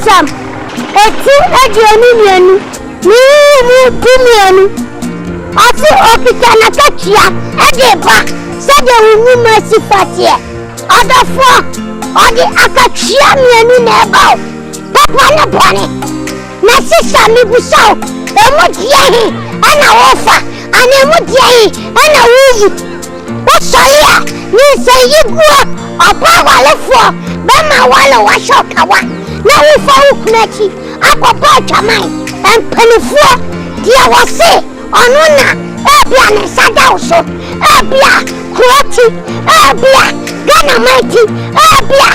Sam, eti aduonu ni tumienu. Ati opita na kachia edeba sede wu mercy fatie. Odafo odi akachia mienu na eba. Papa na bone. Na sisa mi busao. Emu diahi ana wofa. Ana emu diahi ana wuzu. Osoya ni se yigua opa walefo bema wale washokawa. Na wufa ukunachi akopa chamai empenifo dia wase onuna ebia ne sada uso ebia kroti ebia Ghana mighty ebia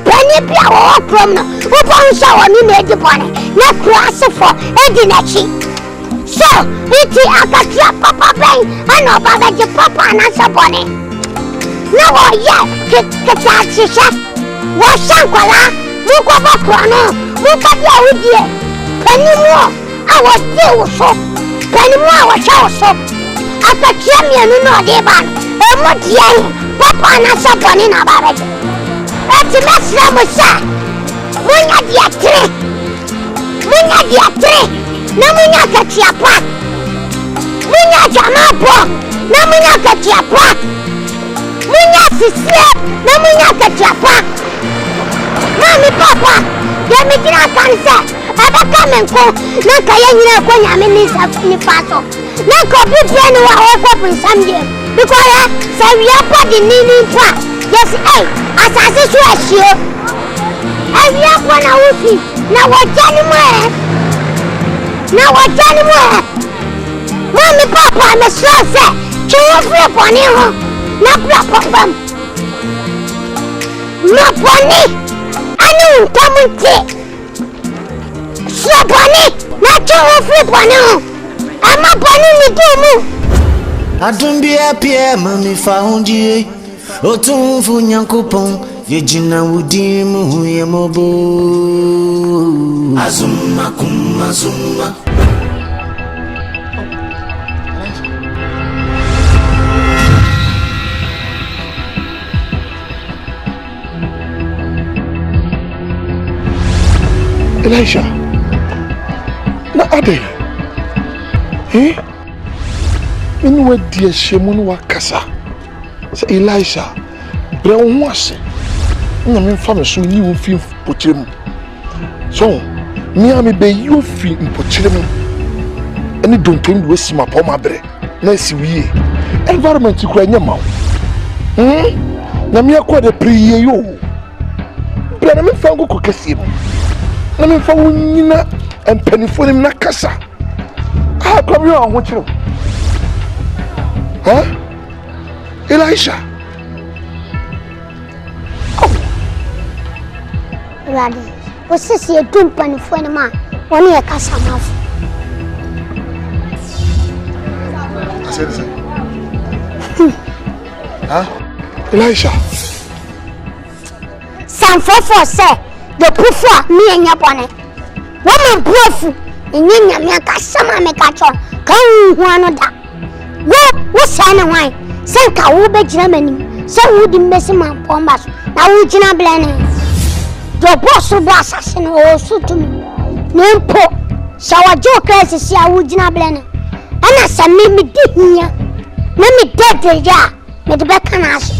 peni bia wo prom no wo nsa woni na edibone na krasefo edinachi so iti akatia papa ben ana baba je papa na sabone na wo ye keta chisha wo shankwala muko bakrono muko dia udie peni mo awode uso peni mo awacha uso akatia mienu no deban emodie papa na sabone na baba je eti mesra mo sa munya dia tre na munya katia pa munya jama po na munya katia pa munya sisia na munya katia pa mami papa ya mi kira kansa abaka menko na kaya nyina ko nyame ni sa ni paso na ko bibia ni wa ko punsamje because sa wiya pa di ni pa yes eh asase so ahie awia pa na wofi na wajani mo mami papa me so se chiwo fre poni ho na bra papa na poni anu tamunti Pony, not your free pony. I'm a pony with you. I don't be happy, Mammy found you. O to ONYANKOPỌN, Virginia Woodim, Yamobo Azuma Kumazuma. Elisha, na ade, Minwe die shemunu wa kasa. Say Elisha, bre onwase. Na me fa me so ni wo fi pochirem. So, me am be you fi pochirem. Any don't tell we see my poma bre. Na si wie. Environment ku anya ma. Na me akwa de priye yo. Bre na me fa ngo kokasi mo. Na me fa wonyina empanifo nim na kasa. Ah, come here, I want you. Huh? Elisha. Ready. What's this you doing, panifo ni ma? One year kasa mafu. I said the same. Huh? Elisha. Sanfofo say the proof me and your bonnet. Woman proof. Nyinya me akasa ma me kacho kan hu anoda wo sana wan senka wo be gina manim se wo di mbesi man pomba so na wo gina blane do boss do assassin o sutumi nempo shawa joker sisi a wo gina blane ana se me di hia na me dead ya me de be kana so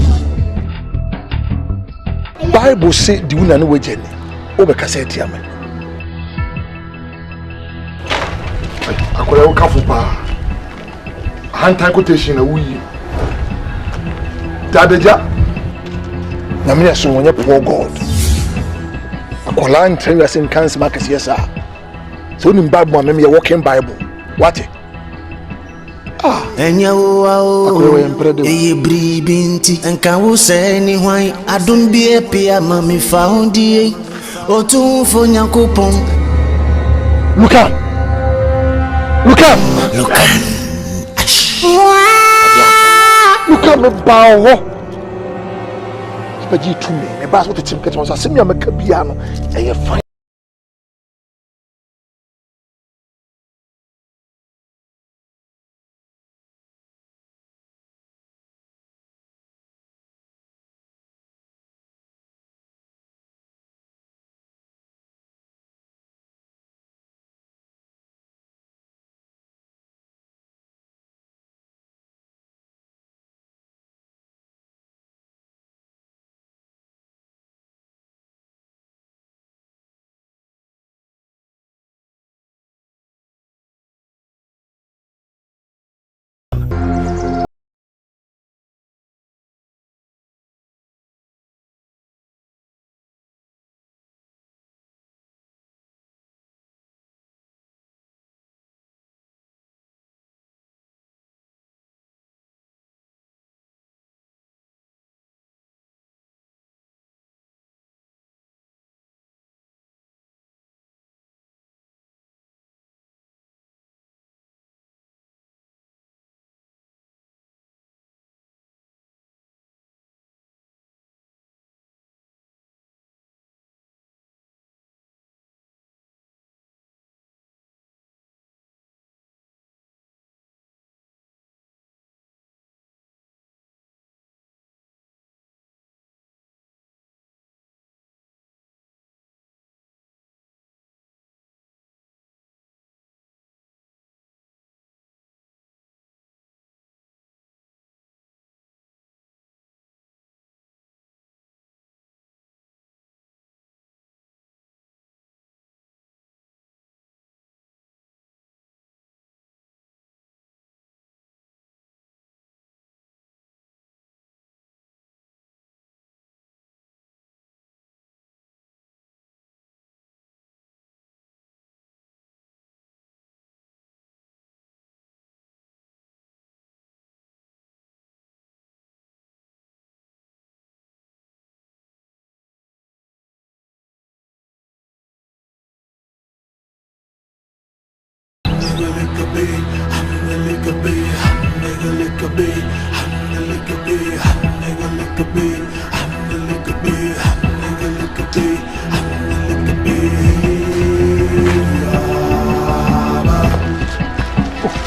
Bible say di una no wajeni o be kasa etiame akwara ukafu pa hantai quotation na wuyi Dada na me so wonye poor God akwala ntren ya sin cancer market yesa so ni Bible me ya working Bible what enya wo eye bribinti enka wo se ni hwan adom bi epia mami found ye o to ONYANKOPỌN Look at me bow. But you to me, me bass what the team get on. I see me, I'm a cabiano. And you find.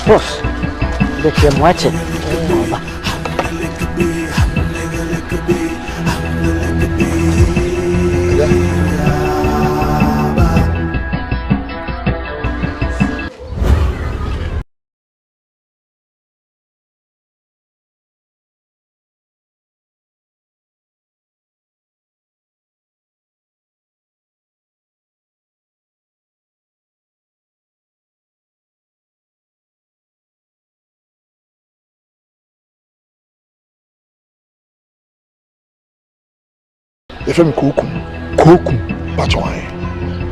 Boss, the came watching. If I'm Kokum, but why?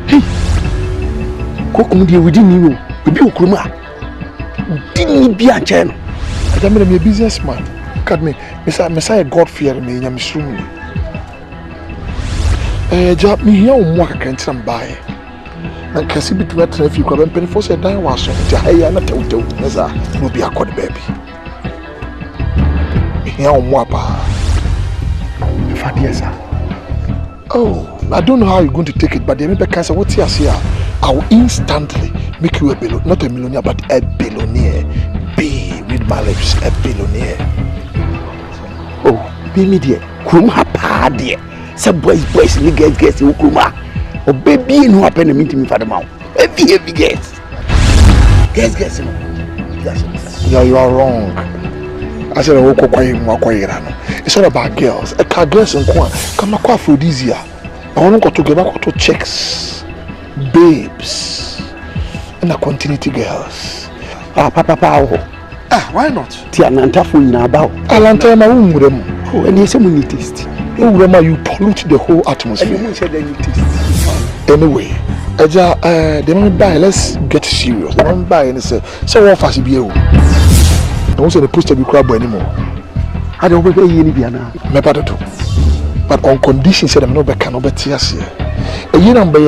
Hey, Kokum, dear, we didn't know. We be Okuma. Didn't be a channel. I mean, I'm a businessman. Look at me, Messiah God fear me, I'm assuming. Job me here on work, I can't stand by. And can see between that if you could have been for a die was so high and a total, as I will be a quad baby. Here on Wapa. If I dear, sir. Oh, I don't know how you're going to take it, but the member cancer, what's here? I will instantly make you a billionaire, not a millionaire, but a billionaire. B with my lips, a billionaire. Oh, be me dear, Kuma dear. Some boys, guess, Kuma. Oh, baby, no happen to meet me for the mouth. Heavy guess. Guess. Yeah, you are wrong. I said, it's all about girls. A car girls and come aphrodisia. I want to go back to checks, babes, and a continuity girls. Papa. Why not? Tiananta for in about. Alanta, my own. Oh, and yes, someone taste. Oh, Rema, you pollute the whole atmosphere. Anyway, the man buy, let's get serious. The man buy and say, so what fast be you? I won't say the poster be crab anymore. I don't know any piano. Me better too. But on condition said I'm not back cannot be tears here. A year and by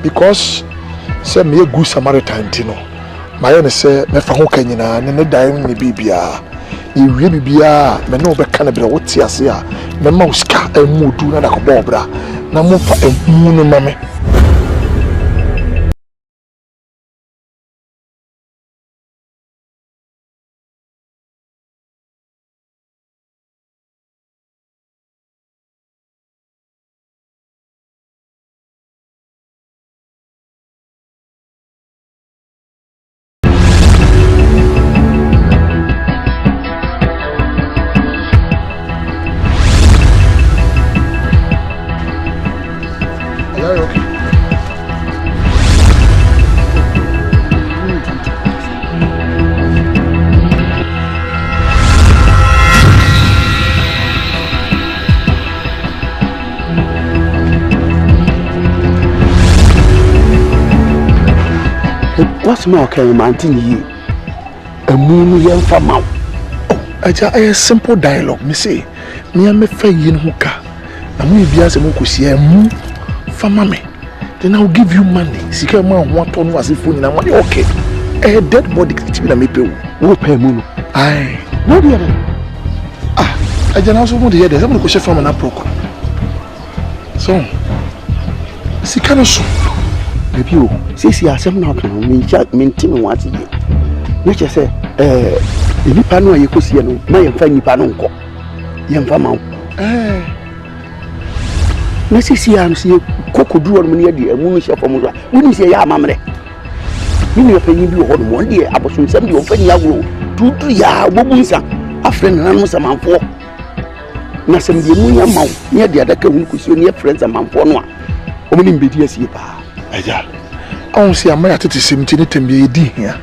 because say me a good Samaritan tino. My own say me for Hokanyina and the dying me bibia. You really be me no back can be what tears here. Me mouse car and mood do not a bobra. Na move for a moon mammy. What's more can mountain ye? A moon young farmer. A simple dialogue, me say. Me and me fair yin hooker. And we be as a mokusi a moo for mammy. Then I'll give you money. Sekyere man 1 ton was if phone and money. Okay. A dead body to be a maple. Who pay moon? Aye. No, dear. I just also want to hear this. I'm going to go from an approach. So, Sekyere so. Maybe you see, some now can maintain once a year. Nature say, if you pano, you could see my funny panonco. Young farmer. Mrs. I'm seeing Coco do on near the moon shop from Mura. Wouldn't say, ya, mamma. You know, penny you on 1 year, I was from 70 or 20 years, 2 ya, woman's a friend and almost a man for. Nothing the moon amount near the other can could see near friends a man for one. Only in BTS. Aja, I won't see a man at 17 to be a D here.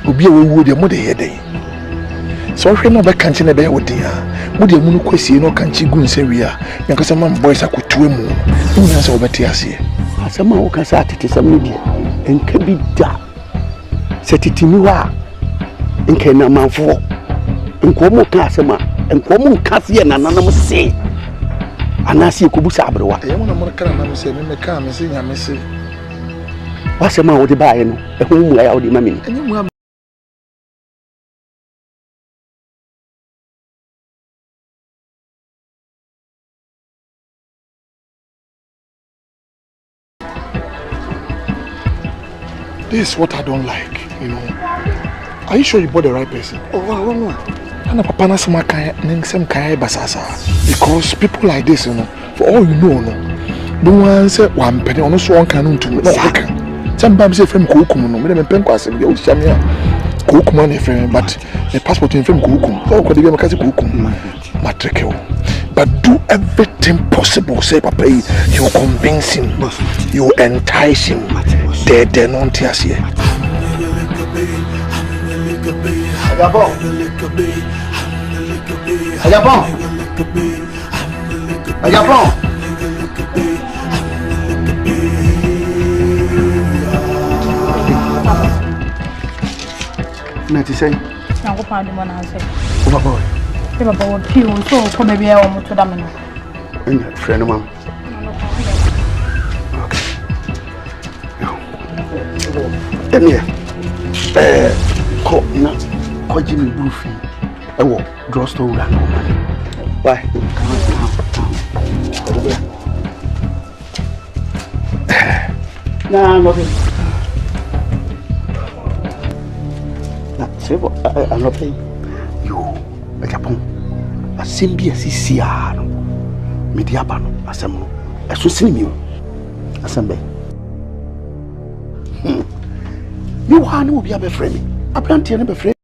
Obi would your mother head. So I know back can't never with dear. Would your moon question no can't you go and say we are? Because some boys are quite 2 moon. Who has over tears here? As a man who can start it is a media and can be da. Set it in you are and can a man for and Como Casama and Como Cassia and anonymous say. And I see Kubusabro. I want to more can say, me come and sing a message. What's a man with the buy and whom I already mammy? This is what I don't like. You know. Are you sure you bought the right person? Oh, no. And papa na some kaya basasa. Because people like this, you know, for all you know, no one say one penny on so one can to no can. Sometimes say friend kukum no, me pen kwase be o shamia. Kukum na friend, but the passport in friend kukum. Oh, ko dey be makasi kukum. Matreke. But do everything possible, say papa, you convince him, you entice him. They don't hear here. Dabo. Nati say. Nyarko do man answer. Oh boy. Papa wo piu so ko me bia wo moto da me no. Enya friend mam. Okay. Enya. Ko na ko jimi brufi. Ewo drugstore ura no man. Bye. Nah, nothing. Nah, say what? I'm not paying. Yo, a Japan. A simbi as Siano. Mediabano, as a mo. As you see me. As a bay. You will be a friend. I plan to be friend.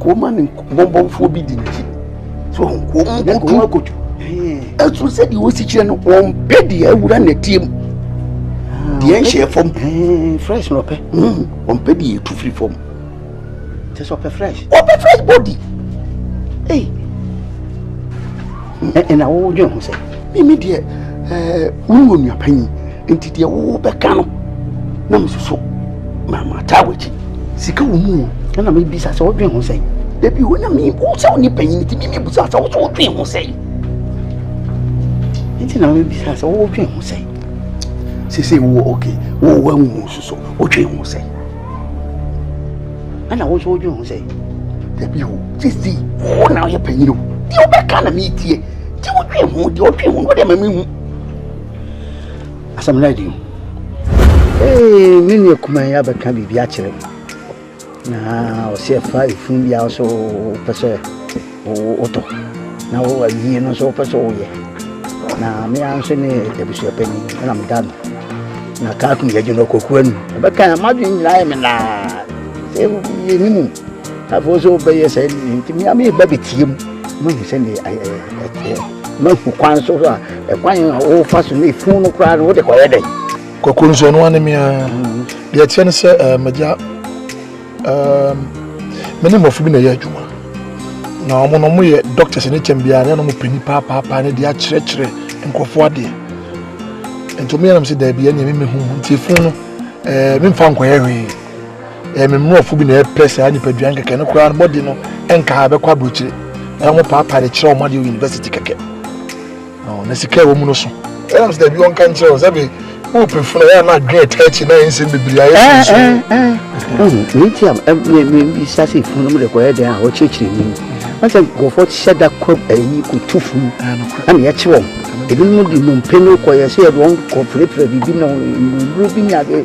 Woman in Bombo for bidding. So, go. As you said, you was teaching one bed, I would run a team. The ancient from fresh, no pay. One penny to free form. Just up a fresh. Up a fresh body. Hey. And I old young say, Mimi dear, woman, your penny, into the old baccano. No, so, Mamma Tawichi. Sika woman, and I may be such old young say. Debi wona me also ni panyin ti me busa sa wo so twen ho sei enti na me bisa sa wo twen ho sei sisi wo okay wo wan so wo twen ho sei ana wo so twen ho sei debi wo sisi wo na ye panyin di o be kana me tie ti wo twen ho di o twen ho no de ma me hu asam lady me ne kuma ya be ka bibia kire na o se fa ifun bia so pese o to na o ayi no so pese o ye na me an se ne de bi so pani na me dan na ka ku ye jino koku anu be kan ma dun la me na se ye ni mu afo so be ye se ni ti mi am be betiem mo ni se ne ma fu kwan so so e kwan o fa so ne fun no kra no de ko ye den koku nso no ane me a de tiene se maja many more women are juma. Now, one of doctors in HMBR, no penny papa, and they are church and go for there. And to me, I'm saying there be any me who Tifuno, me found query. Me more for being a place, I need to drink a can of crown body, no, and carve a quabruchi. I want Papa the Chomadi University cake. Oh, Sekyere woman also. I'm saying the young countries every open for not great 39 in me sassy from the way they are watching. Once I go for shed that crop and you could too full. I'm yet wrong. If you know the moon penal choir, say, I won't conflict with you know, Ruby Yadi,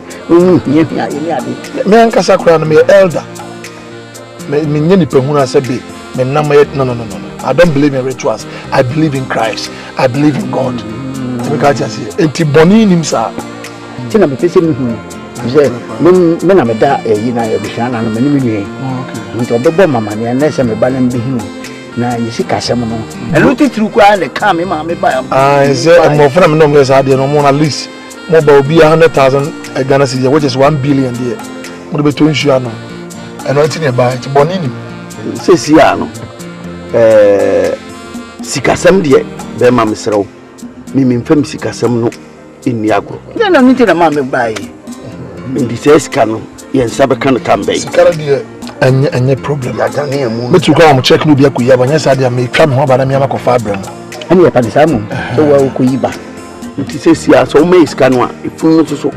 Man Casacran, me elder. Me Nini Pehuna said, me no. I don't believe in rituals. I believe in Christ. I believe in God. Because I say, Enti Bonin himself. Tina be facing me. Men are that a year, Bishana, and many. Into Bobo Mamma, and less than a balance be him. Now you see Casamano. And look it through crying the coming, mammy by I say, I'm more from numbers. I did no more at least. Mobile be 100,000 a Ghana city, which is 1 billion there. What between Shiano and what's nearby to Bonini? Says Siano. Sikasam dear, bear mammy so. Mimim fem Sikasam no in Nyarko. Then I'm meeting a mammy by in this escano, yen Sabakan Tambay. Sekyere dear. Any problem. But you come check me, Biaku, but yes, I may come home, but I'm Yamako Fabra. And you're Padisamo, so well, Kuiba. It says, yeah, so may scanwa, if you know so.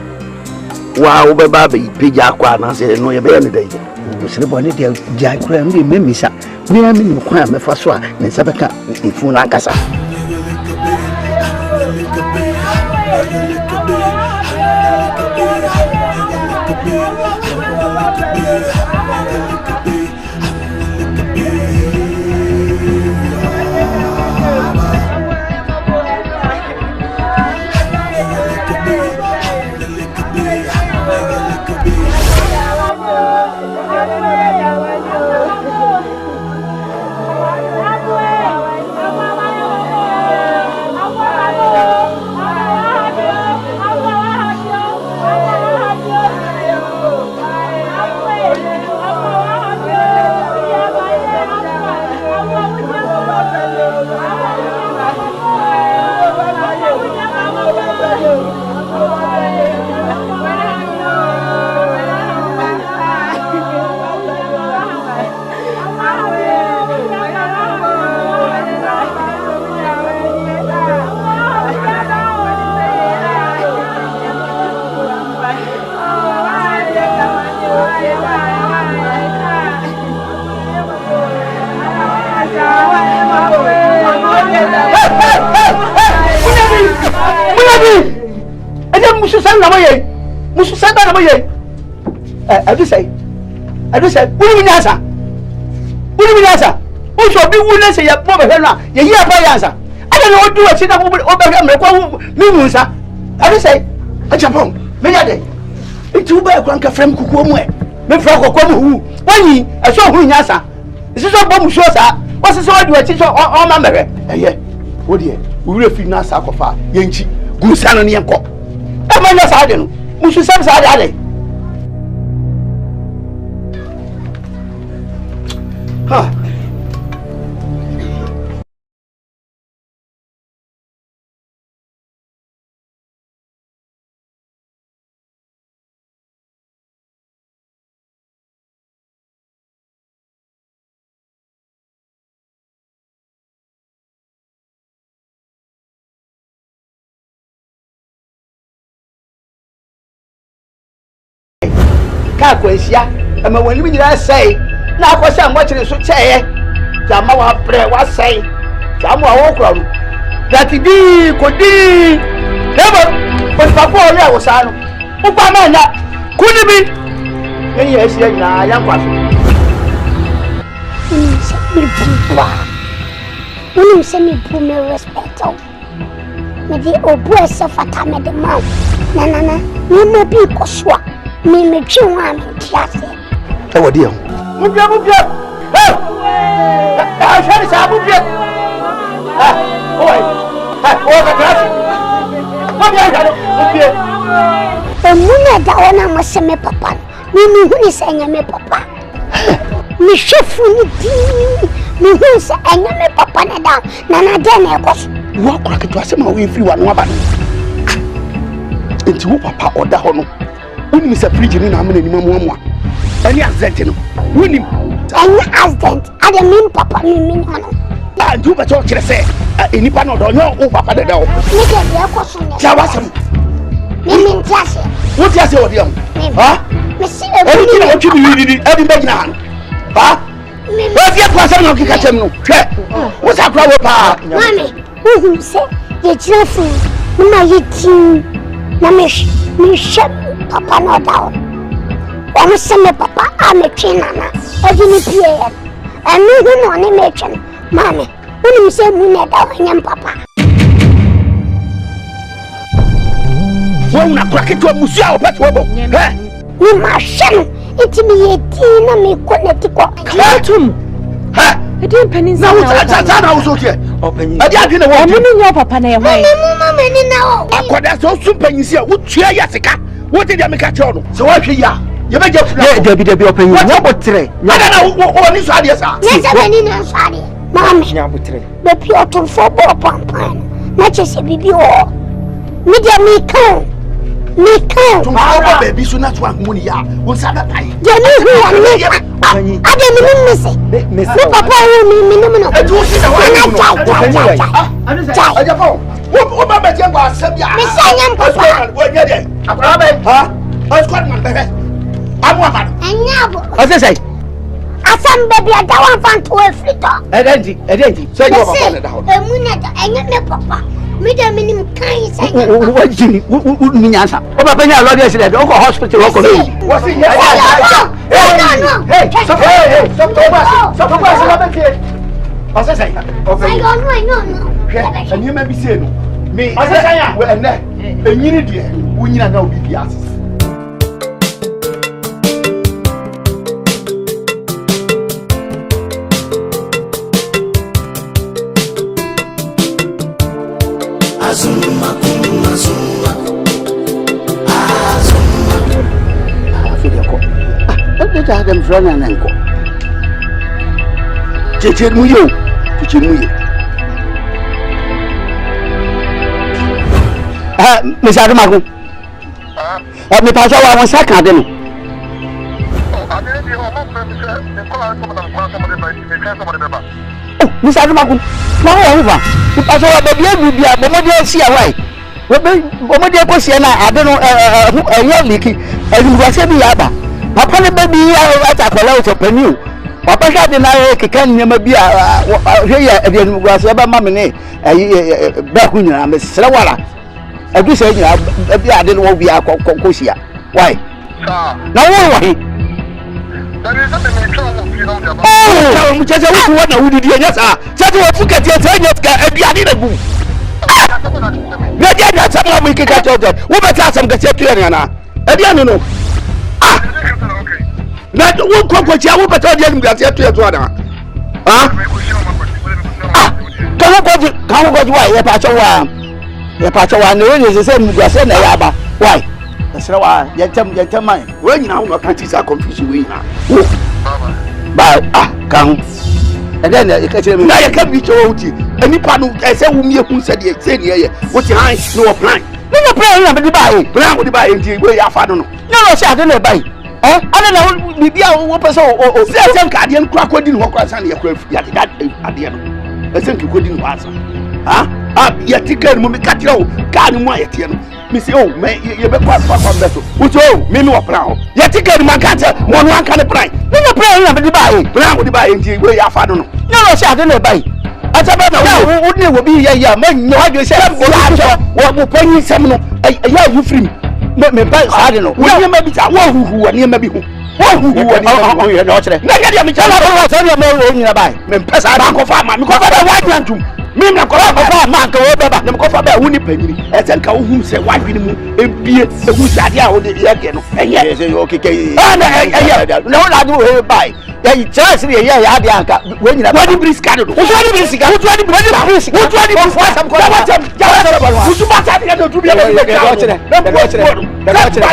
Wow, baby, Pijaqua, and I said, no, you're very day. Celebrate Jack Cram, the Mimisa. We are in the crime, the first one, and Sabaka, in Funakasa. I do say, what do you answer? What do you answer? Who shall be willing to say your poor Hena? You hear by answer. I don't know what to do. I sit up over me, sir. I do say, a chapon, Mayade. It's too bad, Granka from Kukumwe. Me Franco Kumu, when ye, I saw who answer. This is a bomb shows up. What's the sword you are teaching all my memory? And yet, what dear, we will feel not sacrifice, Yanchi, good son and Nyarko. I'm not saddened. Mushu Sam's alley. Ha! Kakwesia, and when we say, now for some watching so chair, Jamawa prayer was saying, Jamawa Okram, that he could be never, but Papa was on. Upamana, could it be? Yes, I am one. You send me to me respect. Maybe a breast of a time at the mouth. Nana, you may be Koswa. Me chewing class. Oh dear. Mupia. I shall say Mupia. Mupia dawana maseme papa. Mimi huni senya me papa. Mi chefu ni di. Mi huni senya me papa na da. Nana dene kos. Wa kwa kitu asema we free wa nwaba. Enti wo papa oda ho no. Woni mi se fridge ni na amena ni mamu. Any accident no. Woni any accident. I don't mean papa me no. Ah, do better kire say. Enipa no do yo papa dada o. Me dey dey ko so ne. Ti awasem. Me min tiase. Wo tiase o dem. Ha? Me see e bi na otwi bi didi e bi bagina han. Ha? Wo fi kwasa no kika chem no. Hwe. Wo sa kra wo pa. Mami, wo say ye chiafu. Na ye ti. Na me shep papa no da o. Wa se me papa a me twina na. E di ni pie. Anu hu no ni me twina. Mami, woni se mu na da o papa. Wona kwa kitu musia opete wobo. Ni mashem iti mi yeti na mi koneti kwa. Klatum. Ha? Edi mpanin na wo na wo so tie. Opanyin. Edi ade na wo. Emu ni nyo papa na ye hwan. Mu mama ni na wo. Akoda so sumpanyin sia wo tua ya sika. Wo te dia me ka che no. So wa hwe ya. Ye be je funa. Debi opanyin. Wo botre. Ada na wo ni so ade sa. Yes, abani na so ade. Mami. Nya botre. Be pioton fo bo pampan. Na chese bibi o. Mi dia mi kan. Tomorrow baby so not one money ya. Won sa ba pai. Je ni hu ya ni. Ade mi misi. Mi papa mi no. E tu si na wa ni no. Chai. Aja fo. Wo ba ba je gba asem ya. Mi sanya papa. Wo nya de. Akwa ba. Ha? O squad man bebe. Amu amado. Enyabo. O se sei. Asam baby ada wan fan to efrito. Edenti. So you papa na da ho. Emu na da enye me papa. Me da minim kan sanya. Wo jini. Wo mi nyansa. O papa nya lord accident. O go hospital o ko no. Wo si nya. No. Hey. Stop na beti. O se sei. O fe. No. Enye ma bi se no. Me. O se sei ya. Wo enne. Enyini de. Wo nyina na obi bi asis. Azuma. Afidi ko. E ja dem frana na nko. Cheche mu yo. Mr. Adamaku. Me pa so wa won saka de no. Mr. Adamaku. Na wo ba. Me pa so wa ba bia bo mo de si awai. We mo de ko si na ade no eyo liki. Eluwase bi ya ba. Papa ne ba bi ya atakola o topani o. Papa sha de na keka nyama bi a hwe ya ade eluwase ba ma me ne ba hu nyina me sere wala. Adu se nyina bi ade no wo bi akọ sia. Why? Na wo wa hi. Oh, mu chacha wutu wana wudidi enya sa. Chacha wo fuka tie enya fuka aduane na gu. Na dia na sama mu keka chojo. Wo beta asam ka tie ne na. Aduane no. Na wo kokko chia wo beta dia mu ka tie to ana. Ah? Kan ko wa ye pa chowa ne we ne se mu ga se na ya ba. Why? Esra wa yentem man. We nyina ho no kan ti sa confusion we nyina. Ba kan. And then you catch me. Na ye kan bi chowo uti. Anipa no se wo mie hu se de se ne ye. Wo ti han no plan. No plan na be ba e. Plan wo di ba e nti we ya fa no. No se ade na ba e. Ana na bibia wo pese o se nka ade nkura kodi no kora san ye kora ya ade no. Ese nka kodi no asa. Ya ticket mo mi katia o ka ni mo ayete no. Mi say oh me ye be kwa beto. Uto me wa plan. Ya ticket man katia mo no anka ne plan. No plan na be di ba e. Plan wo di ba e nti we ya fa no. No se ade na ba e. Ata ba na wo ne wo bi ye ya man nyo adwe se wo mo panyi sem no. Ya you free. Me ba sa de no. Wo ne ma bi ta wo huhu ne ma bi hu. Wo huhu ne ma bi hu ye no kire. Na ga dia mi chala wo so ne ma wo nyina ba. Me pesa ba ko fa ma. Mi ko fa da wa dwantum. Me na ko fa ma ka wo beba na ko fa ba hu ni panyini e se nka wo hu se wa dwene mu ebie ehu sade a wo de ye ge no enye se yo keke na wo la do he bai ya chance ye ya de anka wo nyina ba di briska do wo di briska wo di briska wo di briska sam ko wa tam ja wa sara balwa wo su ba ta de do tu bi na ba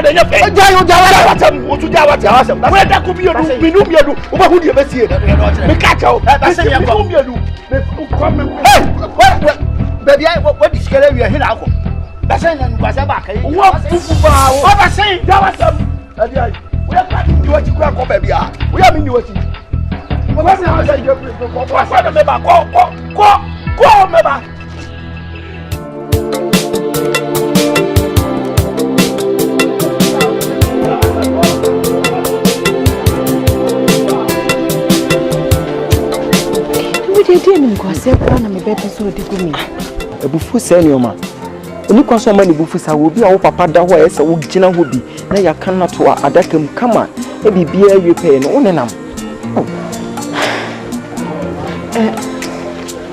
de nya fe ja wa tam wo tu ja wa tam wo da ku bi odu minu mi odu wo ba hu de be sie me ka cha o minu mi odu me ko me baby, what is Sekyere we are here now? Basa na ngwasa ba kai. Wo fufu ba wo. Baba say, Ya wasam. Adi ai. We ka di wachi kwa ko ba bia. We ya mi ni wachi. Baba say na say je ko kwa me ba ko me ba. Dede ni mkwase kwa na mebebe so digumi. Ebufu senioma. Oni kwa so ma ni bufu sa wo bi a wo papa da ho ese wo gina ho bi na ya kan na to adaka mu kama e bibia awie pe no wonenam.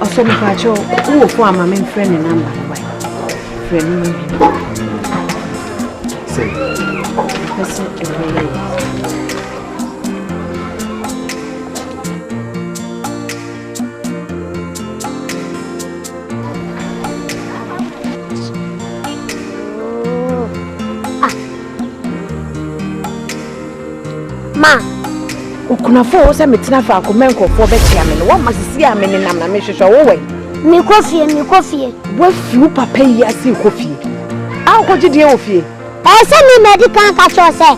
Aso mi pacho wo fo ama me friend number why. Friend me. Say. Person every Ma, ukuna fo se metina fa ko menko fo beti amene wo masisi amene nam na me hwehwe wo we mi kofie. Wo fiu papa yi asi kofie. A ko gide wo fie. Se mi medical ka cho se.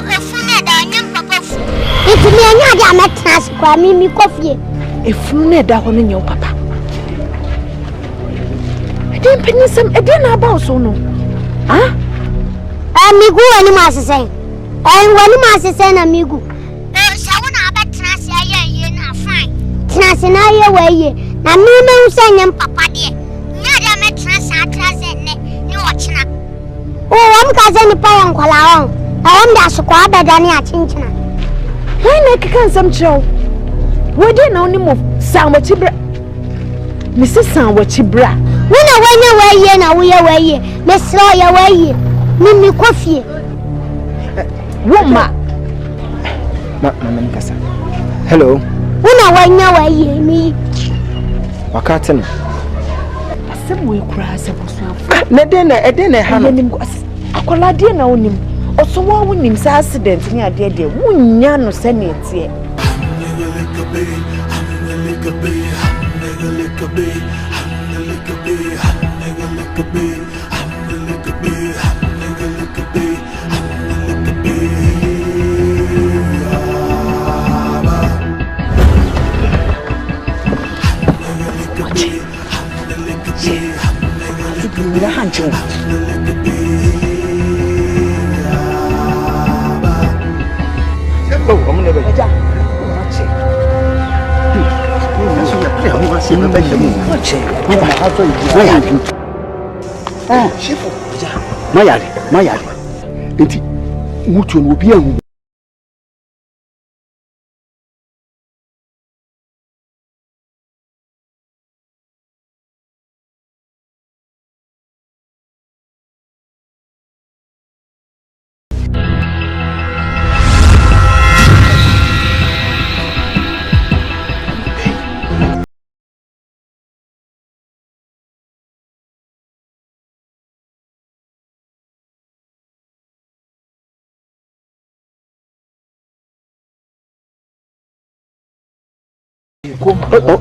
Efunu da nyam papa fu. Iti mi anya de ametra se kwa mi kofie. Efunu na da ho no nyam papa. Eden penisam eden na ba so no. Ah? Mi gu ani ma sesen. Wani ma sesen na mi gu. Se wona abetra se aye na fine. Tra se na aye wa ye. Na mi me nsa nyam papa de. Nya de ametra sa atra se ne ni wo china. Wam ka ze ni pa yan kwala won. Wam da su kwa abeda ni a chinchina. Hai na kika nsam chew. Wo de na oni mo san wachi bra. Mi se san wachi bra. Wona wanya wa ye na wo ye wa ye. Me sro ye wa ye. Mi kofie. Woma. Mama nkasa. Hello. Wona wanya wa ye mi. Wakati no. Asem we kura se boso. Na eden na ha no. Akola de na onim. Oso wa wonim sa accident ni ade de. Wunya no se na etie. Mira hancho. Oh, I'm never. Eja. Mayari. Enti mutu no obi ahu.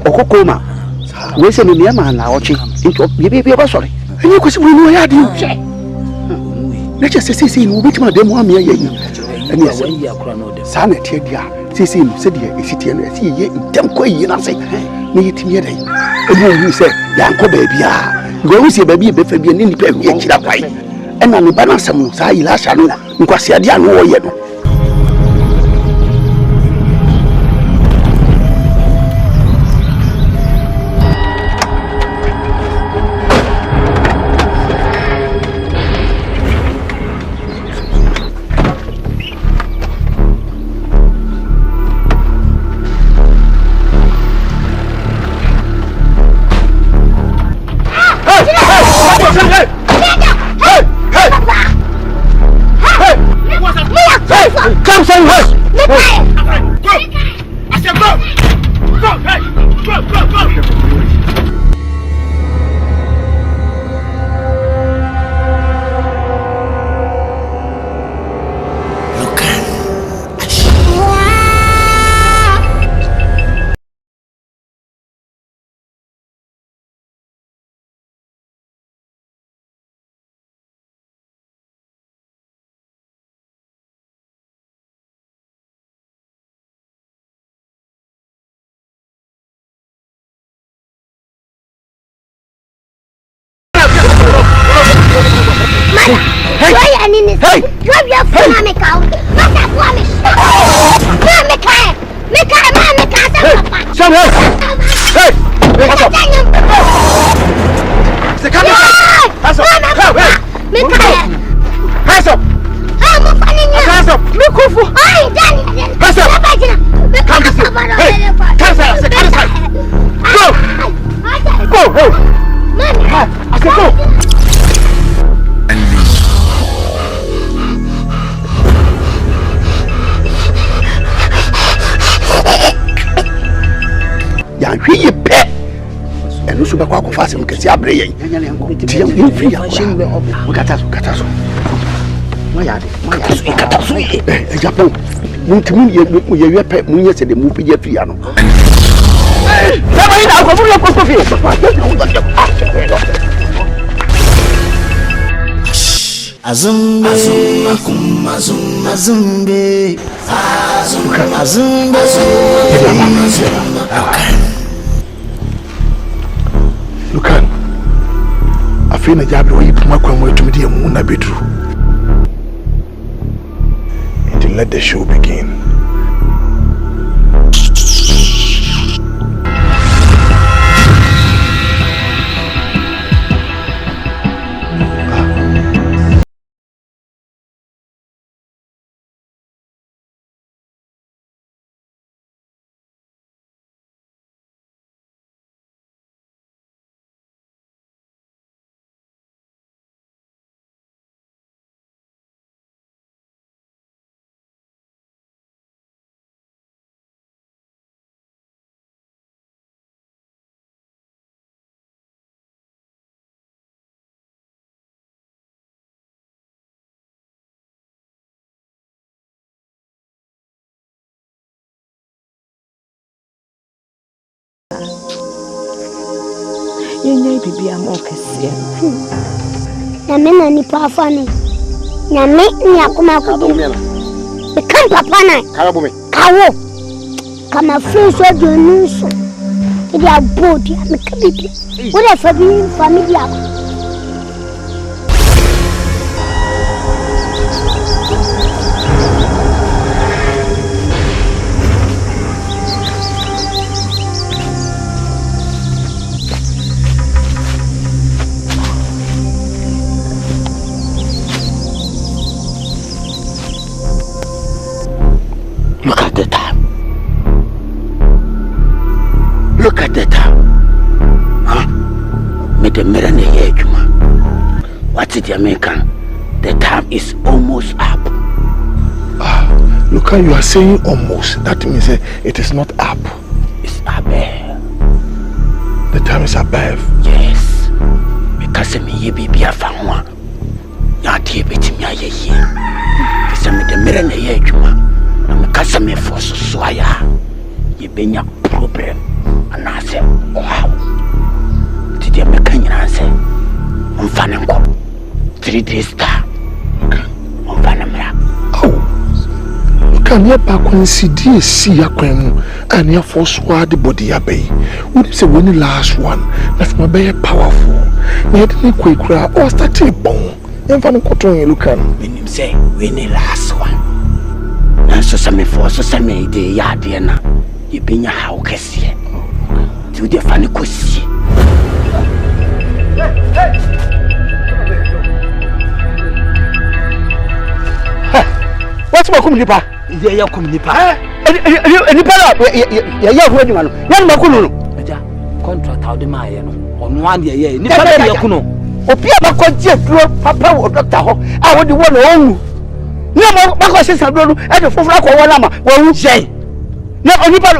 Okokoma we se me ma na ochi into be ba sori enye kwesi we no ya de hwe na che sesi no obitima de mo amia ye eni ese sa na tie dia sesi no se dia esitie no esi ye ndem ko yi na se na yetimi ye dai ebu hu se yanko ba bia ngo hu se ba bia be fa bia ni nipa hu ye kira kwai ena ne ba na asem no sa yi la sha no nkwase ade anu wo ye no Joya nini. Drop your phone and make out. Mata kwa me. Make papa. Sam, hey. What's up? Sekyere. Hands up. Make Hands up. I'm funny. Hands up. Mikufu. Ai, Danny. Hands up. Come this way. Hey, come inside. Go. Go. Hey. Mommy. I said go. Ya hwi pe. Enu so bekwa ko fase mkesi abre yen. Ti yan free ya. Kata so. Maya kata so. Japan. Muntimu ye pe munye se de mu pe je free ya no. Baba ina ko mu ko fi. Azumbe. Lukan, afina jabi wa yipu makwa mwetu midia muna bedru. And let the show begin. Yenye bibi amokese. Na mena ni pafani. Na me ni akuma kudu. Bekan papa na. Karabu me. Kawo. Kama fresh o donuso. Idi abodi amekabibi. Wole fabi family ako. Look at the time. Huh? Made the mirror ne here, Juma. What's it, American? The time is almost up. Look, you are saying almost. That means it is not up. It's above. The time is above. Yes. Because me ye be a fan. Not here, but me a ye. Because me the mirror ne here, Juma. I'm a customer for so you been your problem. And I said, wow. Did you make any answer? I'm fanning 3 days star. I'm fanning. Oh, look at your back when CD see ya queen and your first word the body abay. Would you say when the last one? That's my very powerful. You didn't quick cry or start a bone. I'm fanning cotton you look at. When you say when the last one. And so some for so some day yardiana. You been your house here. To the funny question. What's my communipa? Yeah, communipa. Any pala, yeah, where you want. Yan Makuno. Contract out the Mayan on 1 year. Nipala Yakuno. Opia Makotia, Papa or Doctor Ho. I would do one own. No more Makosis and the Fufako Walama. What would say? No, Onipa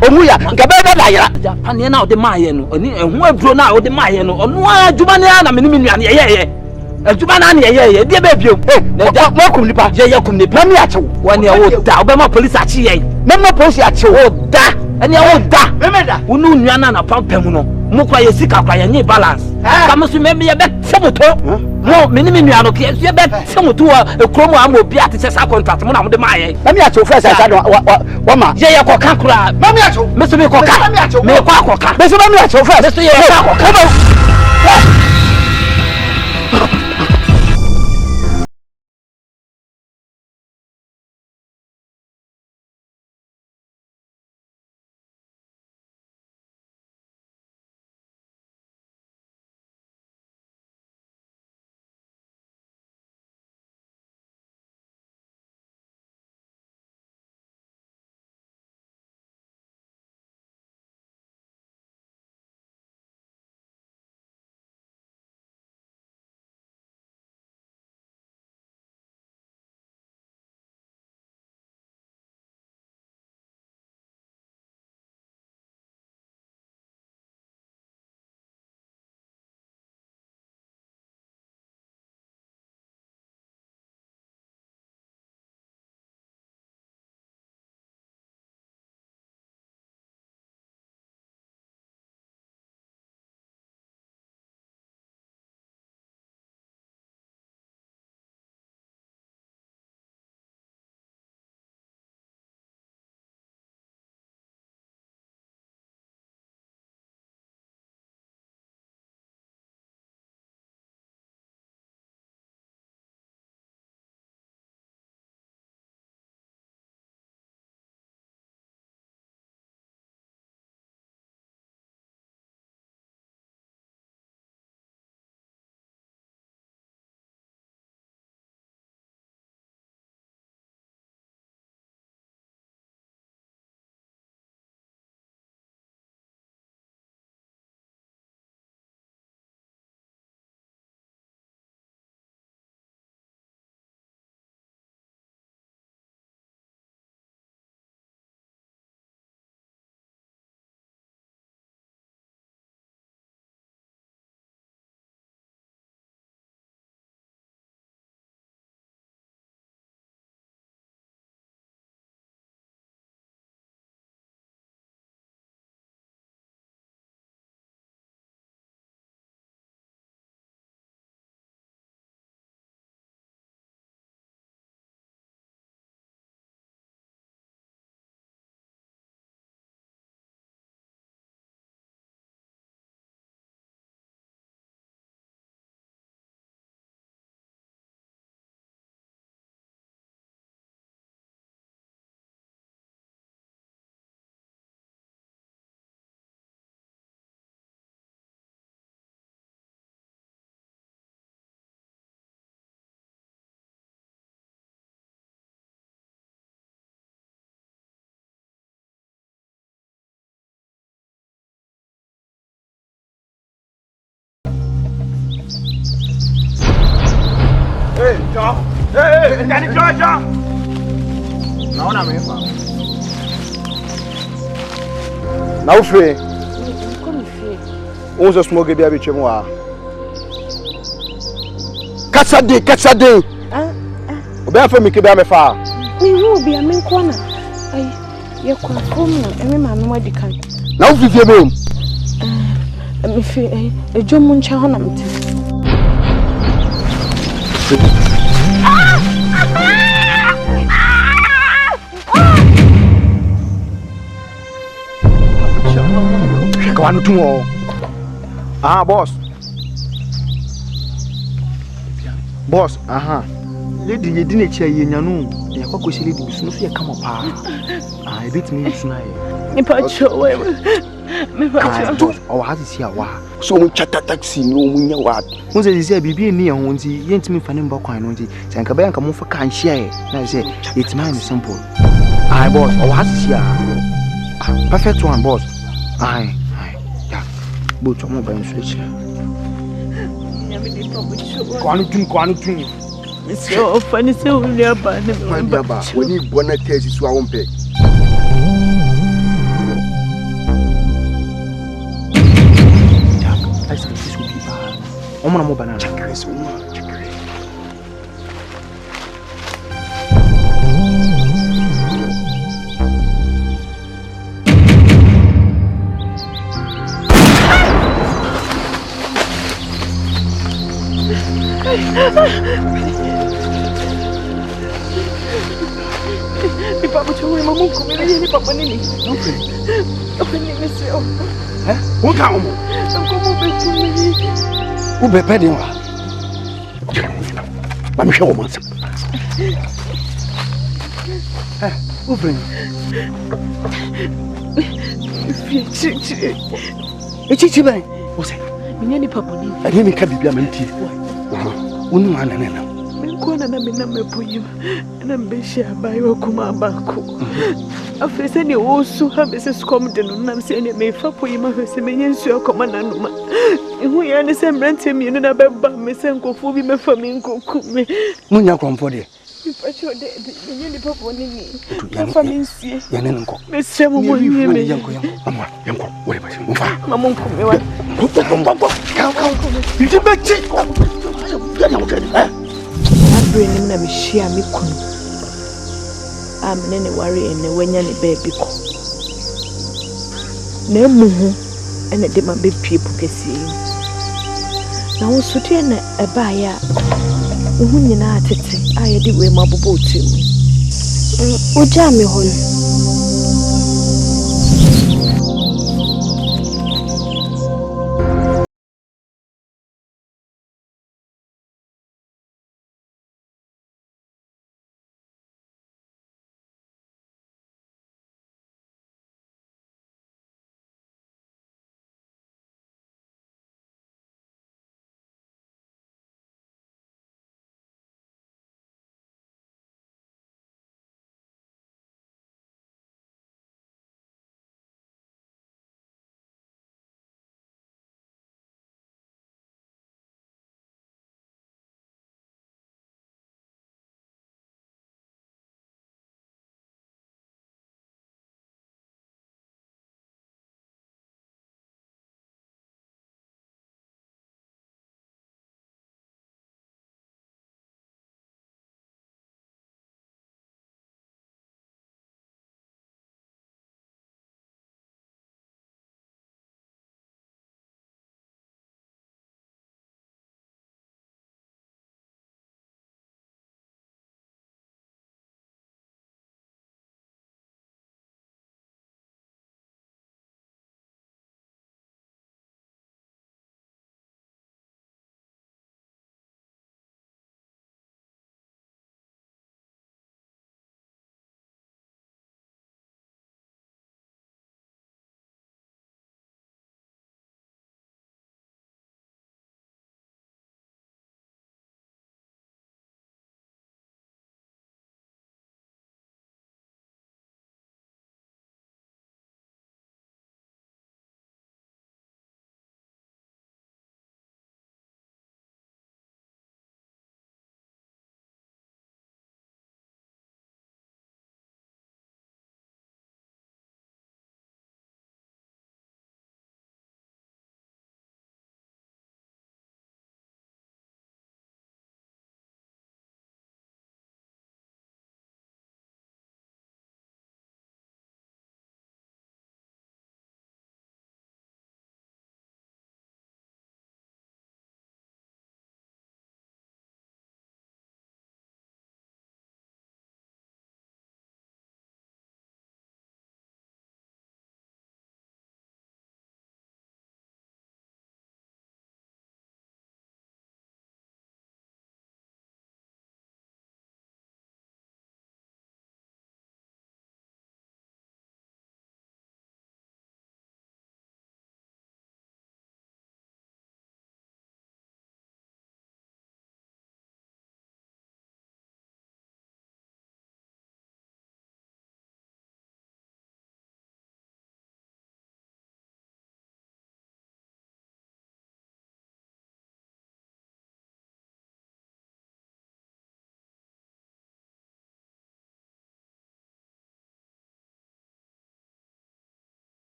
Omuya, Gabella, and now the Mayan, and who have grown out the Mayan, or no, Jumana, Minimian, yeah. Jumana, yeah, dear baby, Mokulipa, Jayakumnipa, when you're old, Alabama police at Chie, Memma Posi at your old da, and your old da, remember, who knew Yana Pampemuno, Mukwa Sika, and balance. Come to me a bet Samoto, no, Minimiano, you bet Samoto, a chromo ammo beatis contract, Mona de Maya. Let me at your first, I said, Wama, Jayako Kakura, Mamiato, Mr. Mikoka, Mikoka, Mr. Mamiato first, Mr. Now free. On se smoke bien avec moi. Katsade. Oba fa mi ke ba me fa. Mi hu bi Amankwa na. Ai, ye kwa kom na eme ma me wadi kan. Na wo fifie be. Me fi ejom ncha ho na mte. Kwanu tun o. Ah, boss. Boss, aha. Lady ye dine chia ye nyanu. Ye kwakọ shi lady bisu no so ye kama pa. Ah, e bit me bisu na ye. Me pa cho we. Me pa cho. O ha si awa. So mu chata taxi no mu nya wa. Mo se si bibi ni ye ho nti ye ntimi fa ne mba kwan no nti. Se nka ba yanka mo fa kan hia ye. Na se it man simple. Ah, boss, o ha si perfect one, boss. Aye. Yeah. But I'm going to switch. Kwanu tun. So funny so we are bad. We need bonnet test so I won't pay. I said this will be bad. I'm gonna move banana. Check. Ni papa chowe mamu kumele ni papa nini? Open ni meseo. Who come? Nkomo bekumeli. Who be pedi wa? Mami show mo. Who bring? Chichi ben. What's it? Ni papa nini? Ade mi ka bibia manti. Wonu ma na na. Menko na me na mepoyim. Na mbeshi abai wa kuma abako. Afese ni osu ha bese skom de no nam se ni me fa poyim afese menye nsu akoma na numa. Ihu ya ne se mbrante mi no na beba me se nkofu bi me fa me nkoku me. Munya kromfo de. Ipacho de menye ni papa nini. Fa me nsie. Ya ne nko. Me se mo mo ni me. Yanko. Mama, yanko. Wole ba se. Mfa. Mama nko me wa. Ndi bechi. Ya na mutani. Abre ni na me hia me kunu. Amene ne ware ene wanya ne baby ko. Na muhu ene de ma be pie pukesi. Na wo sotie na eba ya. Uhu nyina atete aye de we mabobo otimu. Oja me hon.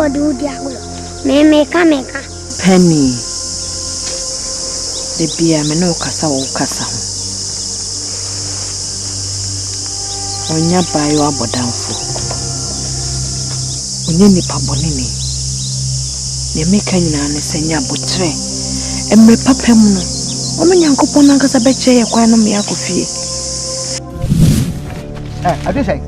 or do diablo. Meka. Penny. The beer me no kasa wo kasa. Onya bayo abodanfo. Onye nipa bonene. Ne meka nyina ne senya botre. Emre papam no. ONYANKOPƆN nankasa beche ye kwan no me akofie. Adesai.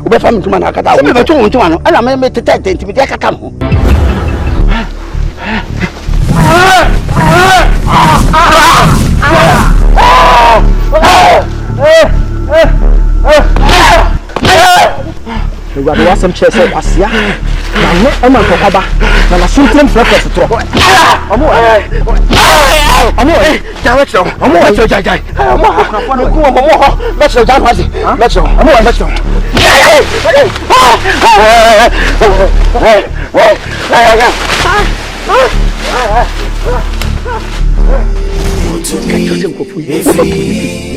Ube fami tuma na kata. Se me beto won tuma no. Ala me tete intimi dia kata mo. Ewurade wasem che se asia. Na ne Amankwa ba. Na na suntrem flex tro. Omo jawetro. Omo wetro jajai. Omo akrafo no ku omo ho. Betro jan hwase. Betro. Omo betro.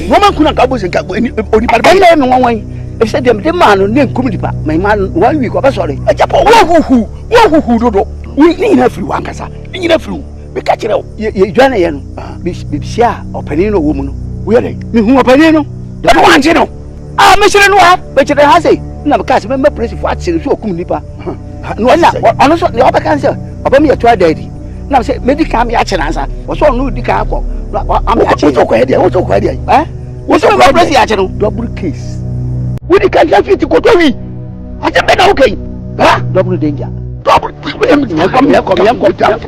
Woman kuna kabo se kabo oni parba me wonwan e se dem de man no ne nkum dipa my man 1 week oba sorry e japo wo hu dodo ni na firi wankasa ni na firi be ka kire ye dwane ye no be bia opani no wo mu no wo ye dai me hu opani no da no anje no me sire no ha be kire ha sei na be ka se me press for atsire so okum nipa no na ono so ne oba kan se oba me ye to adadi na se medical me akire ansa wo so no di ka akọ am akire to ko he dia wo to ko he dia wo so me press akire no double case we the can't fit to go to we. I said, okay. Double danger. Double. Come here.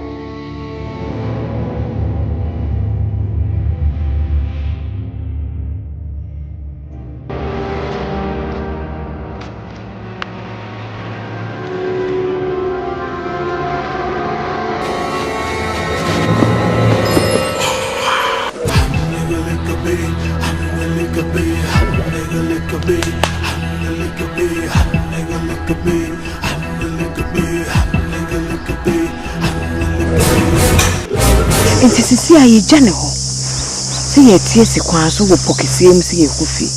Sisi ayi jane ho. Se ye tie se kwan so wo pokesiem se ye kufi.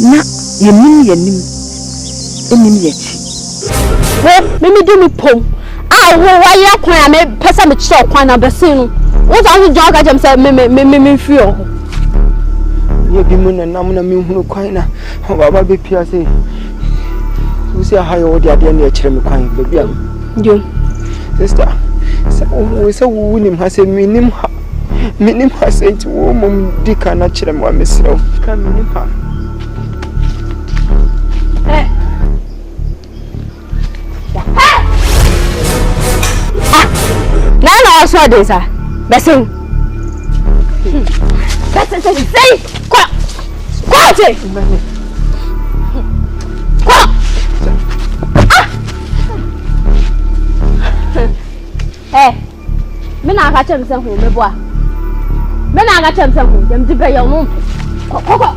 Na ye nim enim ye chi. Me do me pom. Ah wo wa ye kwan me pesa me chi kwan na besin no. Wo ta wo jon ka jem se me fi o. Ye bi mu na nam na me hunu kwan na baba be pia se. Wo se ha ye wo de ade na ye kire me kwan be bia. Yo. Sister we say we nim ha say minim ha say ti wo mum dika na kire me wa mesrew ka minim ha na also dey sir besin say kwa me na aka chem se ho me boa me na aka chem se ho dem di be yo no koko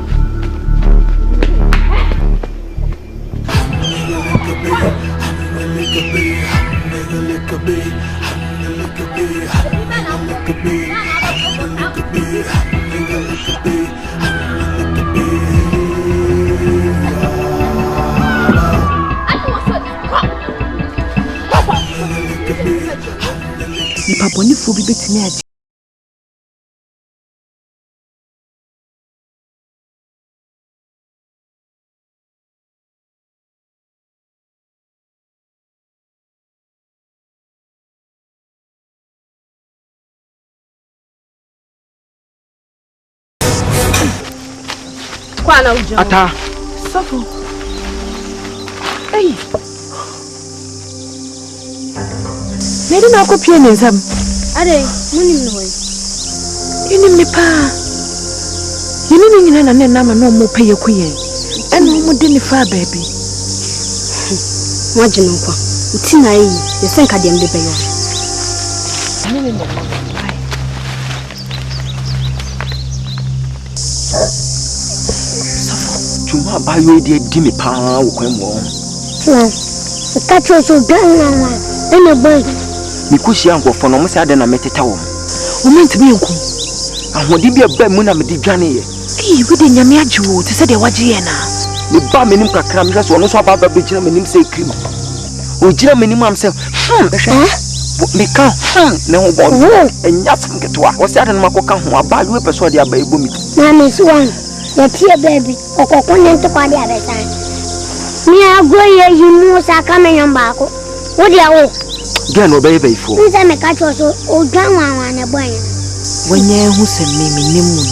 Paponi fu bi betimi agi. Kwana ujo. Ata. Sofo. Hey. Nedi na ko pie ne nsam. Ade, munim no hoy. Inim ni pa. You mean na na no more pay your queen. And no more dinify baby. What you know? It's in the sink at the end of the day. Tuma buy you the dimmy power when more. The catch was so done and a boy. Because you uncle for no more than I met a town. Who meant to be uncle? And what did be a bad moon of the journey? He wouldn't yamia to say the wagiana. The barman cram just one so about the German say cream. O German himself, make no one and Yasan get to us. Was that an Macoca who are bad with persuade their baby? Mammy's one, your tear baby, or coconut to party at a time. Me, I'll go here, you know, are coming on back. What do you want? Gan obey for. Please, I make a choice or grandma and a boy. When you who send me, Nimu,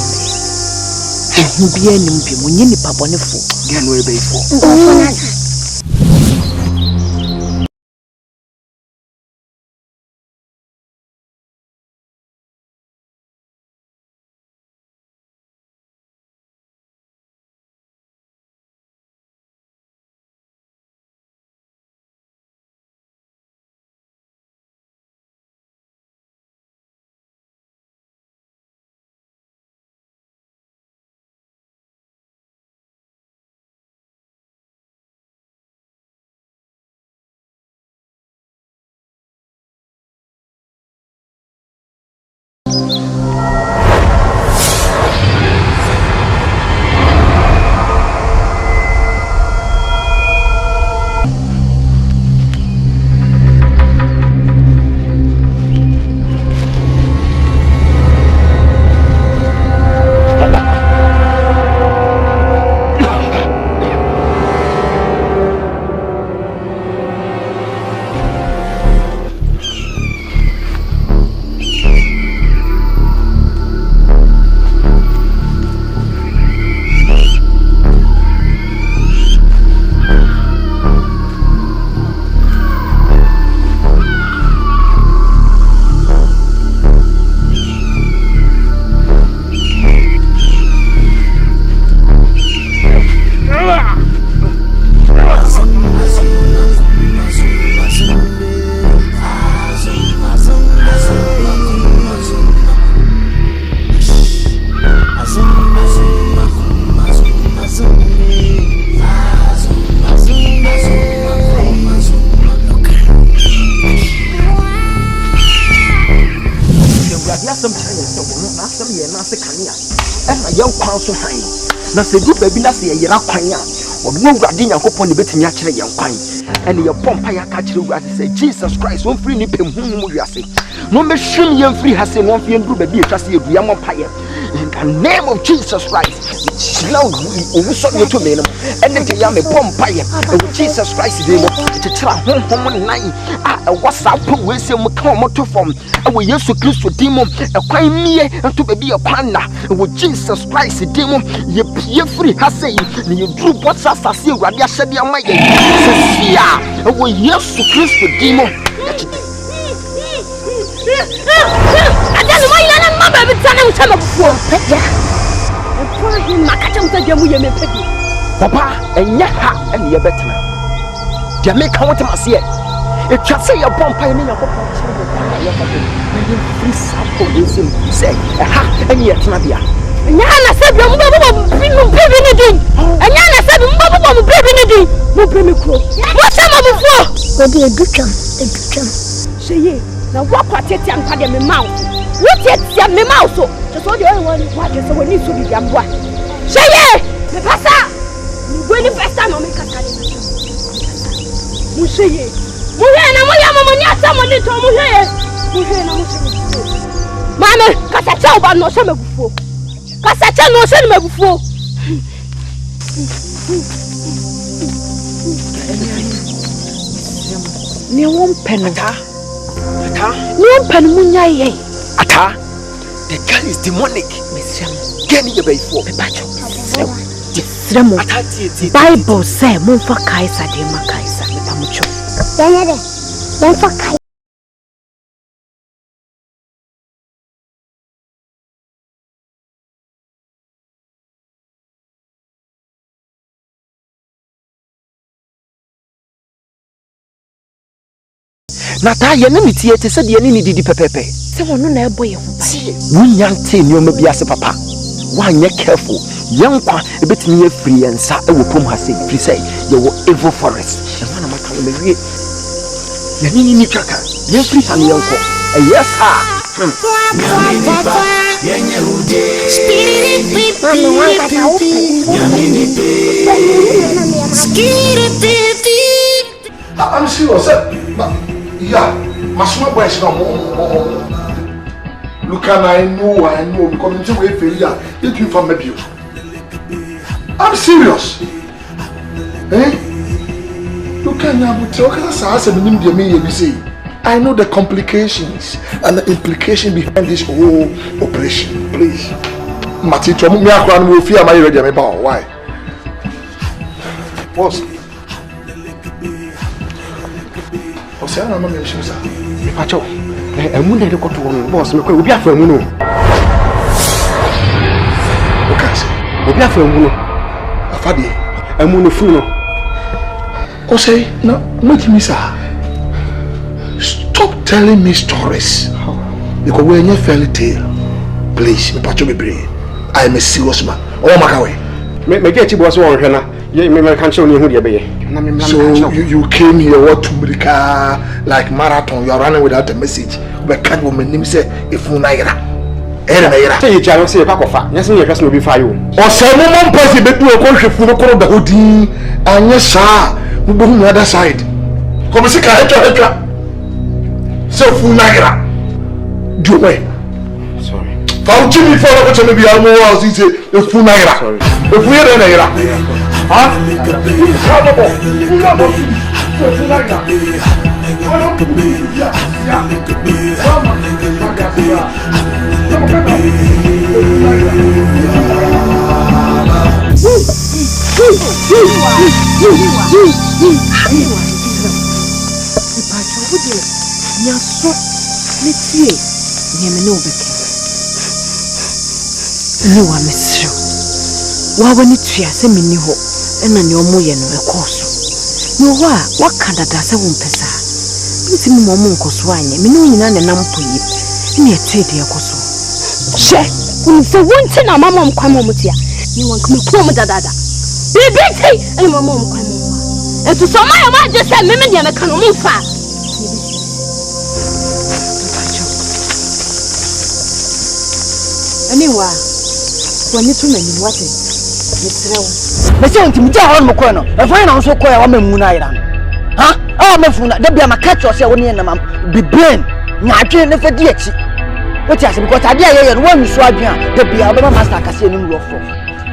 who be any people, you need Papa Nifo. Gan obey for. Na se du baby na se yera kwan a obo Awurade Nyankopɔn ne betimi akyere yen kwan ene ye pompa ya ka kyere Awurade say Jesus Christ won free ni pemhum mu wiase no me hwim yen free ha se no fie nduru baby etwase edu ya mompa ye in the name of Jesus Christ slow owu so ne to me no ene te ya me pompa ye Jesus Christ dey mo kyekira honhom nan a whatsapp we se mo ka mo to form e Yesu Kristo di mo e kwan mie to baby e kwan na e Jesus Christ di mo ye free ha say ne ye dru botsa sase Awurade ahyede ama ye sesia e Yesu Kristo di mo Papa, and yaha and your better. Jamaica, what I say. If you say your bomb pie, you free sample is him. Say, aha, and yet, Nabia. And Yana said, you will bring me anything. And Yana said, you will bring anything. No bring me crow. What's some of the floor? Will be a good jump, a good jump. Say, now what it and pad in my mouth? What yet, my mouth? Just all the other one, what is when you to be young boy. Say, the pastor. When the first time I make a carry. Musheye. Muhena moya mama nyata mo ni to muheye. Muhena musheye. Mama, kasacha oba no se mebufuo. Kasacha no se mebufuo. Ni won pen ata. Ni won pen munya ye. Ata. The girl is demonic. Mesiam. Get me be for. Pepacho. Bible say mumfa kaisa de makaisa me pamucho. Denere. Mumfa kaisa. Nata ye na mitie te se de ni didi pepepe. Se wono na ebo ye ho ba. Wunyante ni o ma biase papa. Wanye careful. Yankwa ebetimi ye free ensa e wo pom ha se free say ye wo evil forest. E ma na maka me wie. Ye ni twaka. Ye free ha ne yanko. E yes ha. I'm serious, but yeah, my small boy is not more. Look, I know, because I'm too wait for you. You can from maybe. I'm serious. Eh? Look, I'm talking as a minimum. Me say, I know the complications and the implication behind this whole operation. Please, Mati, to me, I can't fear my ready. Why? Boss. Say I'm not mentioning sir. Me pacho. Emu na de koto won boss me ko obi afa emu no. Okay sir. Obi afa emu no. Afa de emu no fu no. O say no, what me sir? Stop telling me stories. Because we are fairy tale. Please, me pacho me brain. I am a serious man. Oh makawe. Me get you boss won hwe na. Ye me can show you who de be. So you came here what to America like marathon, you are running without a message. But can't woman name say if you naira. Say you channel say pakofa. Yes, me just no be fire. Or say no one person be do a country for no the hoodie and yes sir, we go on the other side. Come see ka hecha. So fu naira. Do me. Sorry. Found Jimmy for what me be almo was he say if fu naira. If we are naira. Huh? Ena ni omo ye no ekoso no wa waka dada se wo mpesa nti mu omo nkoso anye me no nyina ne nam poyi ni etede ekoso she uni se wonte na mama mkwan mo mutia ni wanka me ko mo dada bibiti eni mama mkwan mo etu so ma ya ma je se me ne me kan mo mfa aniwa wani to na ni wate ni trewo me say unti mja hon mko no e fine na so ko ya wa mamu na ira no ha ah mafuna da bia maka cho se woni na mam be brain nyaadwe ne fa di achi woti ase because ade aye no wonu so adwen a da bia ba master kase ni mu fo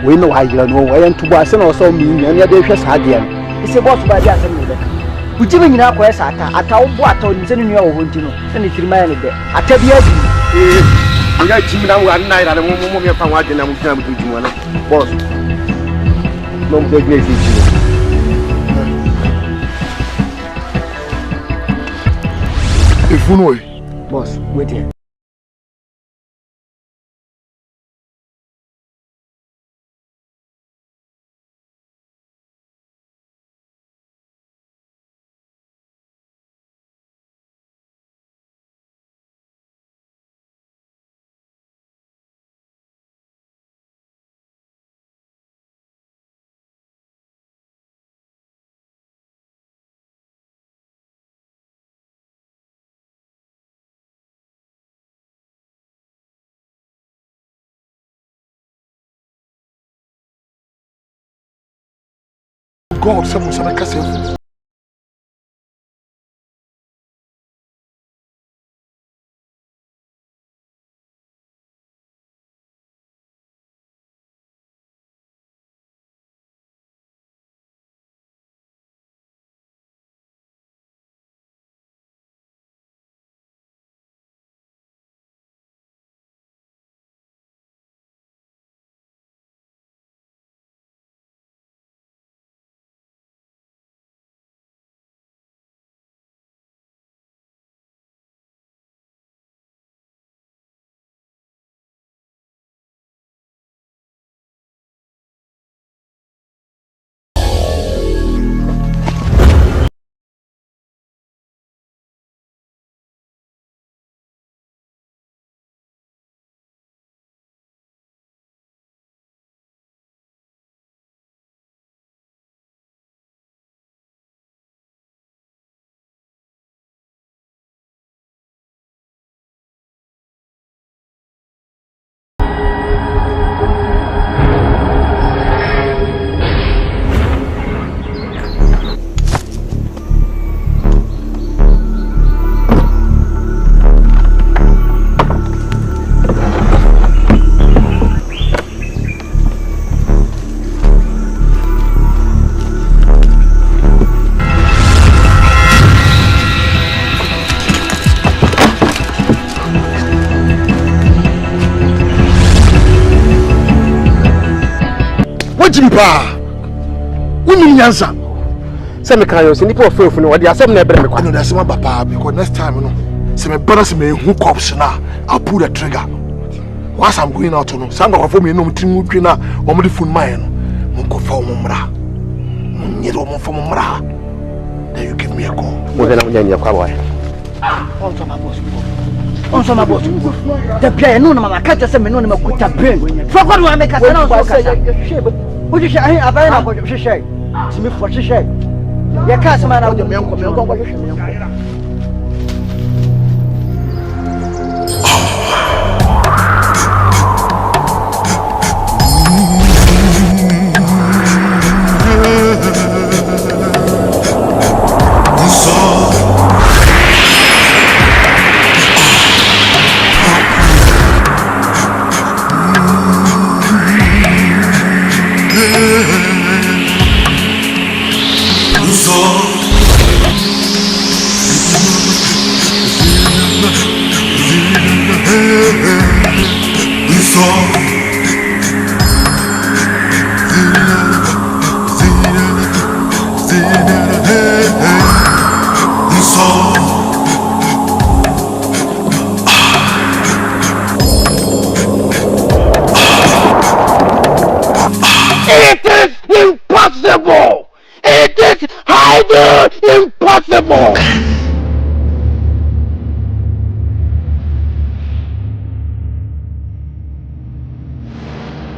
we no wa ira no wa yantubo ase na so mi nya ne da hwe sa de no ise boss ba dia ase ni de uji be nyina ko esa ata wo bo ata ni se ni nua wo honti no se ni firima ya ni de ata bia bi ya jimi na wa na ira mo me fa wa de na mo tuna mo jumu na boss no me dey easy. If you know boss wait here. God, someone can Jimmy Pa. We need answer. Say me can you see people feel for no they asem na ebre me kwa. No, that's my papa because next time no. Say me brothers me hook up na. I'll pull the trigger. Once I'm going out no. Say go for me no mtrim twi na omo de phone mine no. Mo go fa omo mra. Mo nyero omo fa omo mra. Then you give me a call. Mo de na nya kwa boy. On my boss. The player no mama catch us me no na makuta brain. For God we make us na so kasa. Wo ji shay abai na ko ji shay. Si me for shay. Ya ka sama na wo me yanko ko shay me yanko. Impossible!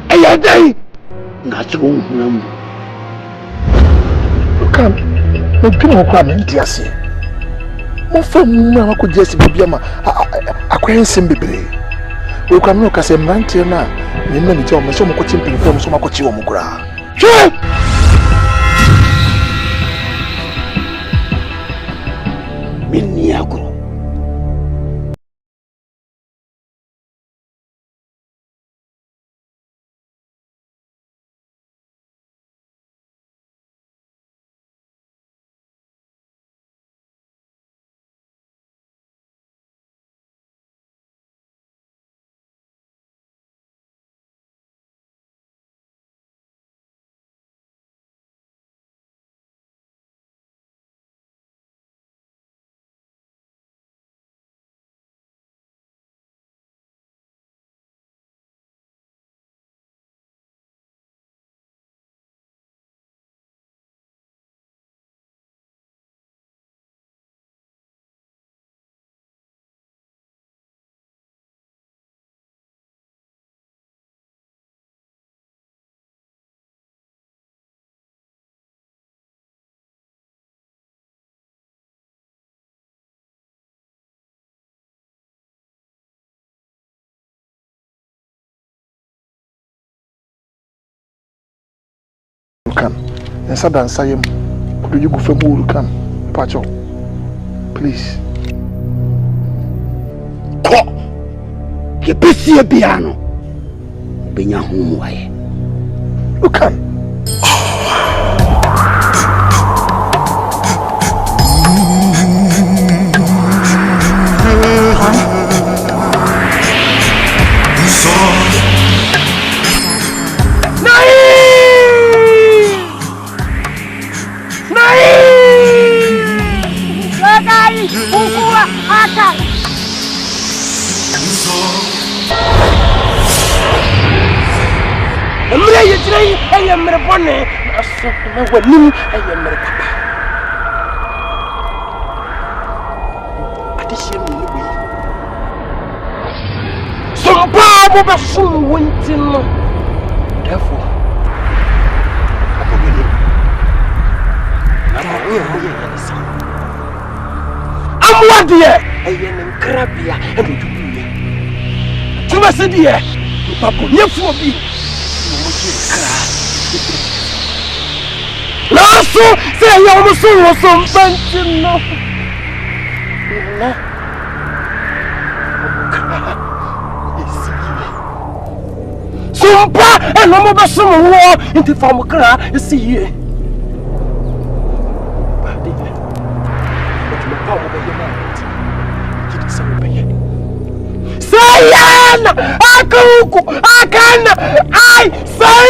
Ayadai! Natural number. Come, no people come in, dear. No from no could just be acquaintance in Bible. We can look as a man till now. You know, it's almost so much from so much you gra. Sure! Nyarko. Come, and so dance. I am. Do you go for more? Come, Pacho, please. Ko, ke bisi piano. Benya home wae. You can. I am a bonnet. I am a papa. At the same way. Some power soon went in. Therefore, I'm what dear. I am in Crabia and you. To my city, Papa, you for me. Lasso, say you almost saw something. No, Sumpa and no more some war into Famokra, you see here. Sayan! I can! I say!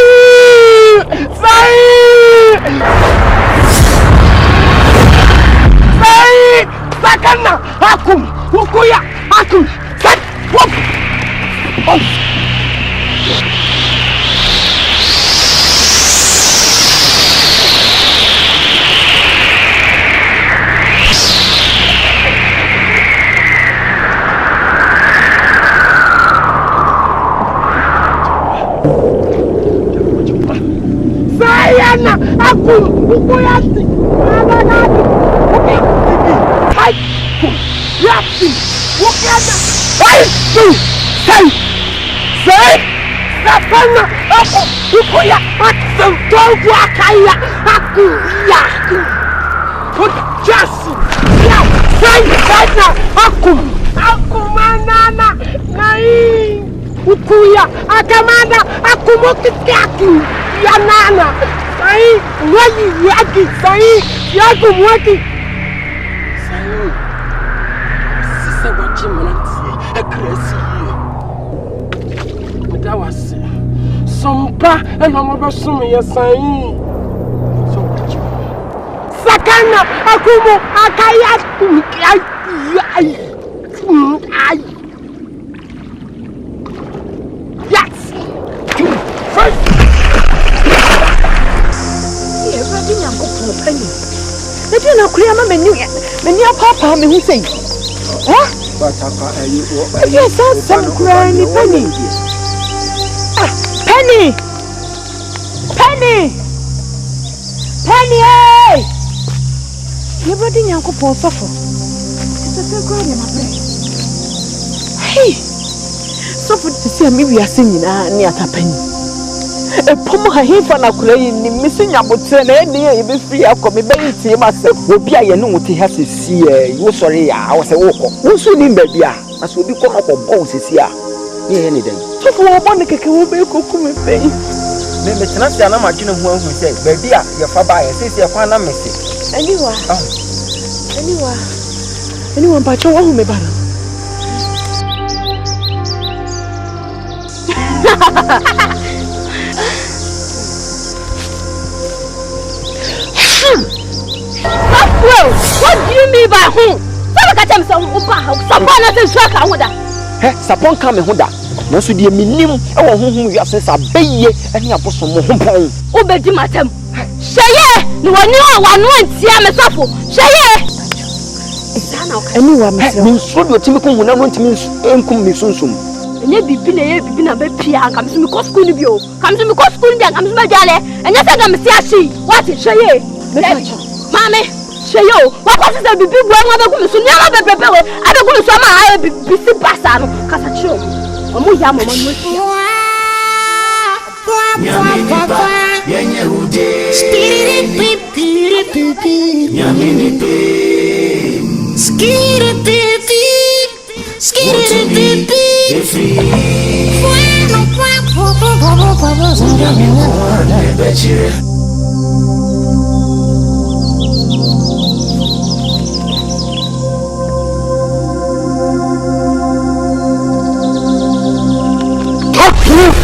Sakana akum ukuya akum sak wop Sayana akum ukuya Yapsi, Wokana, say, Sapana, Ukoya, Santo, Wakaya, Akuya, put Jassi, say, Akumanana, Nai, Ukuya, Akamana, Akumokitaki, Yanana, say, Yaki, say, Yakumwaki. Sompa and I'm assuming you're saying Sakana Akumo Akaya yes everything I'm going to penny. Let you know, Kriama menu papa me who say, huh? Yes, some crying penny. Penny! Penny! You brought in Nyarko suffer. It's a secret in my brain. Hey! Suffer to see me we are singing near Penny. A pomo hifana crying, missing your button, and you be free. I'll come back to myself. Will be I know what he has to see. You sorry, I was a walker. What's your name, baby? As will become up of bones this year. Any day. So for one, the cake will be a cook with me. Maybe it's not the Amachino who said, baby, your father, I say, your father, message. Anyone, but your own, maybe. What do you mean by whom? Someone doesn't track out with that. Hey, Sapon come and that. Most of the minimum, whom you have said, a baby, and you have put some more. Obey, madam. Sekyere, no one knew one went, see, I'm a suffer. Sekyere. Anyone, Miss Rodo, Timothy, when I want to miss Uncle Missum. And you be been a baby, comes to me, cost school, comes to me, cost school, and comes to my galley, and yes, I'm a see. What is Sekyere? Mammy. Sheyo, what was the big one of the so never be prepared? I don't go to summer, I will be busy passano, Casacho. A more yam on Talk truth!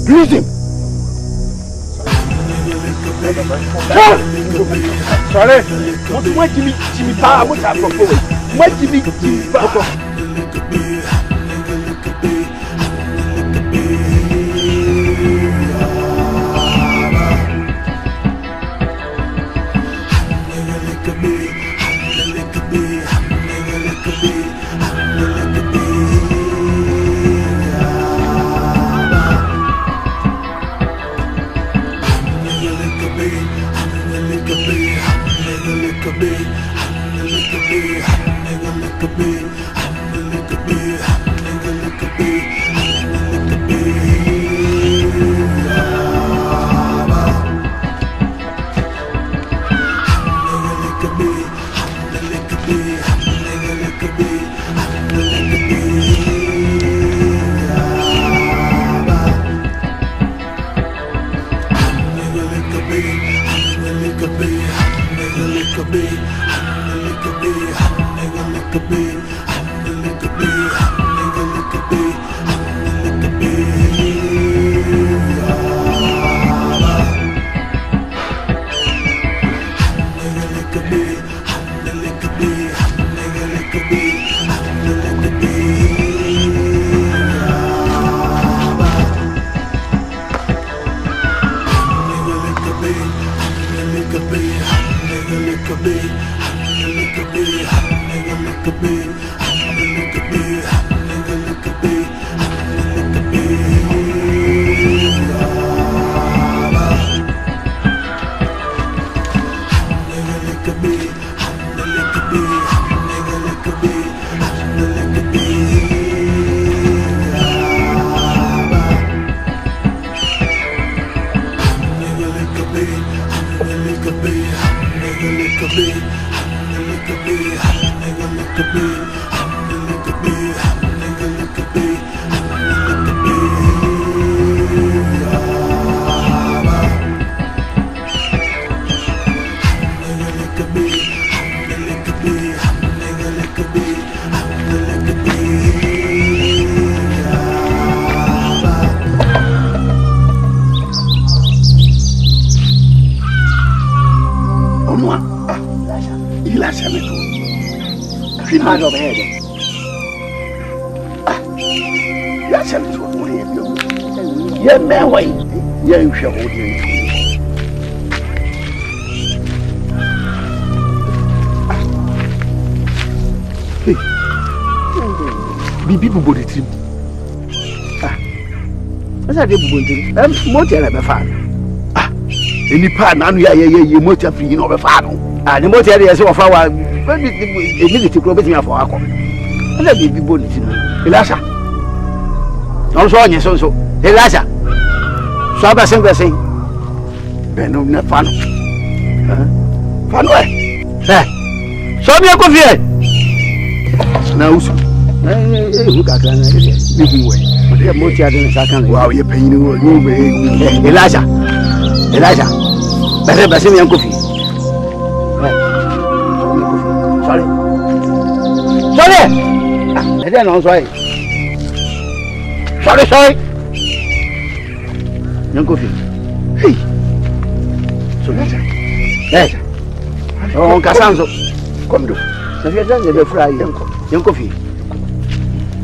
Release him. Sorry. What Jimmy Power? What I'm proposing? What Jimmy Power? People body trim. What's that? Motor never found. Any part now, you motor free, you know, the father. And the motor is of our ability to grow for our call. Let me be body trim. Elasha. Also, yes, also. Elasha. So I say, Benno, not fun. Fun way. So me a coffee. Now, who got an living way? Wow, you're paying you. Elijah. Better see me on coffee. Sorry. I don't know. Sorry. Young coffee. Hey. So that's it. Oh, Casanzo. Come do. So you're done the fry, young coffee.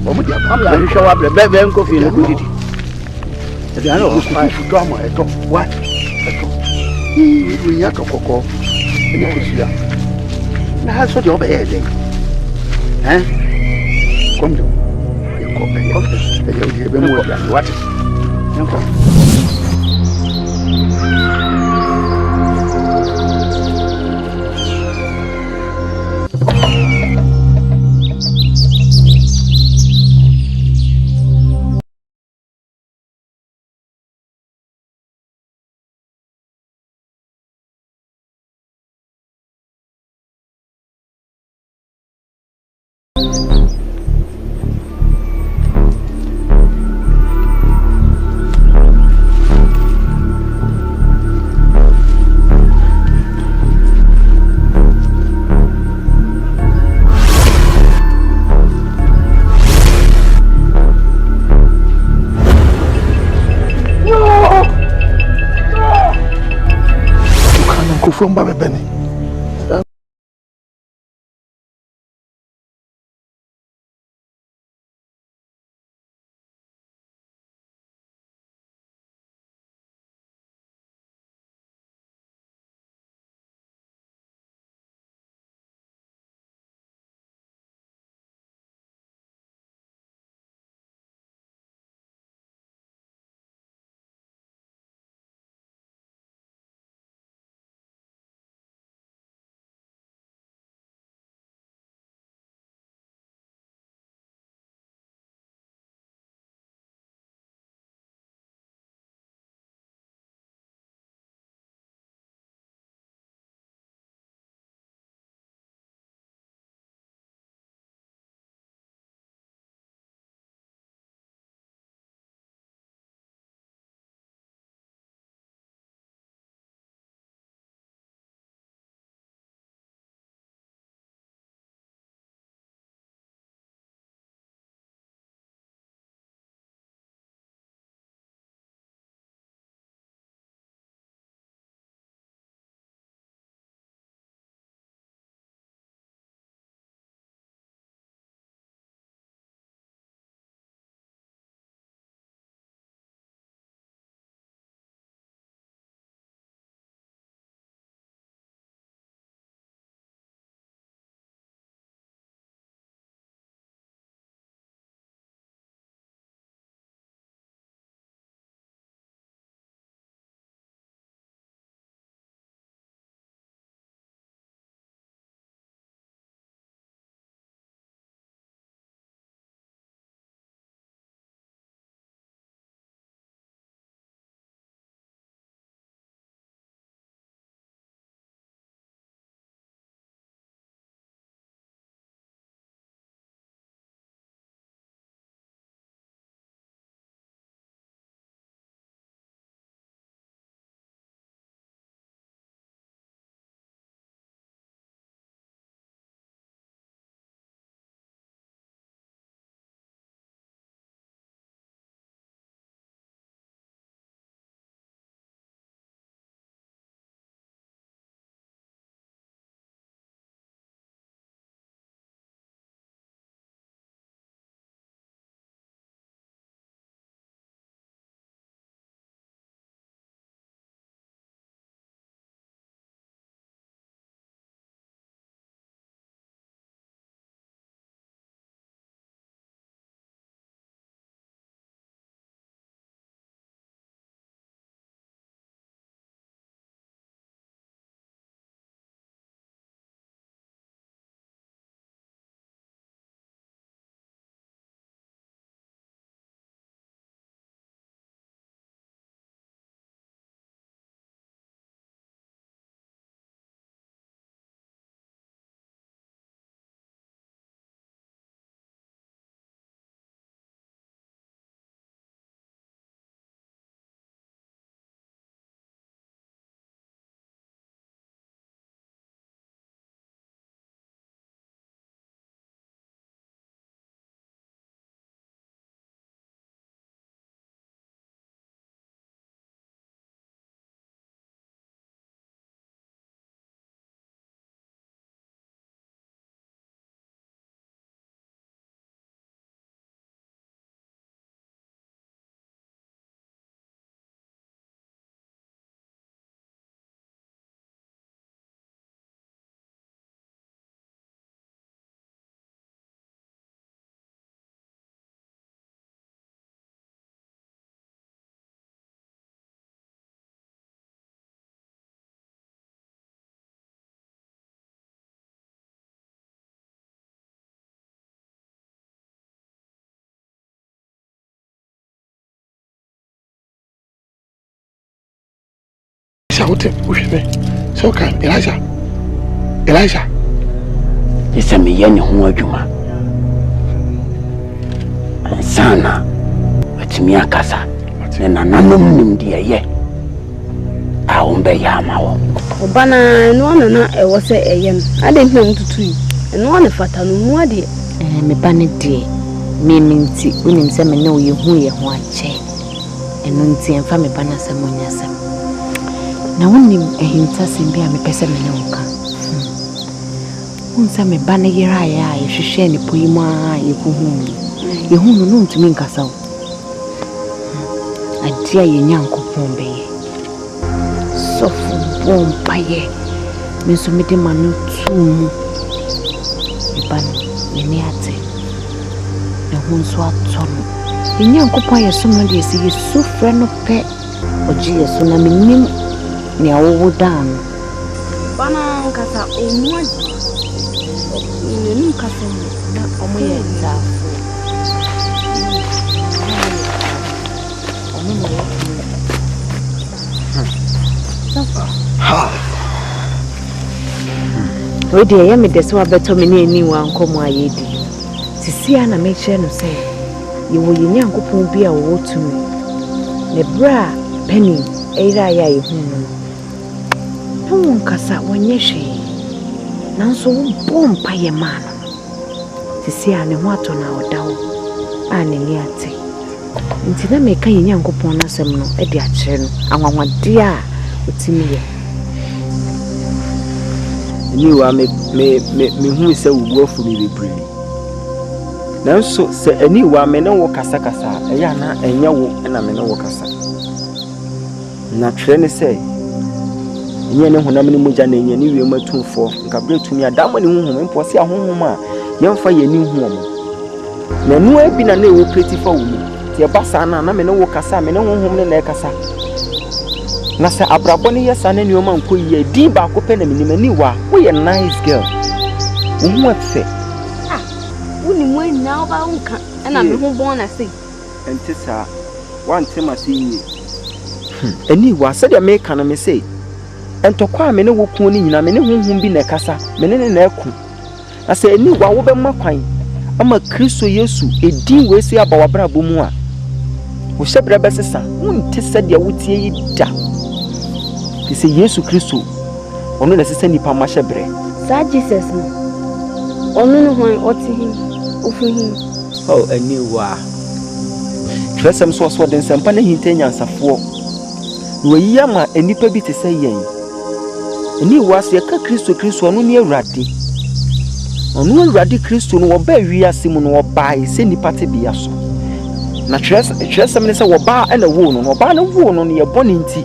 I'm going to show up the baby and coffee in the community. I know if drama, I talk what? We have to go. Now, so you're bad. Eh? Come to what? nkurɔfoɔ mba bɛbɛne Shout it, push me. So can Elijah. It's a million who are Juma. Sana, it's me a casa, and an unknown dear yet. I won't be Yamao. Obana, no one was a yam. I didn't know to tree, and one of Fatan, no dear. Me bannet dear. Me means it when him know you who you want chain. And Nunti and family banner someone yourself. Na wonim ehinta sembi a mepese me ne woka. Unsa me ba ne yera ya yehwehwe ne poyim a yekuhu. Yehunu no ntumi nkasa wo. Adia ye Nyankopɔn beye. Sofu bompaye. Me so me de manu tumu. Iban me ne ate. Ne hunso atono. Ye Nyankopɔn ye so no de si Yesu frɛ no pɛ. Oji Yesu na menim ni awowo dan. Bana nkasa omwa. Nenu nkasa na omo ye ndafo. Omo mo. Ha. We dey ya me dese wa beto me ni wa nkomo ayedi. Sisi ana me kire no se ye wo ye Nyankopɔn bi a wo tumi. Ne bra penny era ya ehunu. No nkasa wonye hwe. Nanso wo bompa ye man. Sisi ana ho atona odawo. Ana ni ate. Nti na meka ye Nyankopɔn na asɛm no e de akire no anwanwade a otimi ye. Ni wa me hu se wo afu mi bebre. Nanso se ani wa me ne wo kasa eya na enya wo na me ne wo kasa. Na twere ne se enye ne honam ne mogya na enye ne wiem atumfo nka bre tumi adamo ne honhom mpo se ahonhom a yemfa ye ni hu omo. Na nu abi na ewo pretifa wo mi. Tie basa na me ne wo kasa me ne honhom ne na kasa. Na se abrabo ne yesa na ne oma nko yi din ba ko pe na me ni wa wo ye nice girl. Wo hu afe. Wuni mo na oba unka na me ho bon na sei. Enti sa wan tema se yi. Eni wa se de me ka na me sei. Entokwa me ne wo ku ni nyina me ne honhom bi na kasa me ne na eku. Na se eni wa wo be makwan ama Kristo Yesu edin we se aba wabra bomu a. Wo hyebra be sesa wonte se de wotie yi da. Ti se Yesu Kristo ono na sesa nipa ma hyebre. Sa Jesus no. Ono no hwan otihi ofuhi. Oh eni wa. Tresem so den sempa na hintanya nsafo. No yi ama enipa bi te se yen. Eni wa se ka Kristo ono ne awrade. Ono awrade Kristo no wo ba wi asem no wo ba se nipa te bia so. Na tresem ne se wo ba na wo no wo ba na wo no ne ye boni nti.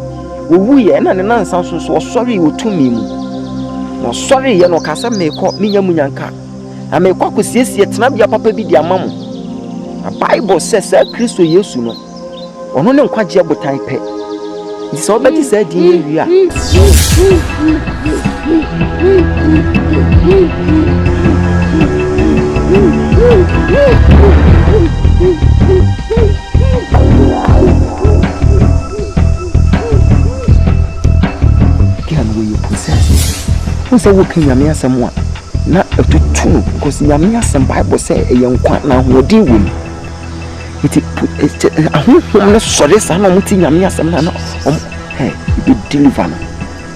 Wo wu ye na ne nansa so so osori wo tumi mu. No sorry ye no kasa meko minya munyanka. Na meko akosiesie tena bia papa bi di amamu. Na Bible says Kristo Yesu no ono ne nkwaje abotan pe. Nti so obeti say di ewia. Who wo kan nyame asem a na atutu no because nyame asem Bible say eyenkwa na hodi wom iti ahonhom no sore sa na muti nyame asem na hey be deliver no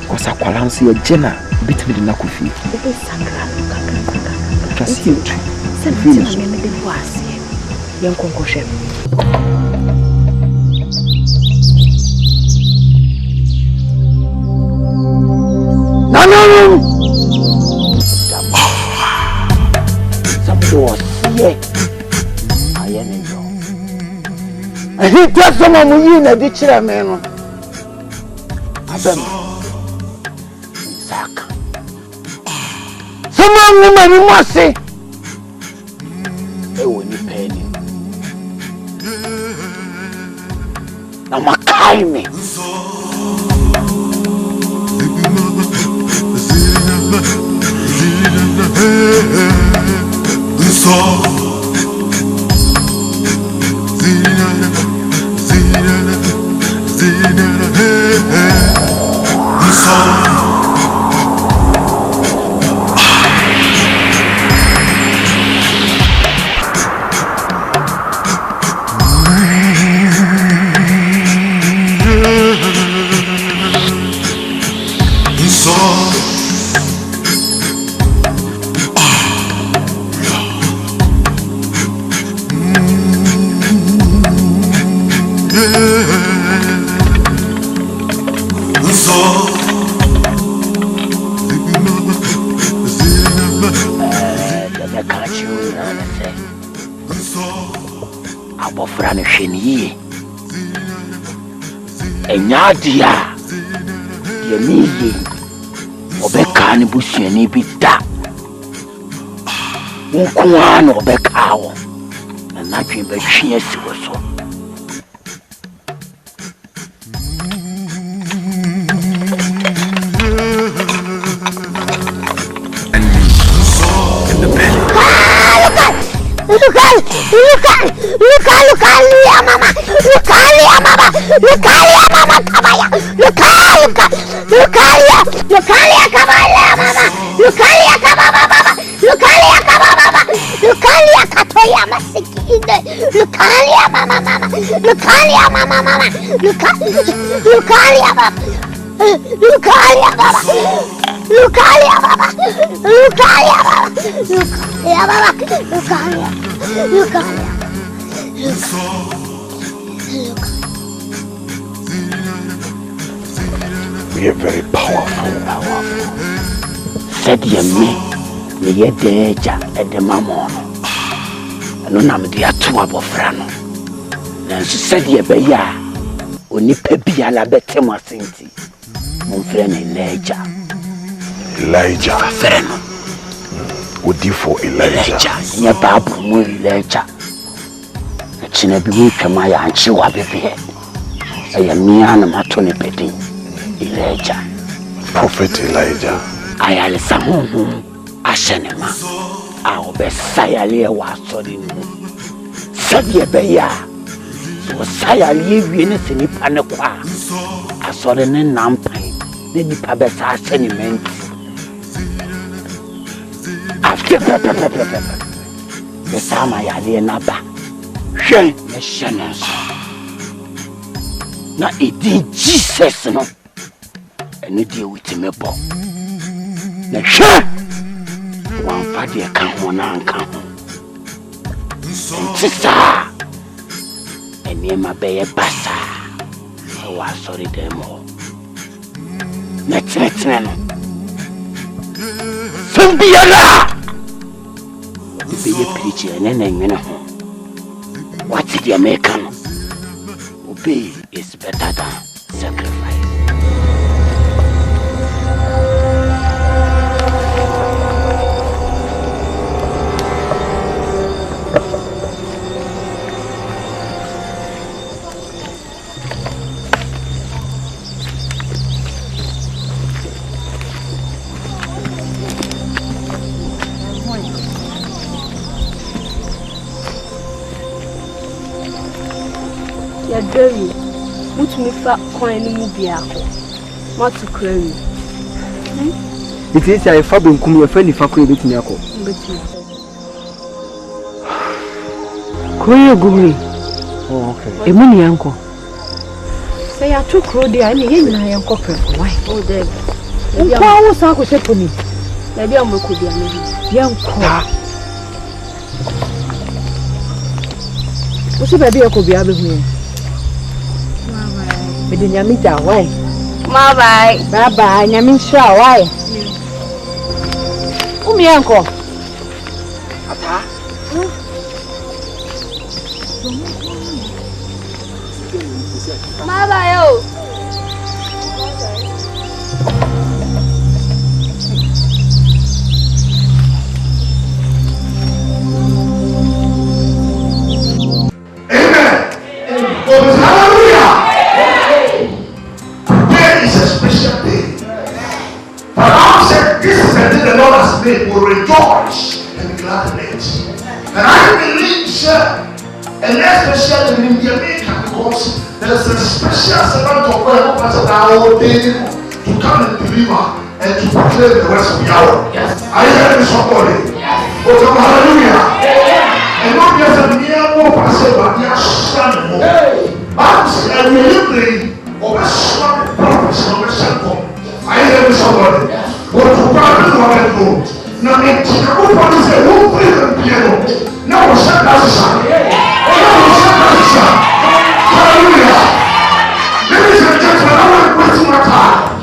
because akwala nso ye gena bitimi de na kofi Ebe sangra kaka trust you too sɛ me de boase yenkonkɔhwɛ No. Support. Yeah. I am wrong. I think that's someone who in a ditch. Man. Adam. Isaac. Someone who must say. They will be paying. Now, my kind. Abofra no hweniye enyadia ye miye obeka ne busuani bi da nkoa no obeka wo na twen ba twen asiwo so Look, mama. We are very powerful. Said ye ye deja at the mammono. And no name the atua bofrano. Then she said ye be ya, only pepia la betema sinti. Mon friend Elijah. Freno. Would you for Elijah? Nye babu mu Elijah. Chine bi wu twama ya anchi wa bebe. Aya mia na matone pedi. Elijah. Prophet Elijah. Ayale samu ashenema. A obesayale wa sori mu. Sadie be ya. So sayale wie ne senipa ne kwa. Asori ne nampan. Ne nipa be sa asheniment. The Sama Yali Naba. She Meshanas. Now it did Jesus no. And you deal with him about. Now she one party account one account. And sister and near my bay a bassa. I was sorry them all. Next Sambiala! Be a preacher and then what's the American? Obey is better than sacrifice. Very much me fat coin in Mubiako. What to claim? It is a fabric come your friend if I could be Nyarko. Koyo gumi. Oh, okay. Emuni uncle. Say I took road there and yin na yanko pe. Why? Oh, there. Unko wo sa ko shepo ni. Na bia mo ko bia na bi. Yanko. Wo se ba bia ko bia be hu. Nyamita, why? Bye Bye, Nyamisha, why? Umi uncle. Ata? Bye yo. Will rejoice and be glad in it. And I believe, sir, and especially in Jamaica, because there's a special servant of God who to come and deliver and to proclaim the rest of the hour. Yes. Are you hearing somebody? Yes. Oh, come hallelujah. And not just a mere more passive, but they are standing more. But and we live of a strong purpose of a Santo. Are you hearing somebody? Yes. What to probably want to do. Now, if you want to say, who plays the piano? Now, we'll set that aside. Hallelujah. Ladies and gentlemen, I want to waste my time.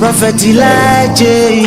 Prophet Elijah.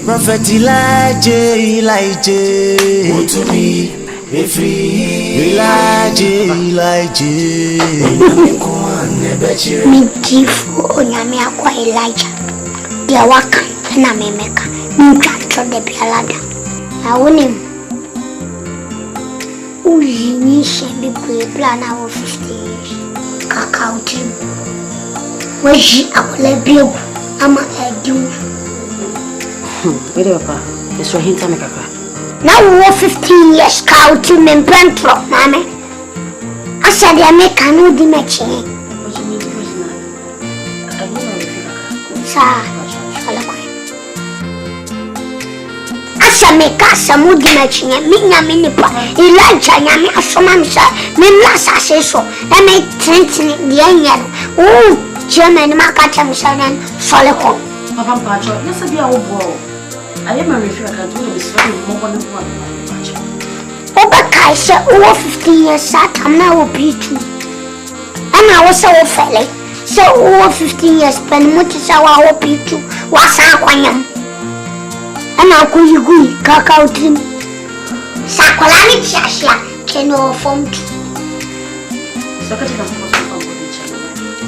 Prophet Elijah. Go to me, be free. Elijah. Me give Onyameko Elijah. Dia waka na memeka. Me twa de bialada. I want him. Uyi shebi plan our 50 years. Kakao team. Weji akole bio ama edu. Wait papa. It's right here me kaka. Now we 15 years cow team in Pentro, mama. I said I make a new dimension. What you mean personal? I don't know if you Sir, Asa make us a mood dimension, minipa, Elijah, Yami, Asomamsa, Mimlasa says so, and make 20 the angel. Oh, German Macacham Sanan, Solico. Papa Pacho, let's be our ball. I am a refugee, I do this very moment. Obakai said over 15 years sat, I'm now a P2. And I was so fairly. So over 15 years spend much as our P2 was Aquayam. And now could you go, Kakao Trim? Sakolani Chasha, Keno form 2.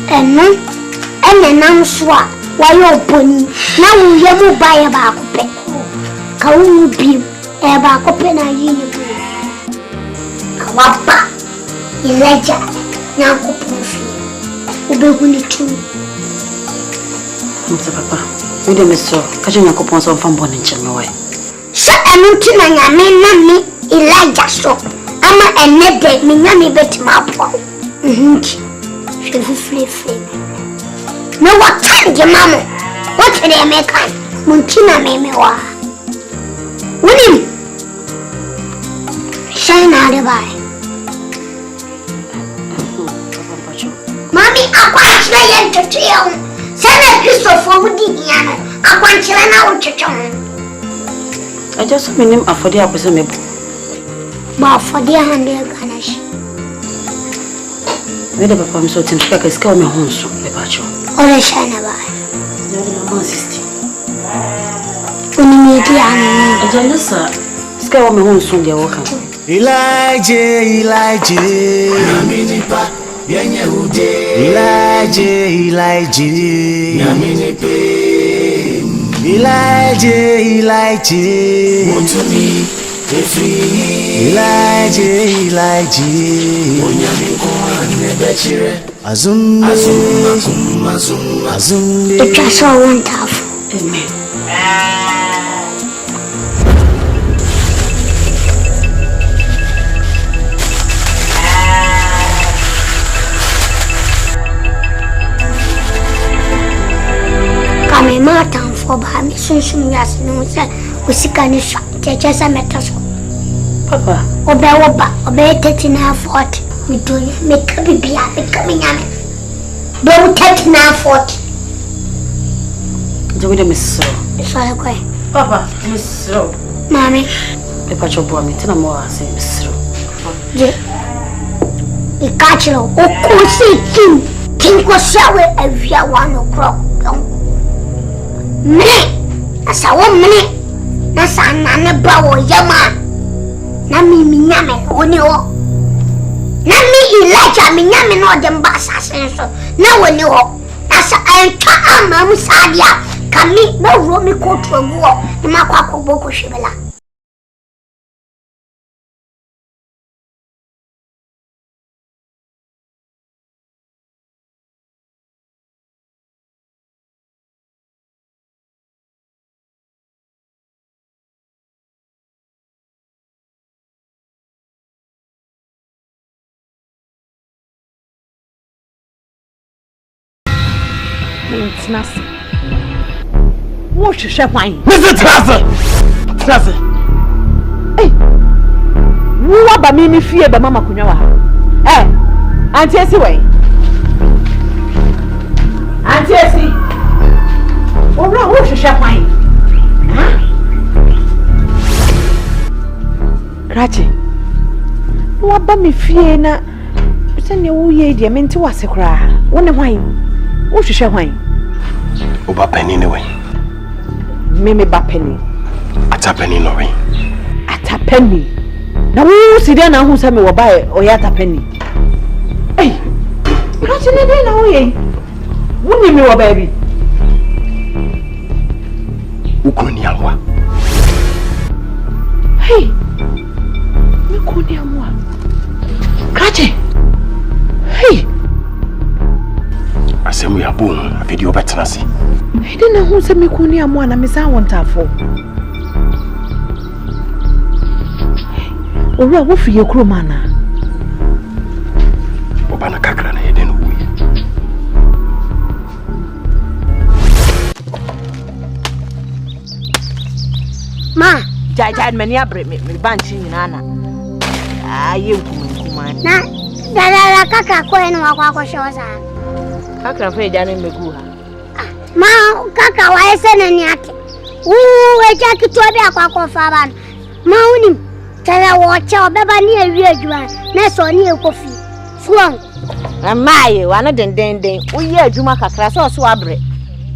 And no, and then I'm swap. Why you pony? Now we have to buy a back. How will be a back open a union? Wapa, Elijah, Nyankopɔn fi. Obehu ni tu. Mr. Papa, we dey miss you. Catch Nyankopɔn so from born in Chemaway. So enu na nyame na me Elijah so. Ama enede me nyame betima apo. Free. Me what time je mama? What dey make am? Muntina me wa. Unim. Shine out the by. Mommy, I want to yen to tell. Send a Christopher with the piano. I want to learn to tell. I just mean him for the opposite. But for the 100 Ganesh. We never promise to take a scale me home soon, the patch. Or a shine by. Your sister. When you meet the animal, sir. Scale me home soon, dear welcome. Elijah. Yaminipa, Yanyahude. Elijah. Yaminipe. Elijah. Montuni, Efri. Elijah. ONYANKOPON, Betrayal. Azum. The trust all went off. Amen. Come Martin for Bami Sunsun Yas no say Usikani shot, Chesa Metaso. Papa, obey 3940. We do make a baby becoming yammy. Don't 3940. Do we the miss so? It's all okay. Papa, miss so. Mommy, the patch of boy, tell more, I say, miss so. The catcher, oh, could see King. King was shower every 1 o'clock. Me, that's a woman. That's an bow, Yama. Nami Minyame, only all. Nami Elijah, Minyame, or them bassas, so no one knew. That's a Mamma Sadia. Come meet no Romy coat to a war. The Makako Boko Shibela. It's nothing. What you share wine? Mr. Tracy! Hey! Who about me fear the Mama Kunyawa? Eh? Auntie Essie way. Auntie Essie! What you share wine? Huh? Rachi. Who about me fear na? Send your ye dear meant to was a cry. One wine. What you share wine? Oba penny anyway. Meme ba penny. Ata penny no way. Ata penny. Na who si there na who say me wo buy oyata penny. Hey. What you dey na we? Who ni me wo baby? Ukoni anwa. Hey. Me ko ni anwa. Krache. Hey. Asemu ya boom, video better see. I didn't know who said me kuni amwa na misa wanta for. Ora wo fi ye kro mana. Obana kakra na yeden wo ye. Ma, jai mani abre me banchi nyina na. Aye nkuma. Na, dada kaka ko enu akwa shoza. Kakra fe jane megu ha. Ma kaka wa ese na ni ake. Eja kitwa bi akwa fa ba. Ma unim. Tele wo che obeba ni ewi adwuma na so ni ekofi. Suon. Amaye wa no den. Uye adwuma kakra so abre.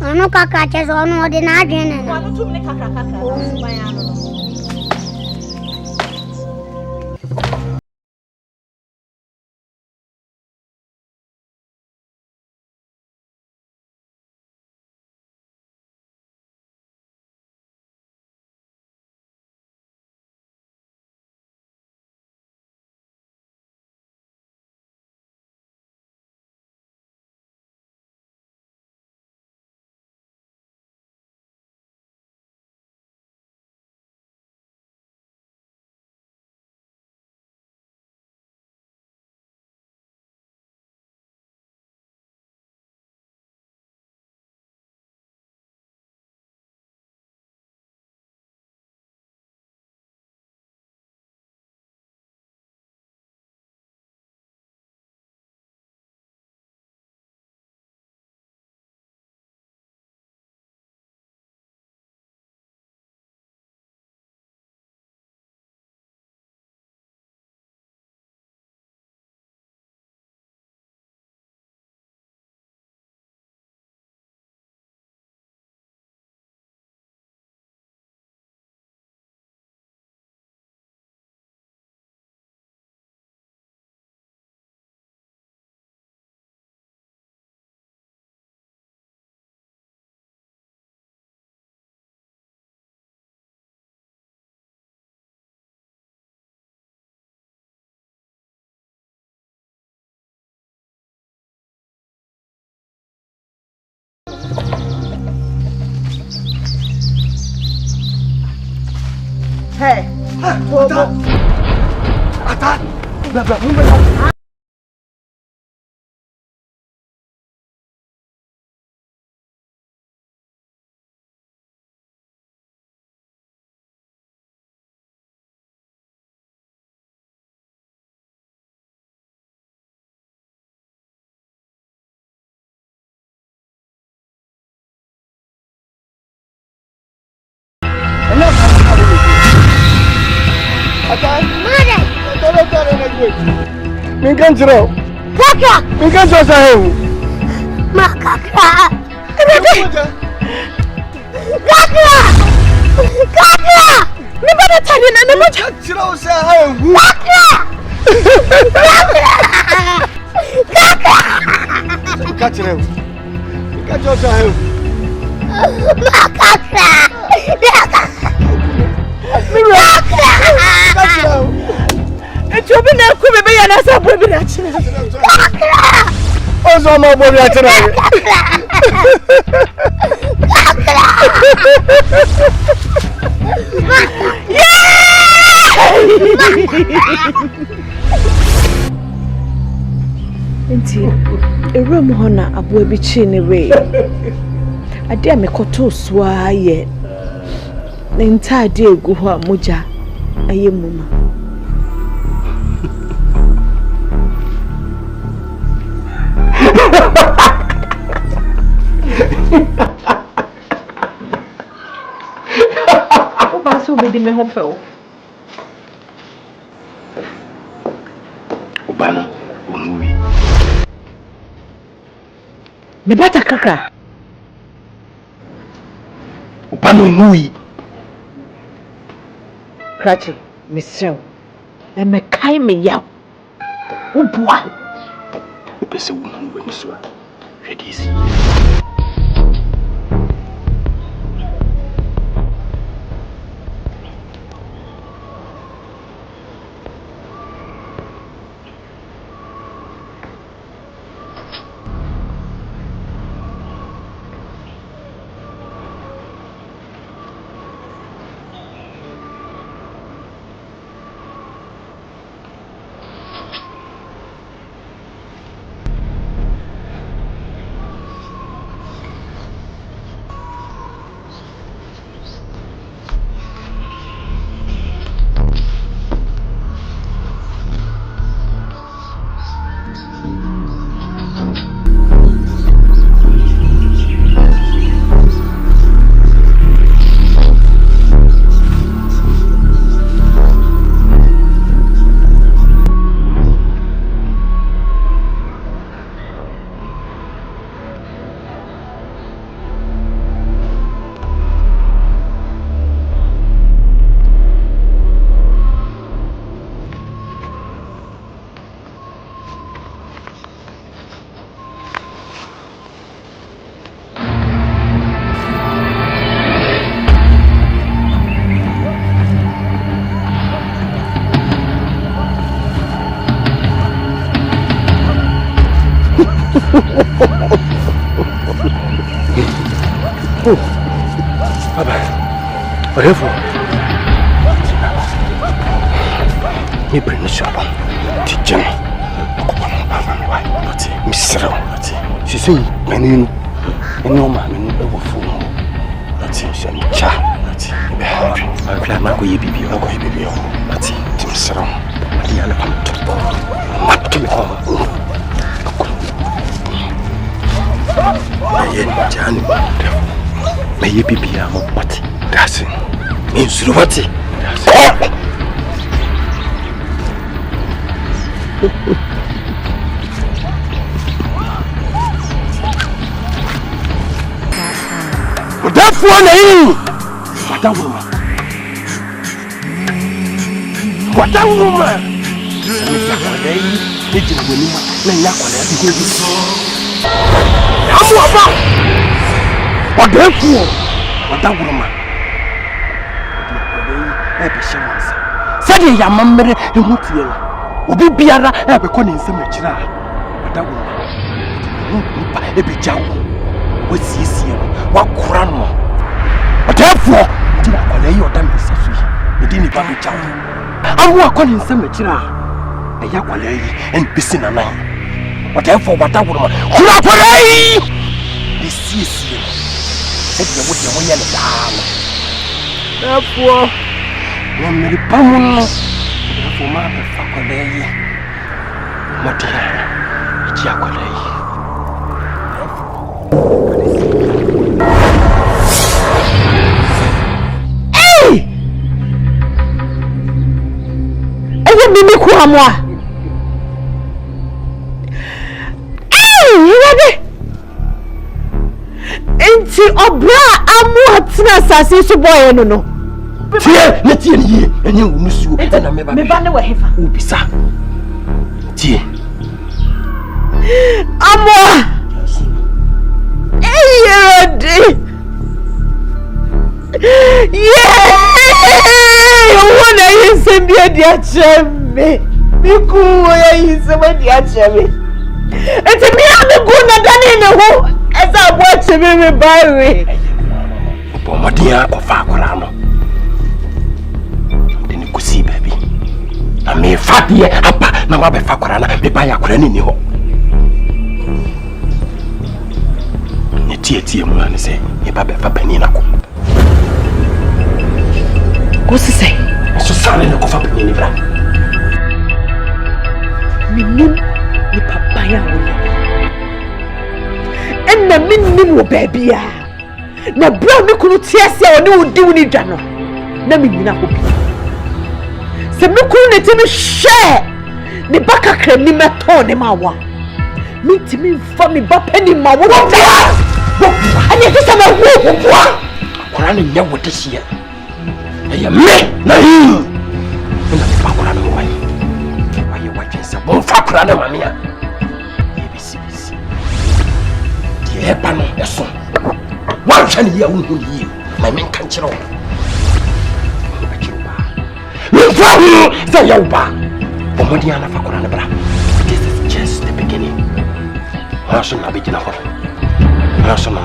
Ano kaka che so no de na adwene na. Wa no tum ne kakra. Ban ya no. Hey. Bobo. Ata. Baba, Minkan jiro. Kaka. Minkan josa hewu. Makaka. Kaka. Kaka. Ni bana tani na nemo Jiro sa hewu. Kaka. Kaka. Minkan jiro. Minkan josa hewu. Makaka. Kaka. Ejobi na ku bebe ya na sa bo bi na chira. Ozo ma bo bi achira. Enti erum ho na abo bi chi ne we. Ade amekoto soa ye. Na ntade egu ho a moja aye muma. O passo obedi me rompeu. O bano, o nui. Me bata kaka. O bano nui. Krachi, Mister. Na me kai me yaw. O boa. O pese o nui ni so. Redisi. Whatever. Me bring the shop on. Teaching. Miss Sarah. She say, my name, and no man, and over fool. That's it, Shan Cha. That's it. I plan my way, baby. I'll go, baby. That's it, Tim Sarah. I am not to be may you be a what? That's it. Means what? That's one name. What a woman! What therefore? What a woman? Said ya mamre e mutiela. Obi biara e be koni nsem akira. What a woman? E be jawo. Wasiesie no, wakora no. What therefore? Did I call you or damn Medini Babu Chow. I walk on in some material. A Yakwale and Piscina now. Whatever, what I would want. This is said the wood and the down. Therefore, one may be Pamela for my Fakwale. Motia, Yakwale. Mimi kuamwa. Yede. Enti obra amu atina sase so boy no. Tie, na tie ni enye wunusuo na meba. Meba ne wa hefa. Ubisa. Tie. Amwa. Yede. What are you saying, dear Chemmy? Because you said, dear Chemmy. It's a mere good in the hole as I watch him in by way. Pomadia of Facorano. Then you could see, baby. I may fat ye up, now by Facorana, be by a cranny. Tia man say, you baby for Peninaco. What's he say? So sorry, no coffee in the Minim, ni papaya will. And the minim baby. Na brown me couldn't tear or no do any jano. Namina hope. Some no couldn't let me share. The baka creme ni matone mawa. Meet me for me bapping my water. And you just have a whoop. Running young with this year. I am me, naive. Why you watching some more Fakrana, Mamia? ABC. Dear Pano, yes, son. One can hear who you, my men can't you know. Say, Yoba, Omodiana Fakrana. This is just the beginning. Person, I begin a horror. Person, I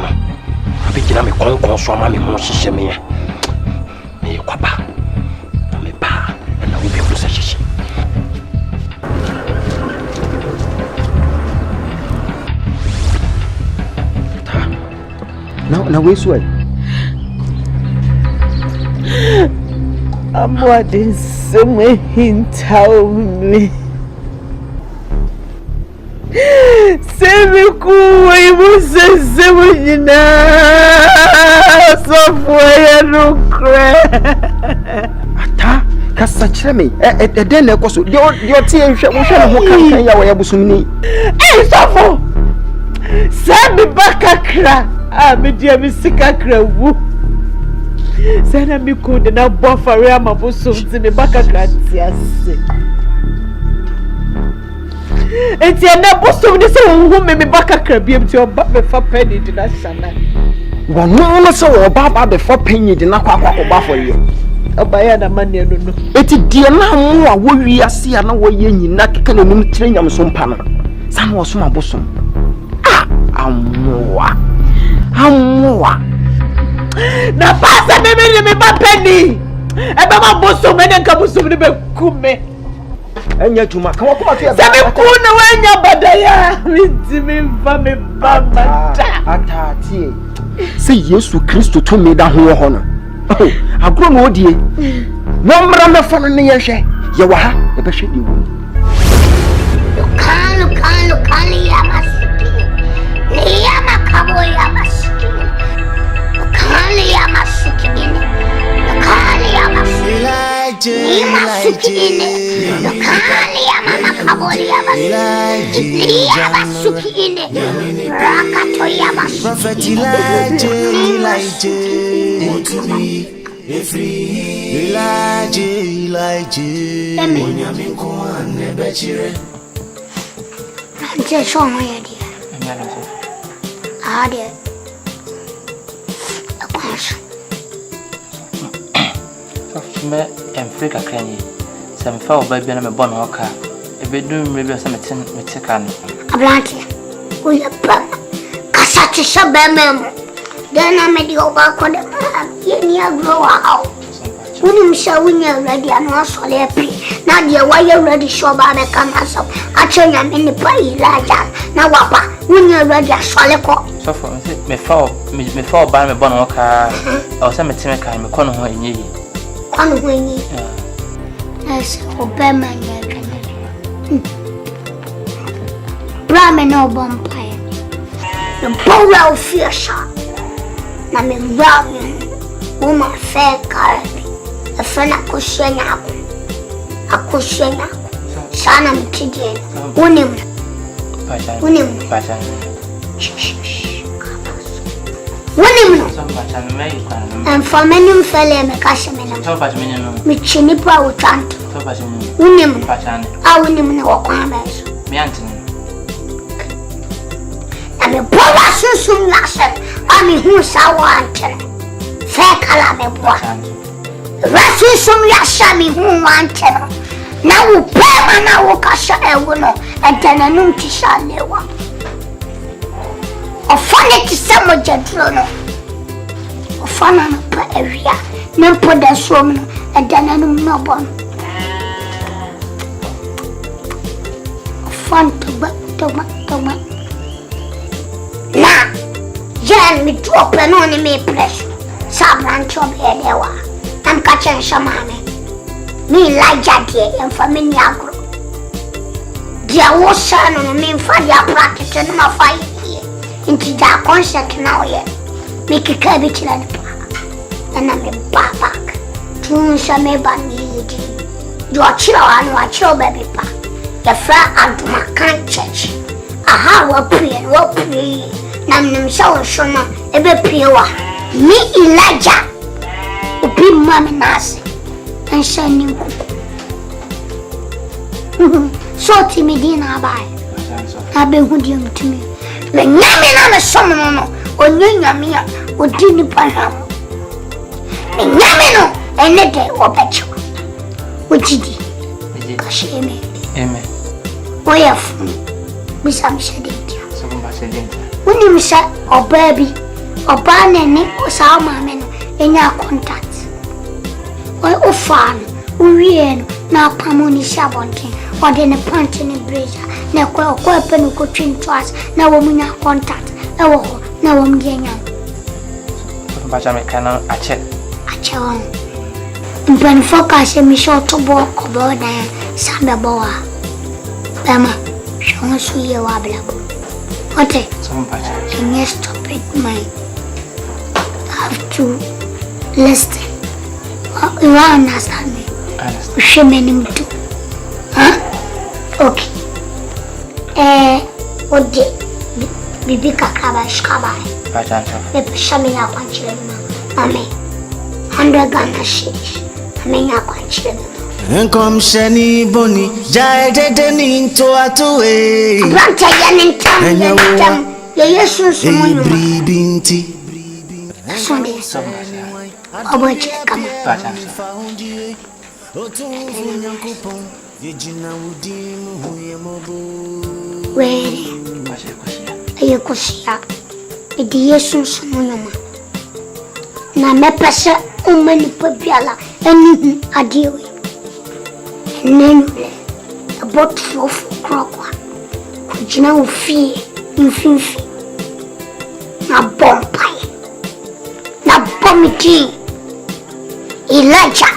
begin a conquer so many more shimmy. Kwaba me ba na wo be ko sa hihye ta na we so amwa din seme hintaw me seme ku we musese wina so for no cry ata kasa kyerɛ me den na ɛkɔ so de tie hwɛ wo hwɛ no ho kan ya wo ya busumni sofo sabi bakakra a me dia me sikakra wu sana mi ko de na bo fare amabosom ti me bakakra ti ase enti na bosom ni se wo me bakakra biem ti oba be fa penny de na sana wono no se wo ba be fa penny de na kwa ba for ye obaya na mane no no eti die na mo a wo wi ase a na wo ye nyina keka na nim kire nyam so mpa no sana wo so mabosom amwa na pasa me ba penny e ba mabosom me nka bosom ne be kume enya tuma kan wo kuma se me ku na wanya badaya mi mfa me ba mata atati se Yesu Kristo to me da ho ho no agro no odie no mra me fa no ne ye hwe ye wa ha e be hwe di wo Kanu ya masiki ni ya makabo ya masiki kanu ya masiki ni kanu ya masiki ni masiki ni kanu ya makabo ya masiki ni ya masiki ni rakato ya masiki prophet Elijah ONYANKOPON Betrayal Ante so mo ye dia. Ade. Akwaso. So me Africa kranyi. Se me fa oba bia na me bo na oka. E be dum mre bia se me tika no. Ablante. O ye pa. Kasa ti sha be mem. Dana me di oba ko de. Ye ni agro wa. Unim Shawin ready and was all happy. Now, dear, why you ready? Show by the cancer. I turn him in the pay, Laja. Now, Wapa, when you're ready, I shall call. So for me, fall by my bonoka. I was a Timaka, and Cono when ye. Cono when ye. Yes, Obama. Brahman no bumpire. The Bora fear shot. Namin Brahman, woman fair carry. A friend of Kushanaku. A Kushanaku. Sanam Tidian. Unim. And for many fellow Macassaman. Michinipa would chant. Unim. I will know Quamas. And the Bora soon lasted. I mean, who's our wanted? Fair Calame. Rasu some yashami who wanted. Now we pay now we kasha ewono and then a num tisha lewa. Or funny to some of Jadrono. Or fun on a area. No put the swim and then a num no bon. Fun to Now, Jan me drop an only pressure. Sabran chop here. I'm catching Shamane. Me like Jackie and family agro. There was son on me for their practice and my fight here. Into that concert now yet. Make a cabbage and a park. And I'm a back. Two some bandy. Your children watch your baby park. The flat and my kind church. Aha, what pray and what pray. Nam so shona, ebe pure. Me Elijah. Be mammy Nasi and shining so timid by. I've been with you to me. When Yamin on a summer or Yamia or Dini Panham. And Yamino and a day or better. What did you? Kashime. Amen. Why have Miss Amshadinta? When you say, or baby, or banana, or salmon in your contact. Or fan, Urian, now Pamoni Shabonkin, or then a punch in a brazier, now weapon who could train to us, now women are contact, oh, now I'm getting out. But I cannot a check. A check. When focus and me short to walk about there, Samba Boa. Bama, show us who you are black. What a and yes, stop it, my. I have to listen. You understand me? Understand. Meaning too. Huh? Okay. What did Bibi Kakaba Shkaba? The Shamina Quanchilema. Amen. 100 Ghana shakes. Amena Quanchilema. Come Shani Boni, Jade into a two-way. Branta Yanin Tam, Jesus, Binti. Sunday. About come. Where are you? Kusia. It is Sunama. Namepasa, Umani Pabiala, and adieu. And then a bottle of crocwa. Could you know fear in Fifi? Na bompire. Na bombing. Elijah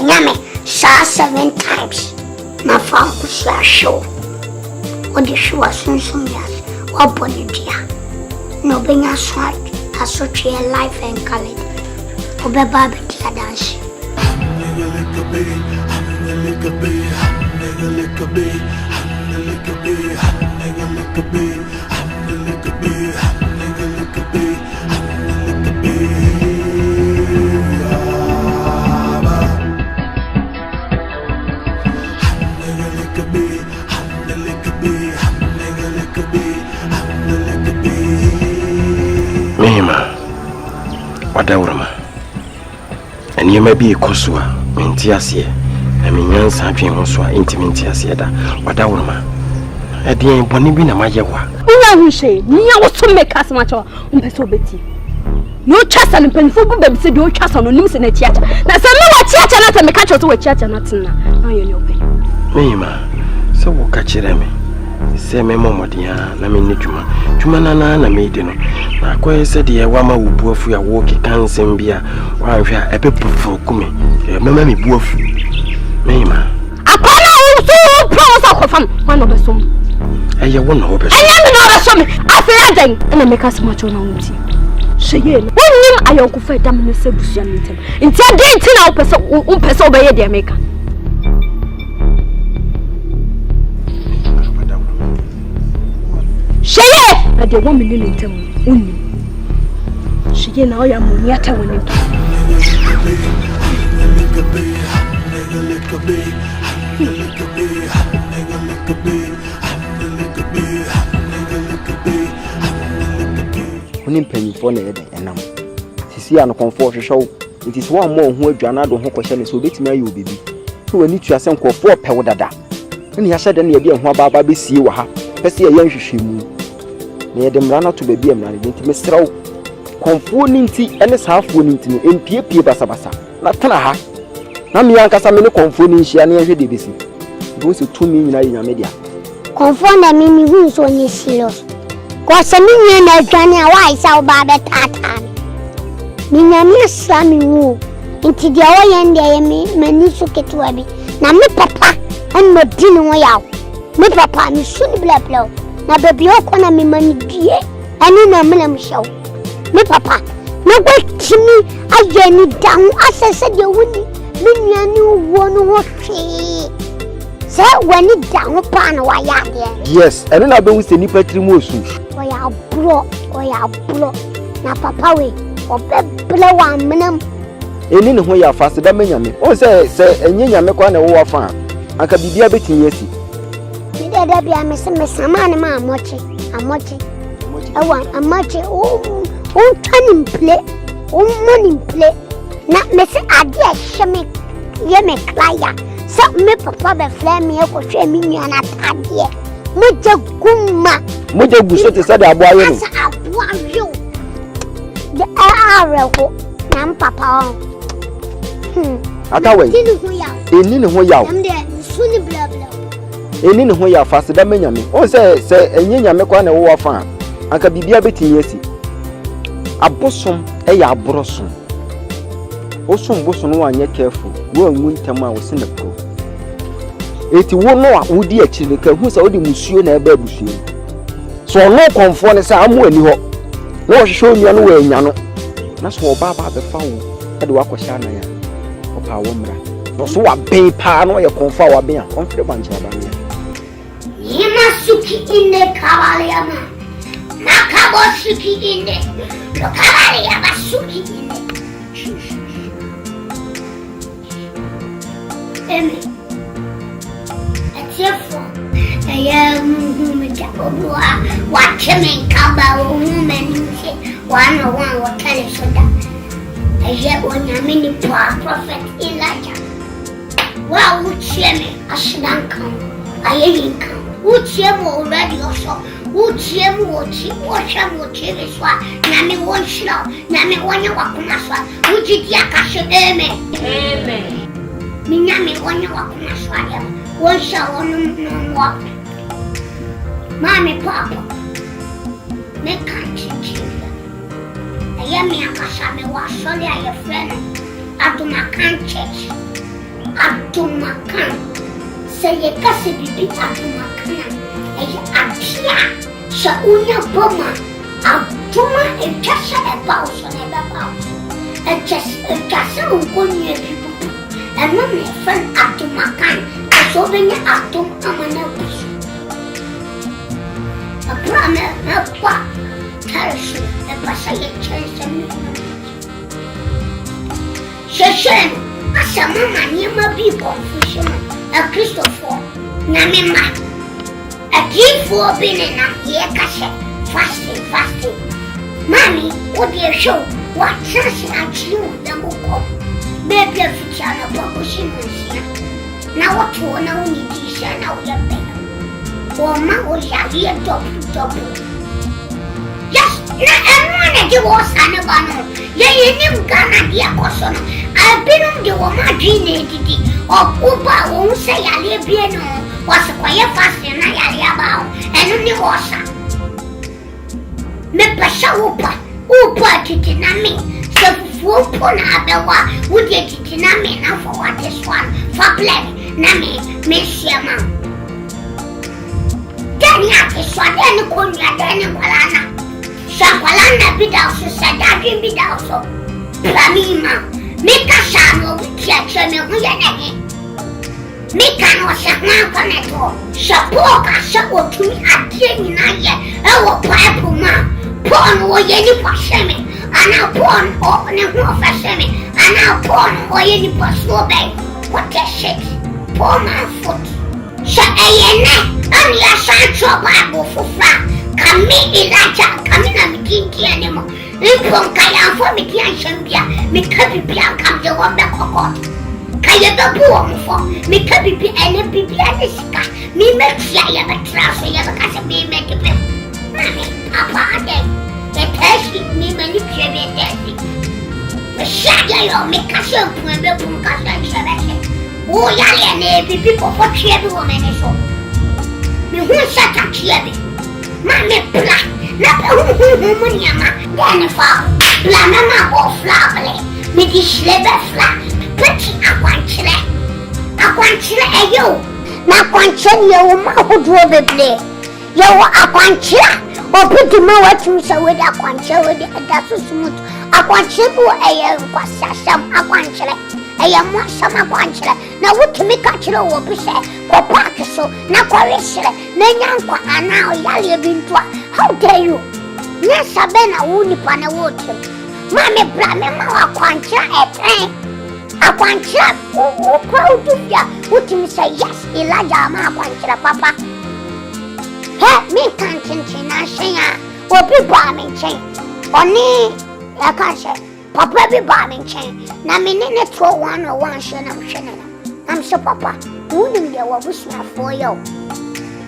Nyame, saw 7 times. Na found Kusia show. What the show was soon years. What Bonidia? No being a swat, associate life and colored. Obe Babatia dance. Mehima, Wadawrama, and you may be a Kosua, Mentiasia, and Minyan's happy also intimatiasia, Wadawrama. At the end, Bonibina Mayawa. Who say, Nia was to make us much of Betty. No chance and painful baby said you chance on him in a theatre. Now some more theatre not me catch to a theatre not now. Now you know. Me ma. So wo catch me. Say me mama dia na me ni dwuma. Dwuma na me de no. Na kwa se de wa ma wo buafu ya wo ke kansem bia. Wa hwe a epepufu kume. Mama me buafu. Me ma. Akona wo so promise akofam. One of the some. Eye wo no be so. Eye me no be so me. Afia den. Na me ka sema cho na wuti. Sekyere. Wonim ayonkufa dam ne sebusua mentem. Nti adenti na wo pese obeye de America. Sekyere. Na de wo me ne ntem. Wonim. Sekyere na oya mo ni ata wonim. Wonim panyimfo na yede enam. Sisi ya no comfort hwehwe. Nti so one more ho adwana do ho kwehye ne so obetimi ayi obibi. So wani tua se nkofo pewo dada. Ne ya hyede ne ye de ho ababa besie wa ha. Pese ye nhwehwemu. Ne yede mra na to ba bi amra ne nti mesraw. Konfo ni nti ene saafo ni nti no empiepie basabasa. Na tena ha. Na me yankasa me ne konfo ni nhia ne yehwe de besi. Do se tumi nyina ye nyame dia. Konfo na mimi hu so ni serious. Kwa semi na adwane a wa isa oba betata. Ni nyame sami wu. Nti dia wo ye ndia ye me mani so ketua bi. Na me papa en no di no yawo. Me papa mi suni bla bla. Na baby okona me mani die. Ani na me na mshaw. Me papa na gwetimi aye ni dan asese de wuni. Me nuani wo no wo hwe. Se wani dan pa na wa ya de. Yes, ene na be wu se nipa trimu osu. Oya bro. Na papa we obebele wa menam. Eni ne ho ya fase da manyame. O se enye nyame kwa na wo wa fa. Anka bibia betinye asi. Mi dada bia me se me samane ma amoche. Awa amoche o tani mple. O moni mple. Na me se ade a hye ye me klaya. So me papa be fly me e ko hwe me nua na tade. Moja guma. Moja guso te sada abo ayo no. Asa abo ayo. De areko na papa on. Akawe. Eni ne ho yawo. Am de suni bla bla. Eni ne ho ya fase da manyame. O se enye nyame kwa na wo wa fa. Anka bibia betinye asi. Abosom ya aborosom. Osom bosom no anya careful. Wo anwu ntam a wo se ne pro. Eti wo no a wodi akire ka hu sa wodi musuo na eba abusuo. So no konfo ne sa amu ani ho. Na wo hwehwe onua no wa anya no. Na so oba ba be fa wo. E de wakwhya na ya. Opa wo mra. No so wa ben pa no ye konfo wa ben a. Konfre banche ba ne. Yema suki inde kawaliama. Makabo suki inde. Kawaliama suki inde. Emi. Therefore, I am Dabo. Watch me cover woman. 101 what kind of soda. I get one a mini prophet Elijah. Well, would cheer me? I should not come. I ain't come. Would cheer already also? Would cheer watch this one? Nami won't slow. Nami one you walk on us. Would you yakash? Amen. Minami one you walk on us. One shall no walk. Mommy, Papa, make country. I am me a Casami was sorry I a friend. I do my country. I do my count. Say a Cassidy, I do my count. I tear. So, Unya Boma, I do my just a bounce on a bounce. And just a castle one year people. And when my friend up to my count. So many atom amanapus. A promise, a quack, tells you the passage chance and Shashan, a summer near my people, fisherman, a Christopher, Namima, a gift for being in a year cassette, fasting. Mommy, what do you show? What sense I chew the book? Baby, a feature of proportion here. Now what you want to need to say now you're better. Or my was a double. Yes, not Eddie was an abano. Yea, you Ghana, dear Coson. I've been on the woman dreaming or Uba won't say I live piano was a quiet fast in Ayabao and only was. Mepasha Upa Titinami, so Fupona Bewa, would get Titinami now for what is one for play, Nami, Miss Yama. Dania is what any Konya Dana Walana. Shakwalana Bidauso said that dream Bidauso. Plamima, make a sham of Church. Mika was a man on it all. Shapoka shapo to me at Jenny, our pipe man. Pon or any for semi, and now pon or no for semi, and now pon or any for slow bay. What a shit, poor man foot. Shayana, and your Santo Bible for flat. Come me, Elijah, coming and Kinky anymore. Impon Kaya for me, Kianshambia, me copy Pian come to one back of Kaya the poem for me copy and a baby and a scar. Me make Shaya a trouser, you have a me make it. Papa, the tasty name and you can be tasty. The Shaya make a shop when the Punkas and Shabbat. Oh, Yalian, people for cheer woman is all. Me who sat a cheer. Mammy black, not money, Jennifer, Blamama or Flowerly, with the slipper flat, pretty aquanchile. Aquanchile, you, not quanchile, you, who drove the play. You are aquanchile, or put the more to say with aquanchile, with the Dasso smooth. Aquanchile, a some aquanchile, a more some aquanchile. Now, what to make a chill will be said, or park so, not quarry, Nyarko and now Yali been to. How dare you? Yes, I've been a wounded pan a water. Mammy Blamma, a quancha, a train. A quancha, oh, proud to ya. Would you say yes, Elijah, my quancha, papa? Help me, Cantina, singer, or be bombing chain. Only, I can't say, Papa be bombing chain. Now, me in a 101 shannon. I'm so papa, wouldn't get what was not for you.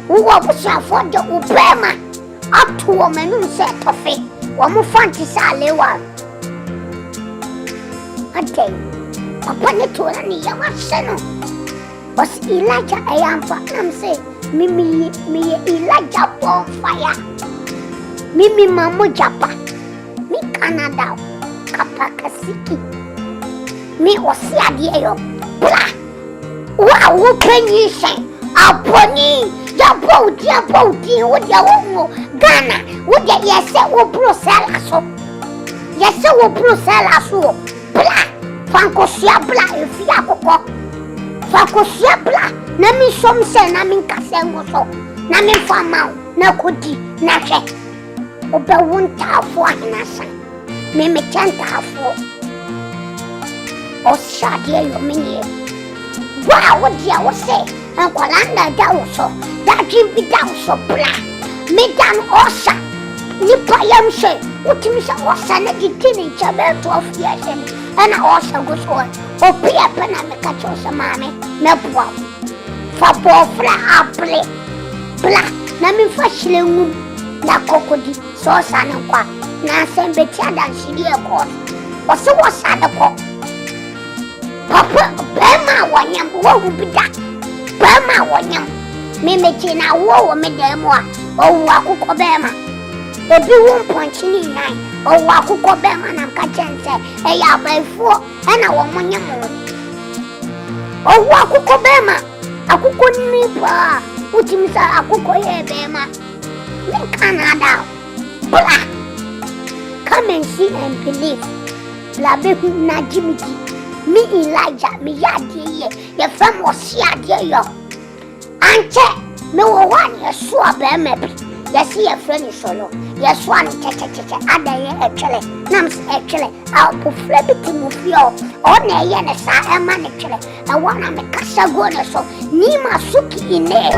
Who was not for the Ubema? Up to a woman who said coffee, one more fantasy. A day, upon the tour and the young son was Elijah. I am for say, Mimi, Elijah bonfire. Mimi, Mamma Japa, me Canada, Kapakasiki, me was Sadia, blah. Wow, what can you say? A pony, Dabo, with your own Ghana, would get yes, or Brussels. Yes, or Brussels, blah, Fancosia blah, if you have Fancosia blah, Nami some say, Nami Casamoso, Nami Fama, no goody, Nashe, or the 1 tower for Nasa, Mimi 10 tower for. Oh, Shadia, you mean. Wow, what do you say? And Colanda Dawso, that Jim be down so black. Madame Ossa, Nipayam say, what you say, Ossa, and the teenage about 12 years, and I also goes on. Oh, Pia Panamica, some mammy, no problem. For poor flat, black, Nami Fashling, Nakokodi, so son and quack, Nansen better than she dear court. Or so was the court. Papa, Bema, what would be that? Bema, Mimitina, woe, Medemwa, or Wakuko Bema. The blue 1.9, or Wakuko Bema, and Kachan say, a yard by 4, and a woman young. Oh, Wakuko Bema, a cuckoo nipa, which means a cuckoo Bema. Me Canada, Blah. Come and see and believe. Blabe na Jimmy. Me Elijah, me yadi your friend was yadi. Ante, me one, your swab, maybe. Yes, your friend is solo. Yes, one, other actually. Nams actually, I'll put flabby to move you. On a yana, sa, and man actually. I want to make a sagona so. Nima Suki in there.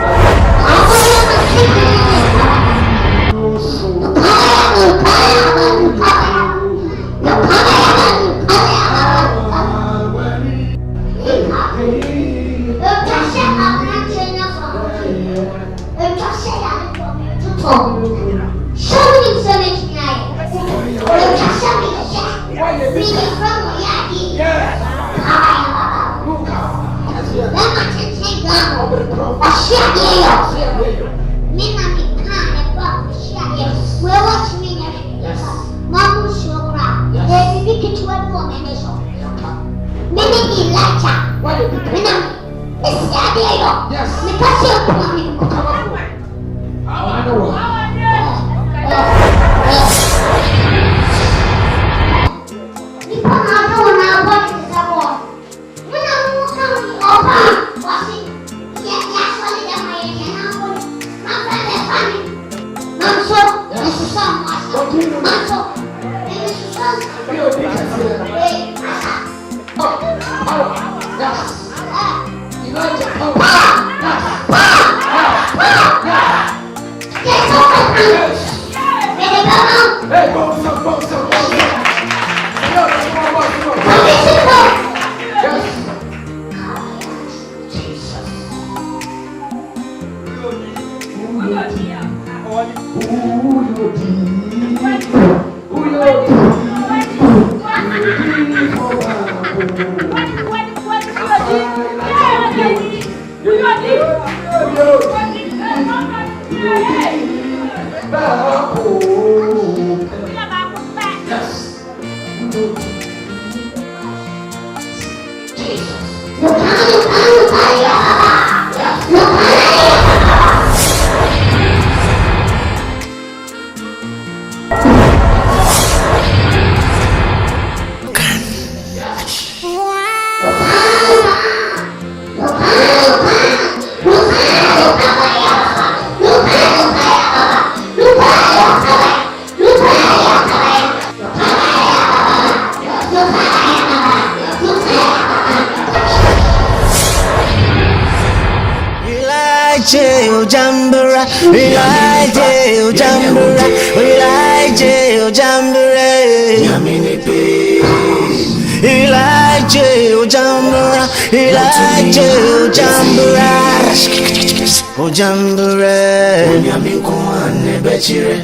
Ojambure, Onyankopan, Betrayal.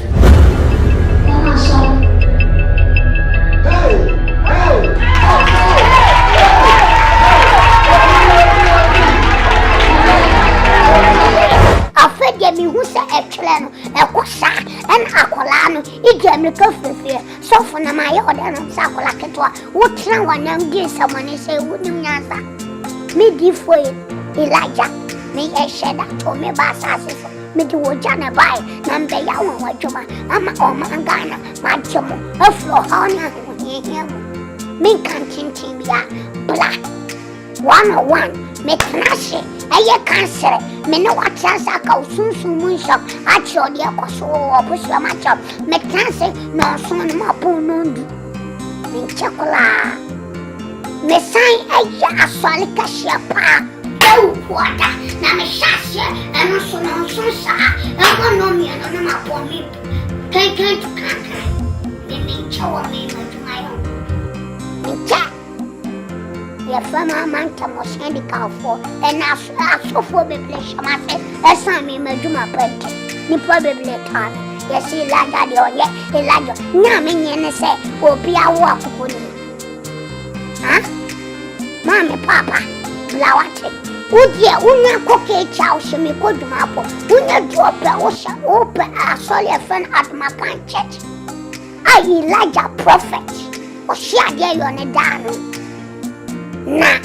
Me who say a clan, a quasa, and aqualano, Ijam Coffee, so for my order and Sacolacatoa, what can one young give someone and say, wouldn't answer? Me give way, Elijah, me a shed that told me about Sassis, me do what Jana buy, number Yawan, what Joma, I'm Ghana, my Jomo, a floor honor, me can't team ya, black 101, me crash. I cancer, me no what chance I go soon shop. I show the apostle or push your match up. Me cancer, no son, my poor no do. Me chocolate. Me sign a solid cashier pa. Oh, water. Now me shasha, and also no son, sir. I want no me and no my poor me. Can't to conquer. Me chow me to my own. Me chat. Fama Manta was handicapped for, and I saw for the place. I said, that's not me, my Juma Pent. You probably can't. Yes, Elijah, yet Elijah. Namming and say, will be a walk for me. Huh? Mammy, Papa, Blawate. Would ye, Unyankoke chow, she may go to my poor. Unya drop the ocean, open a solid friend at my panchet. I Elijah prophet, or she are on a down. Na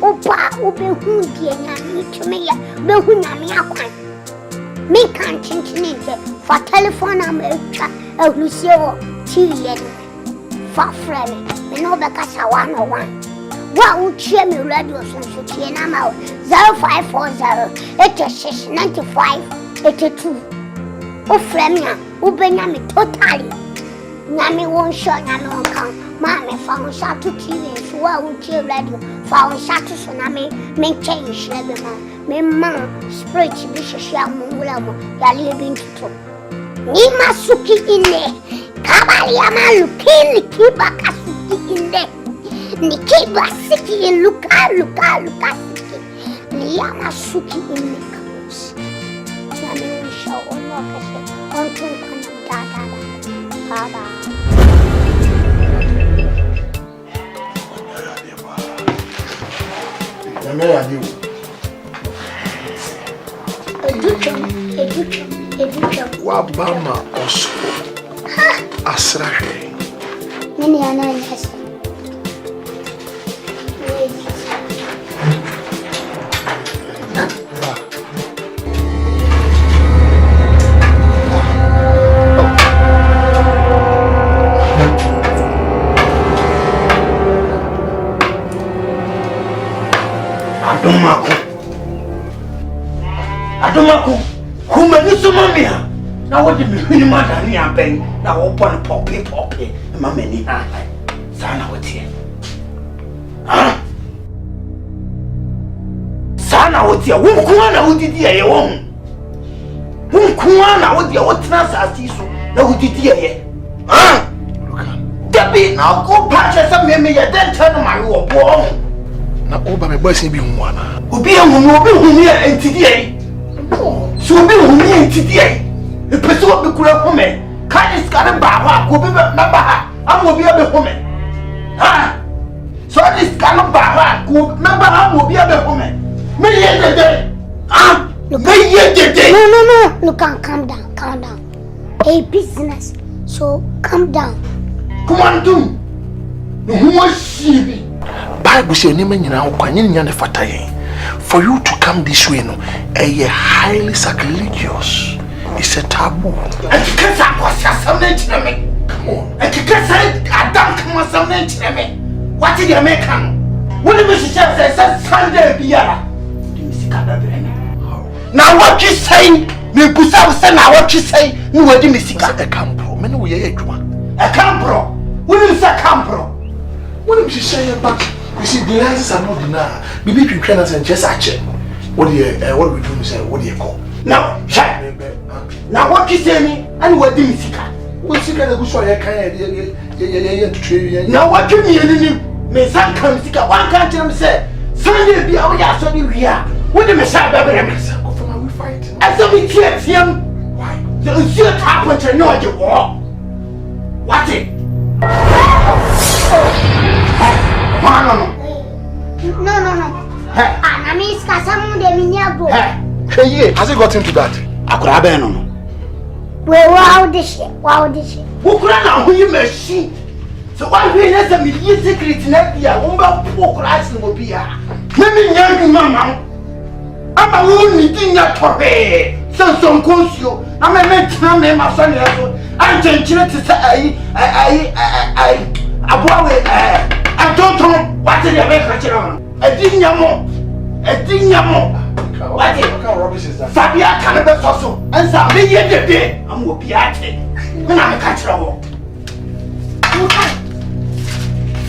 opa obe hundie nyame tumi ya be hu nyame akwan me kan tintin for telephone number twa ahlusie wo tv ye for friend me no be kasa 101 wa utie me radio so tie na ma 0540 8695 82 o friend ya ubenya me totally nyame won show nyame won kan ma me fa won sha to tv so wa utie radio fa won sha to so na me change lebe ma me man spirit bi hwehwe amwula mo ya le bi ntuto ni masuki ine kabali ya malukini kiba kasuki ine ni kiba siki luka siki ni ya masuki ine kabusi nyame won show ono kase on tun kana dada baba Yeah, I do. Wabama also. Asrahe. Many are not yes. Adomako, who made so mamma? Now what did you mother near Ben? Now open poppy, mamma, Sana, what's here? Huh? Sana, what's here? Who Kuana, who did ye own? Who Kuana, what your what's not as you so? No, who did ye? Huh? Debbie, now go patch some mammy, then turn my war. Na oba me boy say bi hu ana obi hu me entidie so obi hu me entidie e pese obi kura hu me kan iskare ba ha ko bi na ba ha am obi abe hu me ha so this kan ba ha ko na ba ha obi abe hu me ye dede ah me ye dede No, look, calm down. A business, so calm down. Come on, do who was she? Bible say any man nyina kwanye nya ne fata yen. For you to come this way no, a highly sacrilegious. It's a taboo. And you can't say something to me. Come on. And you can't say Adam come something to me. What did you make him? What did Mrs. Chef say Sunday biara? Now what you say? Me busa say now what you say? No what me sika e campro. Me no ye adwuma. E campro. What you say campro? What you say back? You see, the answers are not denied. Bibi twitwa na say just ache. What do we do say? What do you call? Now, now what you say me? And what do me sika? What sika na guso ya kan ye to now what you mean? Me san kan sika. One can tell me say Sunday be our ya so be here. What do me say baby me? We fight. As we tear him. Why? The shit happened to know you war. What it? No. Hey. I mean, Casamu de Minyabo. Hey, has it got into that? Akrabe no. Wow, this shit. Who can you machine? So why we let them use secret net here? Umba poor class no be here. Let me young mama. I'm a woman in that toy. So some conscio. I'm a man, my son. I'm changing to say I don't know what did you make a dinner. What is that? Fabia Canada also. And some million a day. I'm will be at it. When I'm a catcher.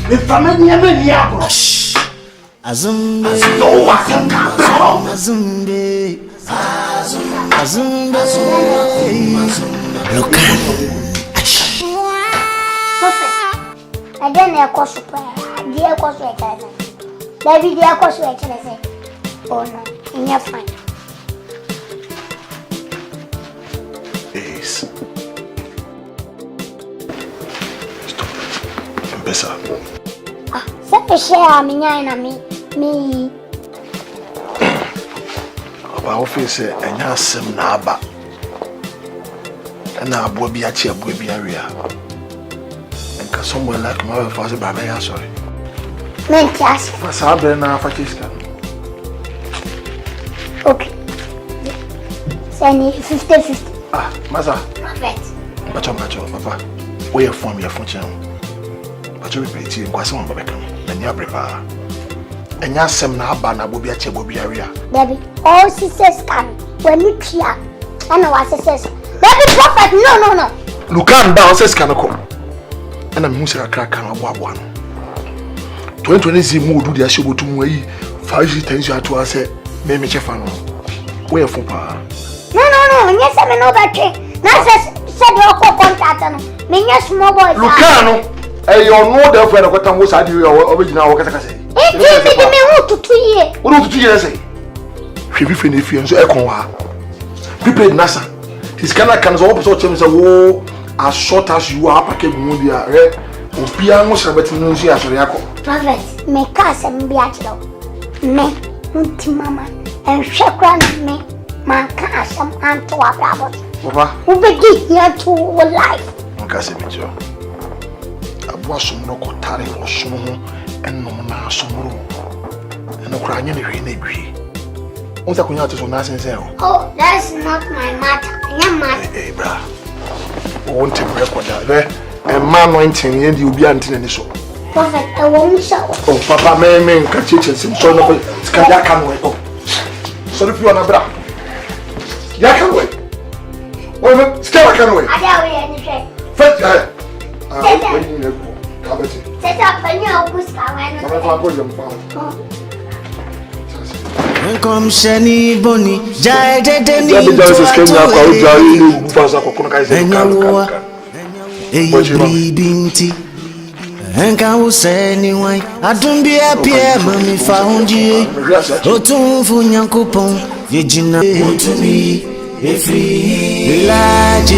The family never near. Azumbe, look I don't know cost dear cost David dear cost say. Oh no, in your fine. Yes. Stop. Empezar. Sempre share me. Our office and Yasim Naba. And now Bobiachi area. And somewhere like my father by my sorry. Mentias. Sabena Fatisca. Okay. Send me 50-50. Ah, Maza. Perfect. Macho, Papa. We are from your fortune. But you repeat you, was one Babacam, and you prepare. And Yasem Nabana Bobiachi area. Baby, all sisters can when you clear. I know what sisters. Baby, prophet, no. Lucan down says Canako. And I'm Musa crack can one. 2020 mood do the show to me. 5 times you had to say, Mammy Chefano. Where for pa? No. Yes, I'm no battery. Now said your contact. Me, yes, small boy. Lucano. Hey, you know the friend of what I'm most original. What can I say? It to 2 years. What do 2 years say? She be finished, and so Econwa. People in NASA. His Canada can also tell me, as short as you are, packet Mundia, red, or piano, Sabbath, Nusia, Soriaco. Prophet, me cast and be at me. Unti mama, and shakran me, man can't some aunt to our bravo. Papa, who begin here to life. Casimiro. I was some no cotari or snow and no na some and no crying in the rain. What's that going to so nice and say? Oh, that's not my matter. Hey, bra. Won't take record there. And man, 19 years you'll be until any show. Prophet, I won't show. Oh, Papa, man, catch it and some sort of Skyaka. Oh, sorry if you are a bra. Yakanway. Well, Skyaka. I don't anything. First, set up a new Come Shani Boni, Jai Deni, Binti, and can say anyway. I don't be happy, mommy found you. Otu ONYANKOPƆN, Yejina, to me, a free light.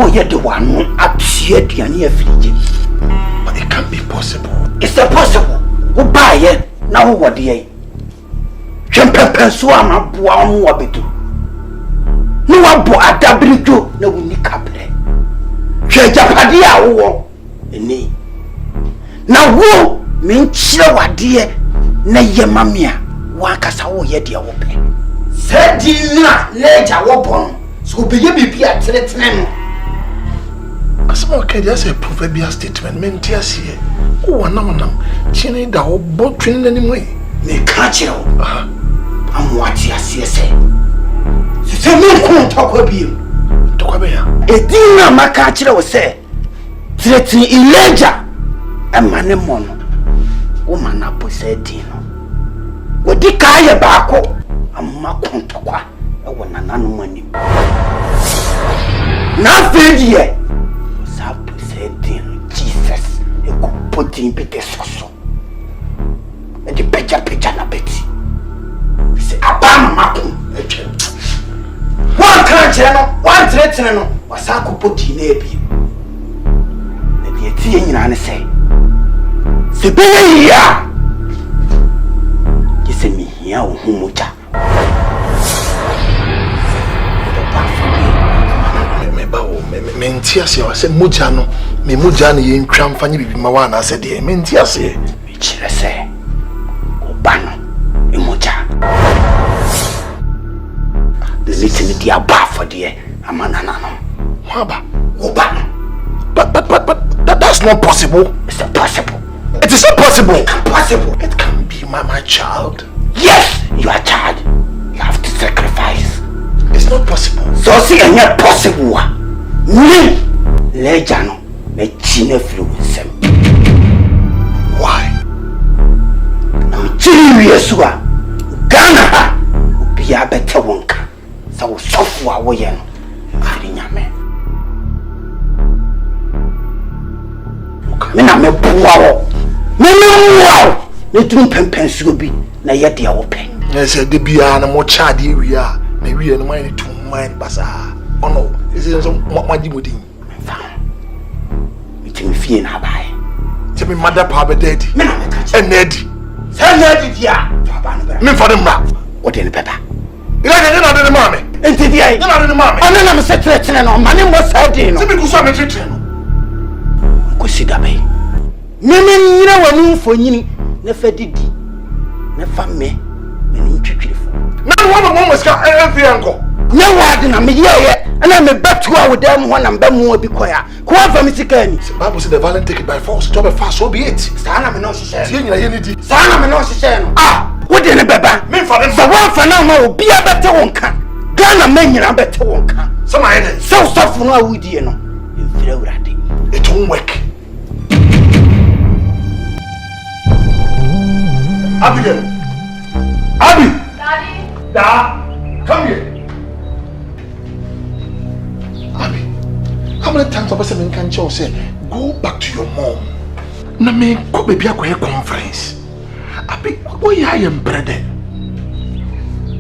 Oh, yet the one appeared near Fiji. But it can't be possible. It's impossible. Who buy it? Now what the A? Champion Suama Buam Wabitu. No one bought a W2, no winning capital. Japadia war. Nay. Now, who mean Chilawa dear, nay, mamma, Wakasa, yet the open. Said Dina, later, wopon, so be you be at the as okay, there's a proverbial statement, Mentias here. Oh, no, Chinny da or boat training anyway. Me catch you. I'm what you say. You no can't talk with you. Talk about you. A dinner, my catcher was say. Threatening Elijah and Manemon. Woman up with said Dino. What the Kaya Bako? I'm Macontaqua. I want none money. Nothing yet. Jesus, a good putting Peter Soso. And the picture na Betty. Say, Abam Macum, one channel, one threatening, was I could put in a beam. The Etienne and say, Siberia. You say me here, Humucha. Mentias, I said Mujano, me Mujani in Tramfani Mawana said, Mentias, which I say, Obano, Imuja. The little dear bar for dear, Amanano. Waba, Obano. But that's not possible. It's impossible. It is impossible. It's impossible. It can be my child. Yes, you are child. You have to sacrifice. It's not possible. So see, and yet possible. Me, Lejano, me chine fluence. Why? I'm Yesua, Ghana, be a better wonka. So software wayan, Yame. Mena me puao. Wow, the two pempens will be na yet the open. Yes, the Biana more chadi we are. Maybe and money to mind bazaar. Oh no, this is what my dimudin. It's me fear na buy. Tell me, mother, Papa, daddy, and Neddy. Tell Neddy, yeah. Me for them now. What in the pepper? You know, the mommy. And today, you're not in the mommy. And then I'm settling on my name was Santo. Because I'm a treating. Consider me. Mimi, you know what I mean for you. Never did. Never me. When you treat you for. Now, one of them was got every uncle. No one, I'm here, and I'm a bet to our damn one and Bemu will be quiet. Quite from Sekyere. The Bible said the violent take it by force. Job a fast, so be it. Sana me no she said. Sana me no she said. Ah, what in a baba? Me for them. The one for now will be a better one can. Ghana men a better one can. Some I did. So stuff no would you know. It won't work. Abigail. Abby. Daddy. Dad. Come here. Abby, how many times have I said, can you say, go back to your mom? Na me go baby a conference. Abby, why I am brother?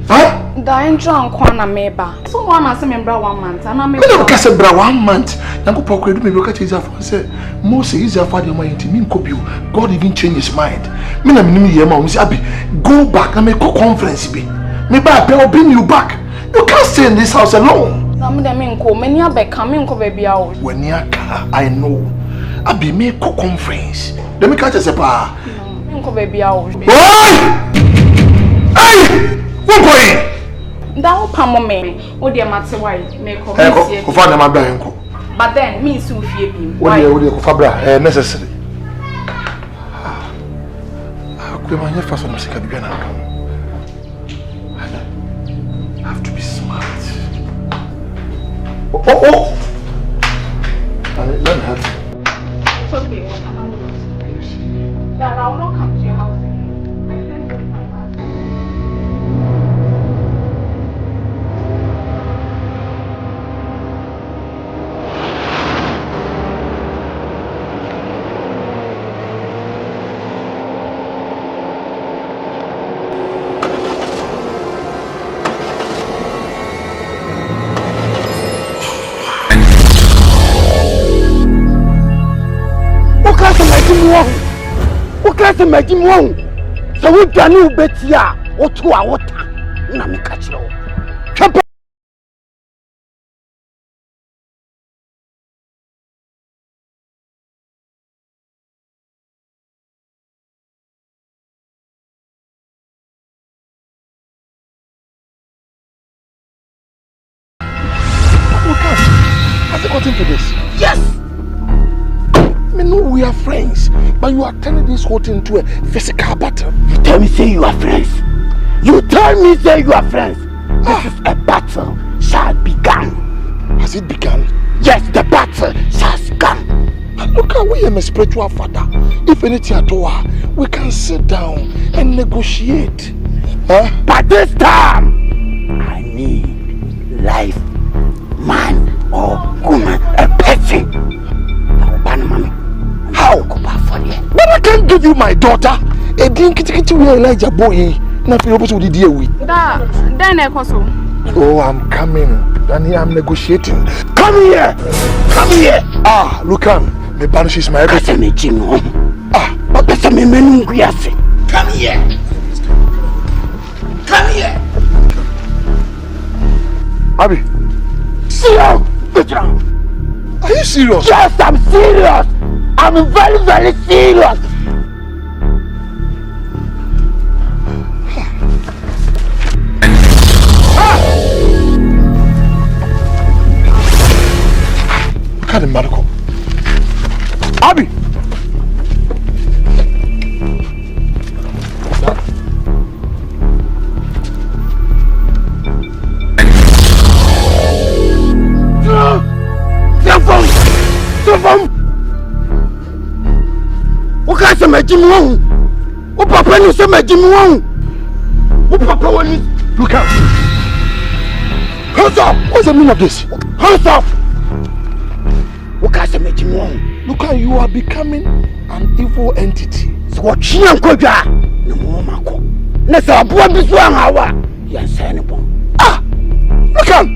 Huh? Dying drunk one ameba. So one as a member 1 month and I'm a bra 1 month. Nyankopon could me look at his after say most easier for the mind to mean copy. God even change his mind. Me na me hear mom say abi go back and make a conference be. Me ba I will bring you back. You can't stay in this house alone. When I know. I be make a conference. Let me catch a sepa. Baby, hey! What going? That will me. Oh, dear, matter why make my brother. But then, me soon fear him. What do you Fabra? Necessary. How could I first on the second I have to be smart. Oh! Let me have it. It's okay. Dad, I will not come to your house. Ukase majim won. So we dane ubetia, oto a wota. Na me ka kire wo. Kepe. Has it gotten to this? Yes. Me know we are friends, but you are turning this whole thing into a physical battle. You tell me say you are friends. You tell me say you are friends. This is a battle shall begun. Has it begun? Yes, the battle shall begun. But look at we am a spiritual father. If anything at all, we can sit down and negotiate. Huh? But this time, I need life, man or woman, a person. How could I for you? But I can't give you my daughter. A dinky we Elijah boy. Nothing opposite with the deal with. Then I also. Oh, I'm coming. And I'm negotiating. Come here! Come here! Ah, look on. Me banishes my everything. Ah, but that's a menu. Come here! Come here! Abby. See you! Good job! Are you serious? Yes, I'm serious! I'm very, very serious! Look at the medical. Abby! What kind of magic wrong? What papa is some magic wrong? What papa want? Look out! Hands up! What's the meaning of this? Hands up! What kind of magic wrong? Look how you are becoming an evil entity. So what she and Koja? No more Mako. Let's have one this 1 hour. Yes, anyone. Ah! Look out!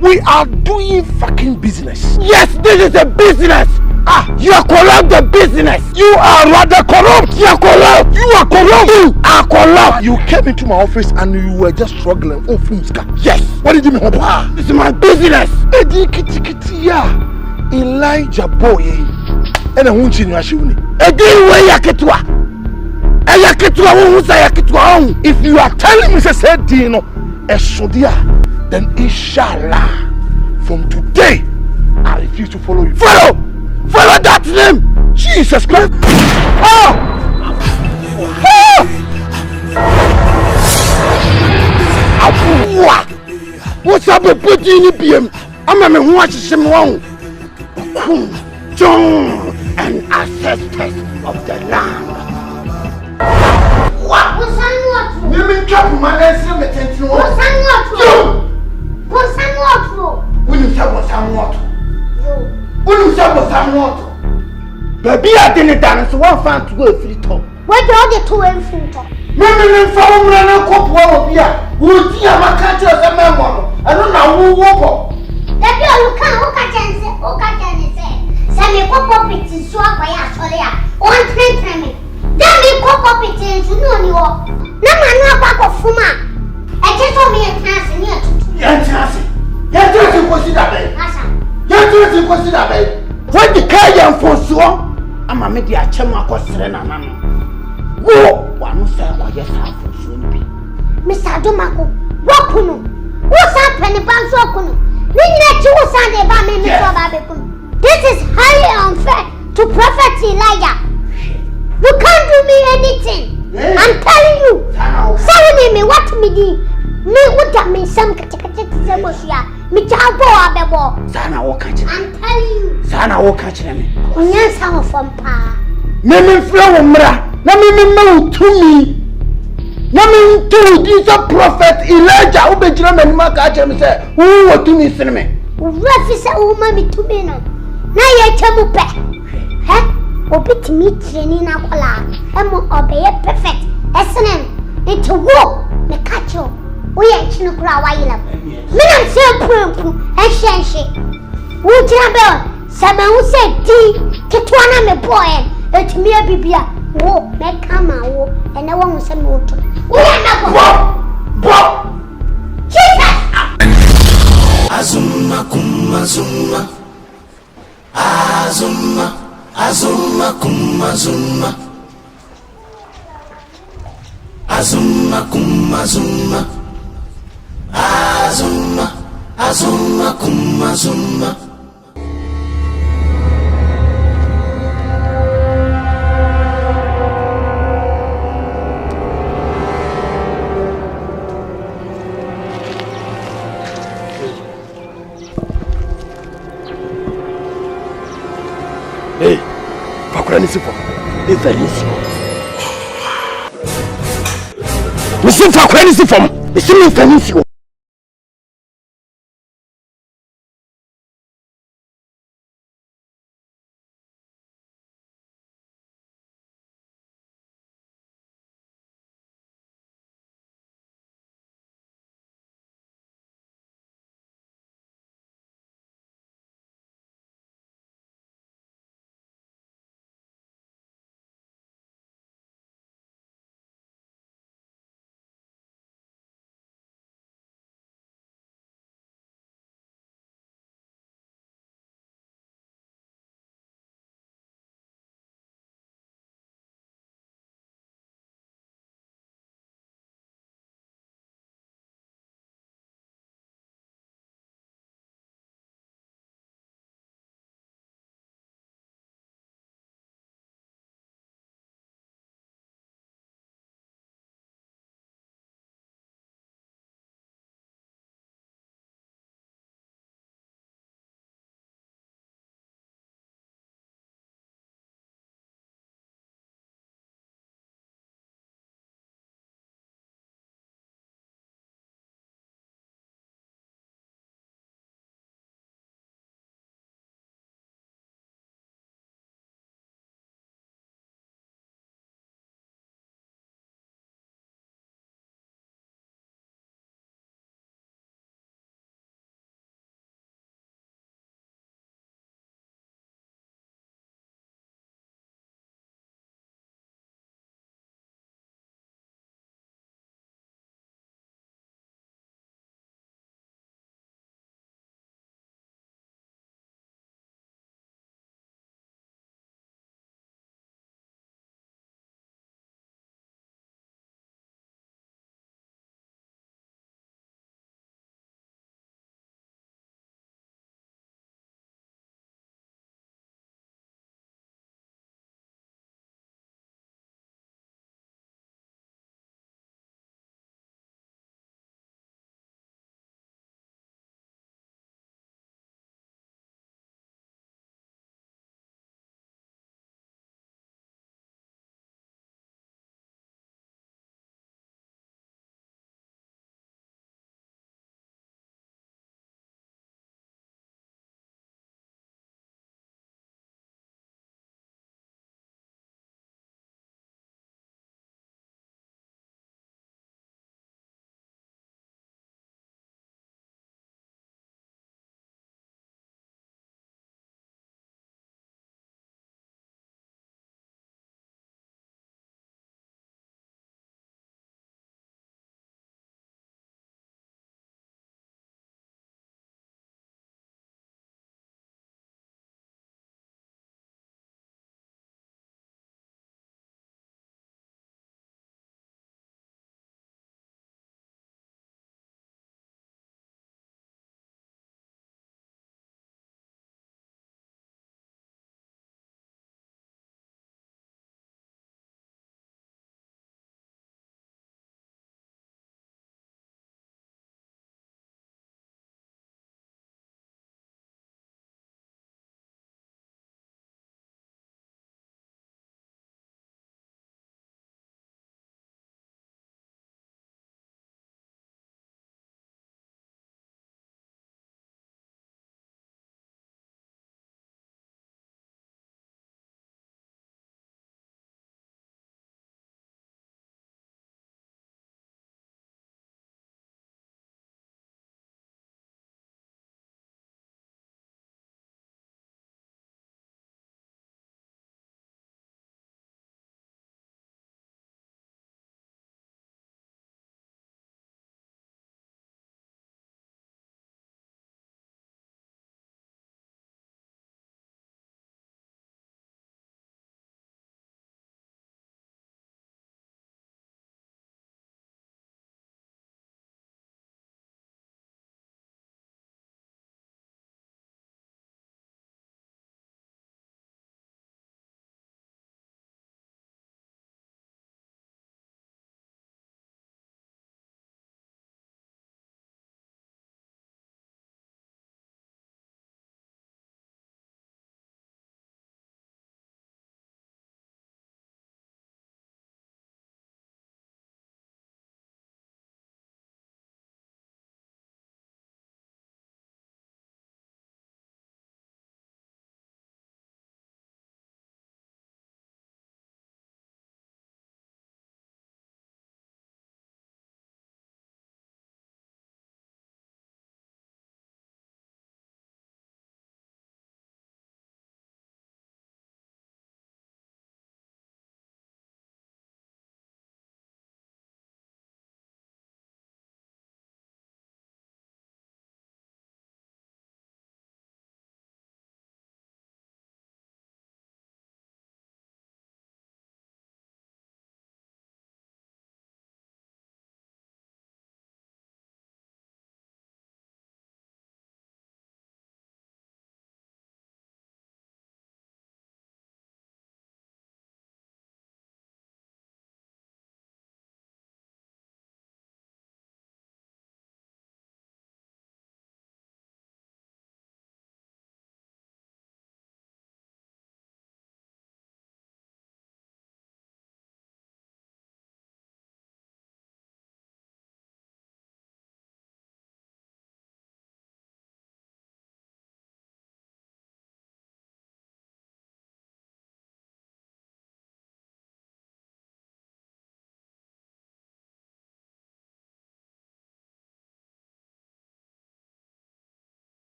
We are doing fucking business. Yes, this is a business. Ah, you are corrupt the business. You are rather corrupt. You are corrupt. You are corrupt. You are corrupt. You came into my office and you were just struggling. Oh, Fumska. Yes. What did you mean? This is my business. Edi kitikitia. Elijah boy. Ena hunchi ni ashiuni. Edi we yaketwa. Yaketwa hunsa yaketwa. If you are telling me say Dino, esodia, then inshallah, from today, I refuse to follow you. Follow that name! Jesus Christ! Oh! Oh! What's up with putting in PM? I'm a man who watches him wrong. John and ancestors of the land. What was I? You mean drop my answer? What's I? When you say what's I want? When you say what's I want? Baby, I didn't dance. So one fan to go free top. Where do all the 2 and free top? Mimi found a couple of beer. Would you have a catcher as a member? I don't know who walk. That you can't say. Sammy pop up it in swap by Australia. 1 train me. Then me pop up it in to know you. No man, no back of Fuma. I just told me a chance in here. Yes, you consider me. Yes, you consider me. What the Kayan for so? I'm a media chama Serena. Go, one sir, or yes, I for soon be. Mr. Domako, what kuno? What's happening, Bansokuno? This is highly unfair to Prophet Elijah. You can't do me anything. I'm telling you. Sorry, me what me do? Me what me some me Sana walk catch. I'm telling you. Sana walk catch me. Onyan sound from pa. Me flow mra. Na me no to me. Na me to this Prophet Elijah who be jira me ma catch me say who what to me sin me. Refisa woman me to me no. Na ye chemu pe. Obi timi training na kwala. Emo obey perfect. Esenen into wo me catch you. We ain't chinu kura wa yila. Me na se pumpu ehyenhye. Wo jira be sama wo se di ketwa na me boy. Etimi abibia wo me kama wo ene wo hu se me wo to. Wo ya na bo. Jesus. Azuma kumazuma. Azuma kumazuma. Azuma kumazuma. Azuma kumazuma. Hey, Fakura Nisifo. It's a Nisifo. Listen, Fakura Nisifo. Listen, Mr. Nisifo.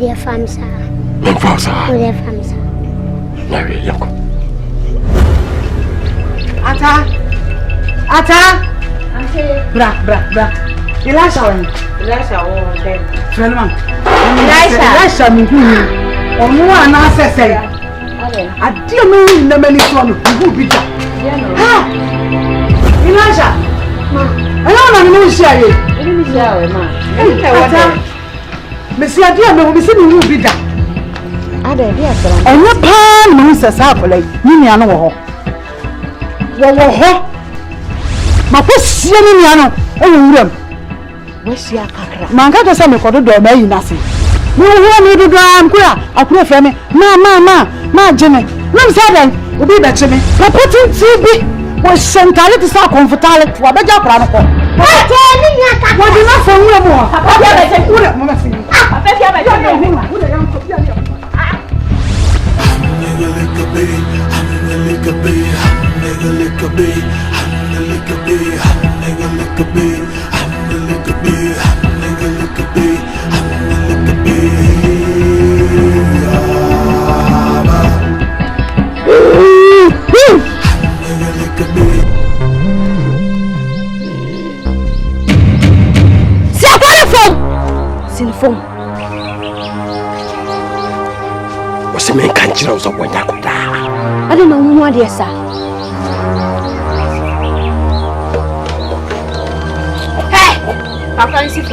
the farms are. Men farms are. The farms are. Nyarko. Ata. Bra. Elisha. Okay. Friendman. Elisha me hu. Omo ana sese. Ade me na mani so no hu bi da. Ha. Elisha. Ma. Ana na me share ye. Eni mi share we ma. Ata. Me si ade me hu bi se me hu bi da. Ade bi asara. Onye pa me hu sese afolai. Ni nia no wo ho. Wo ho. Ma ko sie ni nia no. O wuram. Wasi akakra. Manka to se me kodo do ma yi na se. Mo ho mi do am kura akura fe me. Ma jeme. Nam sa dan obi be cheme. Na potin TV. Wo sentale ti sa comfortable. Wa be ja kura no ko. Ate ni nya akakra. Wo di na fo nwura mo. Papa bia be se kura mo ma se. Papa bia be se mo hu. Wo de yam ko bia ni. Sinfom. What's the main country of ONYANKOPƆN? I don't know what it is, sir. Hey! Papa is it?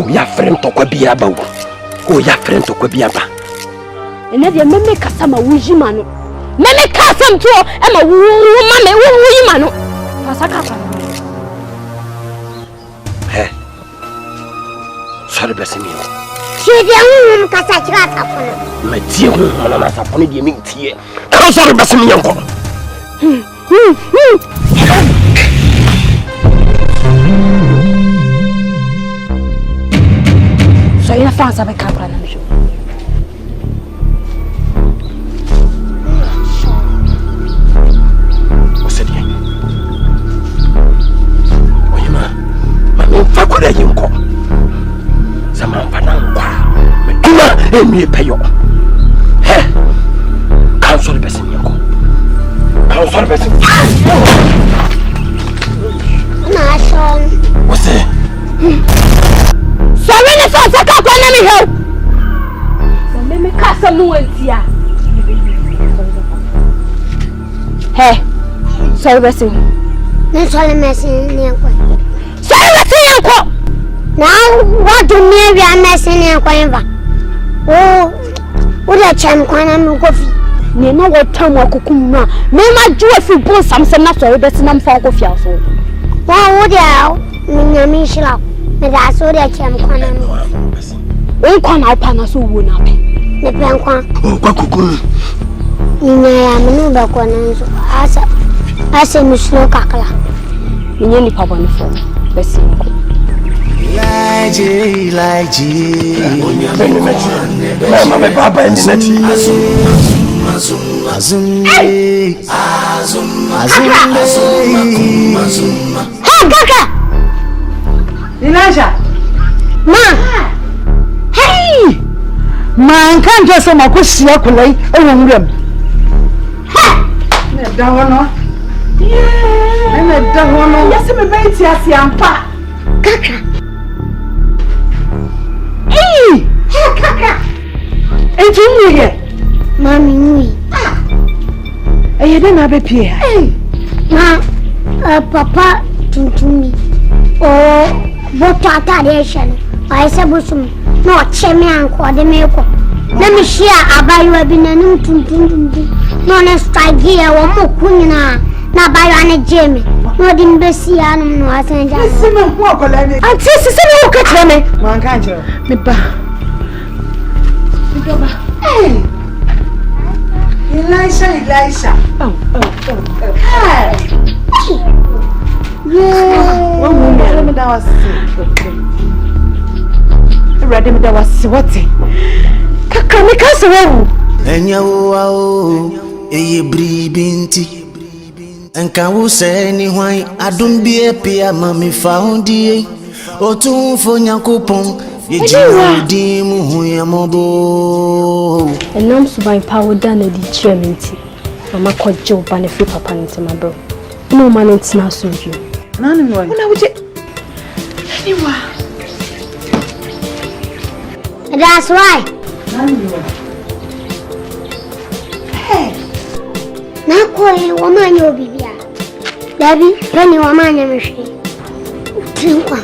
Ya friend to kwabia ba wo ya friend to kwabia ba ene de meme kasa ma wujima no meme kasa mto e ma mame wuyima no pasaka pa he sorry besimi tie de kasa kira tafono ma tie hu na tafono de mi tie ka sorry besimi yanko so ina fansa be kabra na mjo osedi oyima mami fakura yinko sama panangwa metuma emi peyo he cancel besin yanko cancel besin na shon what's sorry na fansa ka kwa na mi help so meme kasa no antia he sorry besin na sorry mesin ni anko sorry besin yanko now what do me we are mesin ni anko eva o de chem kwana mi kofi ni na wo tam akokum no me ma juwa fi bon samsem na sorry besin na mfa kofi aso wa de mi nyami shila me da so de chem kwana mi o kwa na opa na so wo na pe ne pen kwa o kwa kuku ni ya menu ba kwa na so asa mi slow kakala ni ni pa boni fo besin ko Laji mama me baba ni nati azum hey kaka Elisha ma hey man kan je so makosia kulai e wonwuram ha na da hono na da hono yesi me benti ase ampa kaka kaka enti nwie mami nwi de na be pie ma papa tuntumi o bota atade hye ai se busum na o cheme anko de meko na mi hia abayo bi na nim tuntuntum no na strike here wo moku nyina na abayo na jeme No din besi anum no asanja. Isi me ho akola ni. Anti sisi ni wo ka kire me. Man kan kire. Me ba. Me ba. Hey. Elisha. Oh. Hey. Yeah. One moment. Me da wasi. Ready me da wasi what? Kaka me ka se wo. Enya wo eye bribinti. Enka wo se ni hwan adom bi epia mami foundie. Otumfo Nyankopon ye jodi mu huyamobo. Enam suban power dan na di trementi. Mama kojo ba na fi papa ntema bro. No man ntina so you. Nani no. Na wuce. Anyway. That's why. Nani no. Hey. Na koyi woman yo bibia. Dabi penny woman nyamhwe. Tinkwa.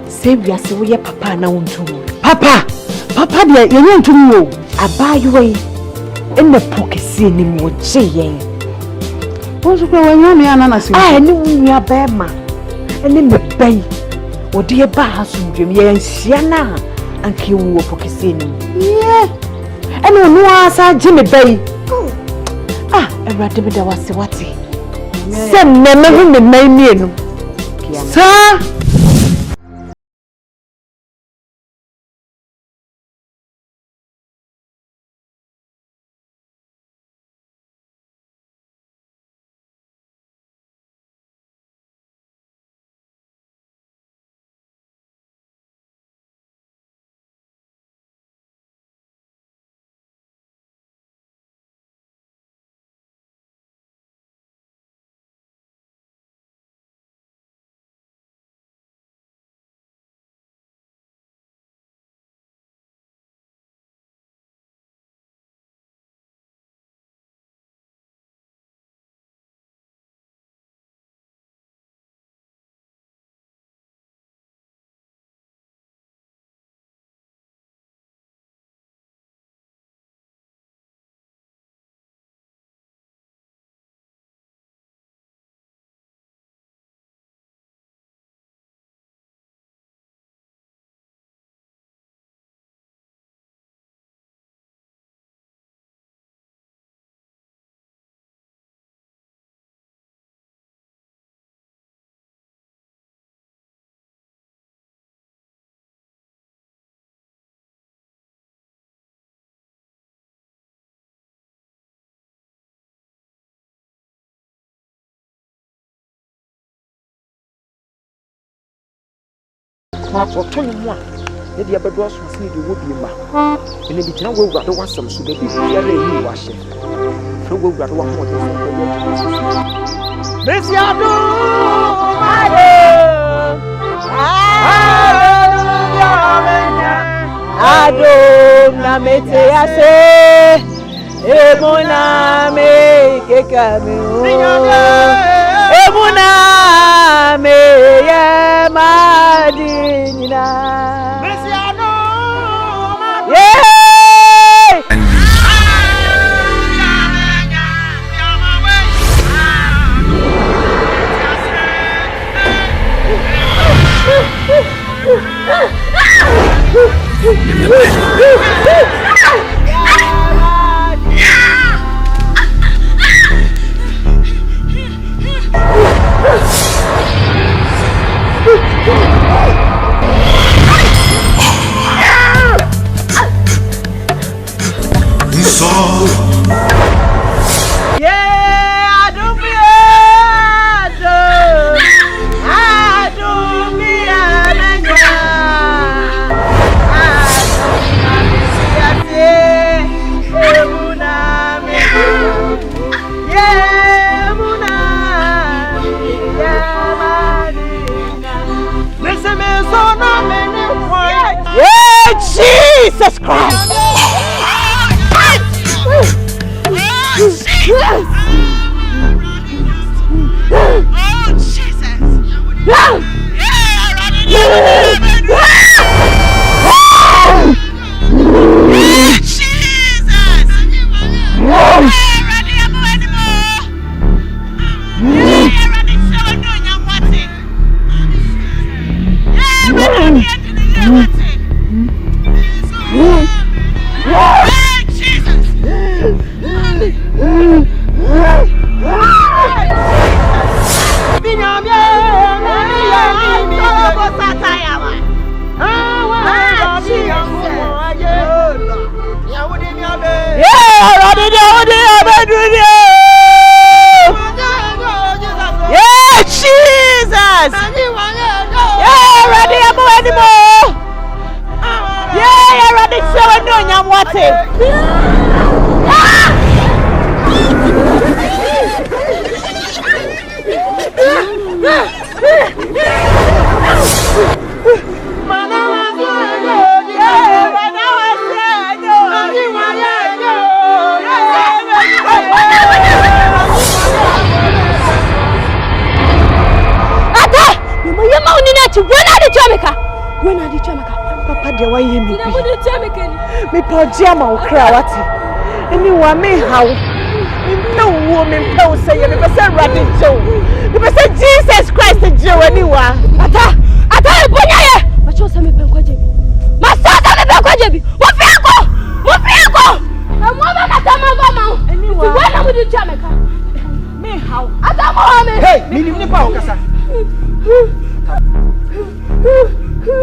Say we ase wo ye papa na wontu. Papa de ye wontu wo. Abayo enne pokesi ni mo je yen. Wonso kwa wanyo me ana na si. Ni wunua ba ma. Enne me bai. Odi ye ba hasundwem ye nsia na anke wo pokesi ni. Yeah. Enne no asa je me bai. Erade me da wase wate. Se me hu me mai mienu. Sa Oto mu a e de abedo aso se de wo bi ma ene bi tena wo wura do wasam so be bi ya re ni wa hye fro wo wura do wa mo de so ko wo Mesiado ado na mete ase emuna me kekame o emuna me ye madinina Mesiado yeah Jesus Christ! de wa ye mi. Me pojia ma okra wati. Eni wa me hawo. Me mpɛ say me pese radi jo. Me pese Jesus Christ jo ani wa. Ata ibonya ye. Ma cho say me pen kwaje bi. Ma sa sa me pen kwaje bi. Mo fi ako. E mo ma mata ma. Eni wa. Ti wa na mu di tia me ka. Me hawo. Ata mo me. Hey, minim ni pa wo kasa.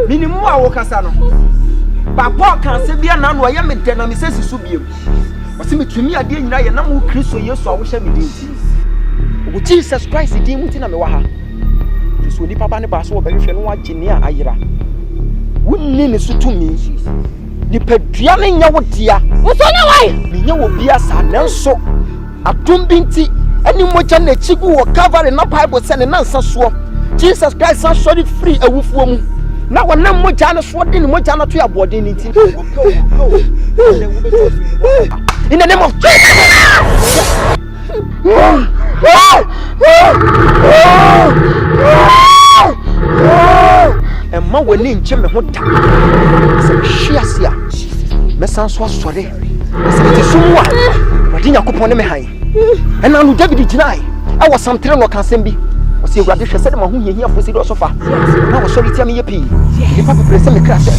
Minim wa wo kasa no. Papa kan se bia na no ye me de na me sesi so biem. Wasi me tumi ade nyina ye na mo Kristo Yesu a wo hye me din. Wo Jesus Christ din muti na me wa ha. Kristo ni papa ne ba so wo be hwehwe no wa gene a ayira. Wonni ne so tumi. Ni padua ne nya wo dia. Wo so na wai. Me nya wo bia sa nanso adom binti ani moja na chigu wo Calvary na Bible se ne nansa so. Jesus Christ san sorry free awufuo mu. Na wona moja na so de ne moja na to abode ni nti. In the name of Jesus. And ma woni nche me ho ta. Se hwiasia. Me san so asore. Se ti sumwa. Wadi Nyankopon ne me han. And now David jinai. I was some train no kan sembi. Wasi ewurade hwe se de ma ho hiahia fo si do sofa. Na wo sorry tia me ye pi. Ni papa prese me kra se.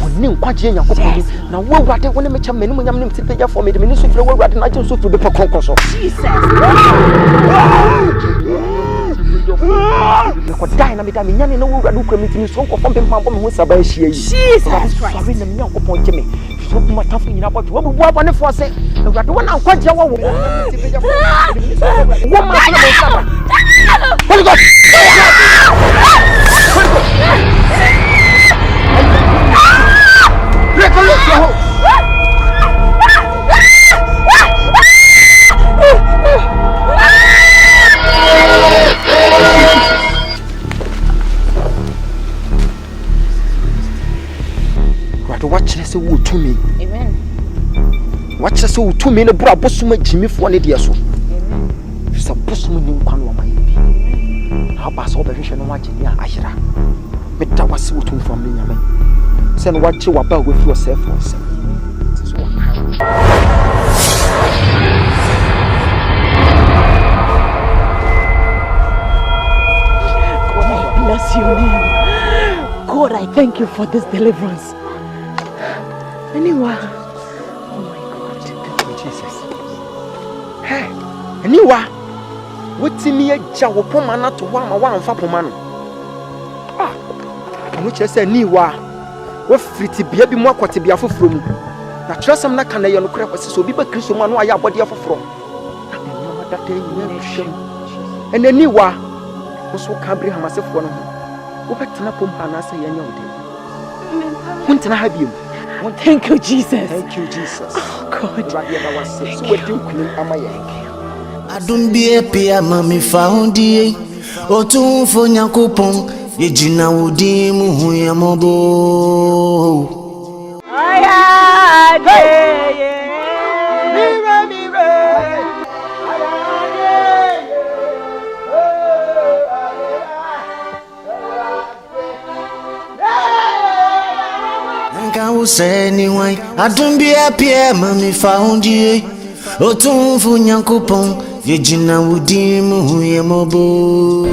Woni nkwaje Nyankopon na wo ewurade woni me cham menu nyam ne mtipeja for me de me so fire wo ewurade na je so fire be pokon so. Jesus. Ko dai na me da me nyane na wo ewurade ukra me timi so ko fo pempa me ho saba ahia yi. Jesus Christ. Sorry na me Nyankopon cheme. So kuma tafu nyina bo wo bu aba ne fo se. Ewurade wona nkwaje wo wo. Wo ma na mo saba. Holy God! Break your leg, watch us who to me. Amen. Watch us who to me, the bra bossuma Jimmy for an idiot. Amen. It's a bossum in Kumawood. How pass all the vision of watching ya Ashra. Meta was so to from me. Send what you about with yourself for self. Bless your name. God, I thank you for this deliverance. Anyway. Oh my God. Thank you, Jesus. Hey, anyway. What's in me a jaw pomana to one for pomano? Ah, which I said, Niwa. What fritty baby more quite to be off from. Now, trust some not can I on crap so be but Christian one why I body off from. That day you never show. And then Niwa was so can't bring myself one. What can I pump and I say, I have you. Thank you, Jesus. Thank you, Jesus. Oh, God. So what do you am I? Adum bie pia mami faundi otu fo Nyankopon ye jina wodi mu hu ya mobo aya de nka wo se ni wan adum bie pia mami faundi otu fo Nyankopon ye jina wodi mu hu ya mobo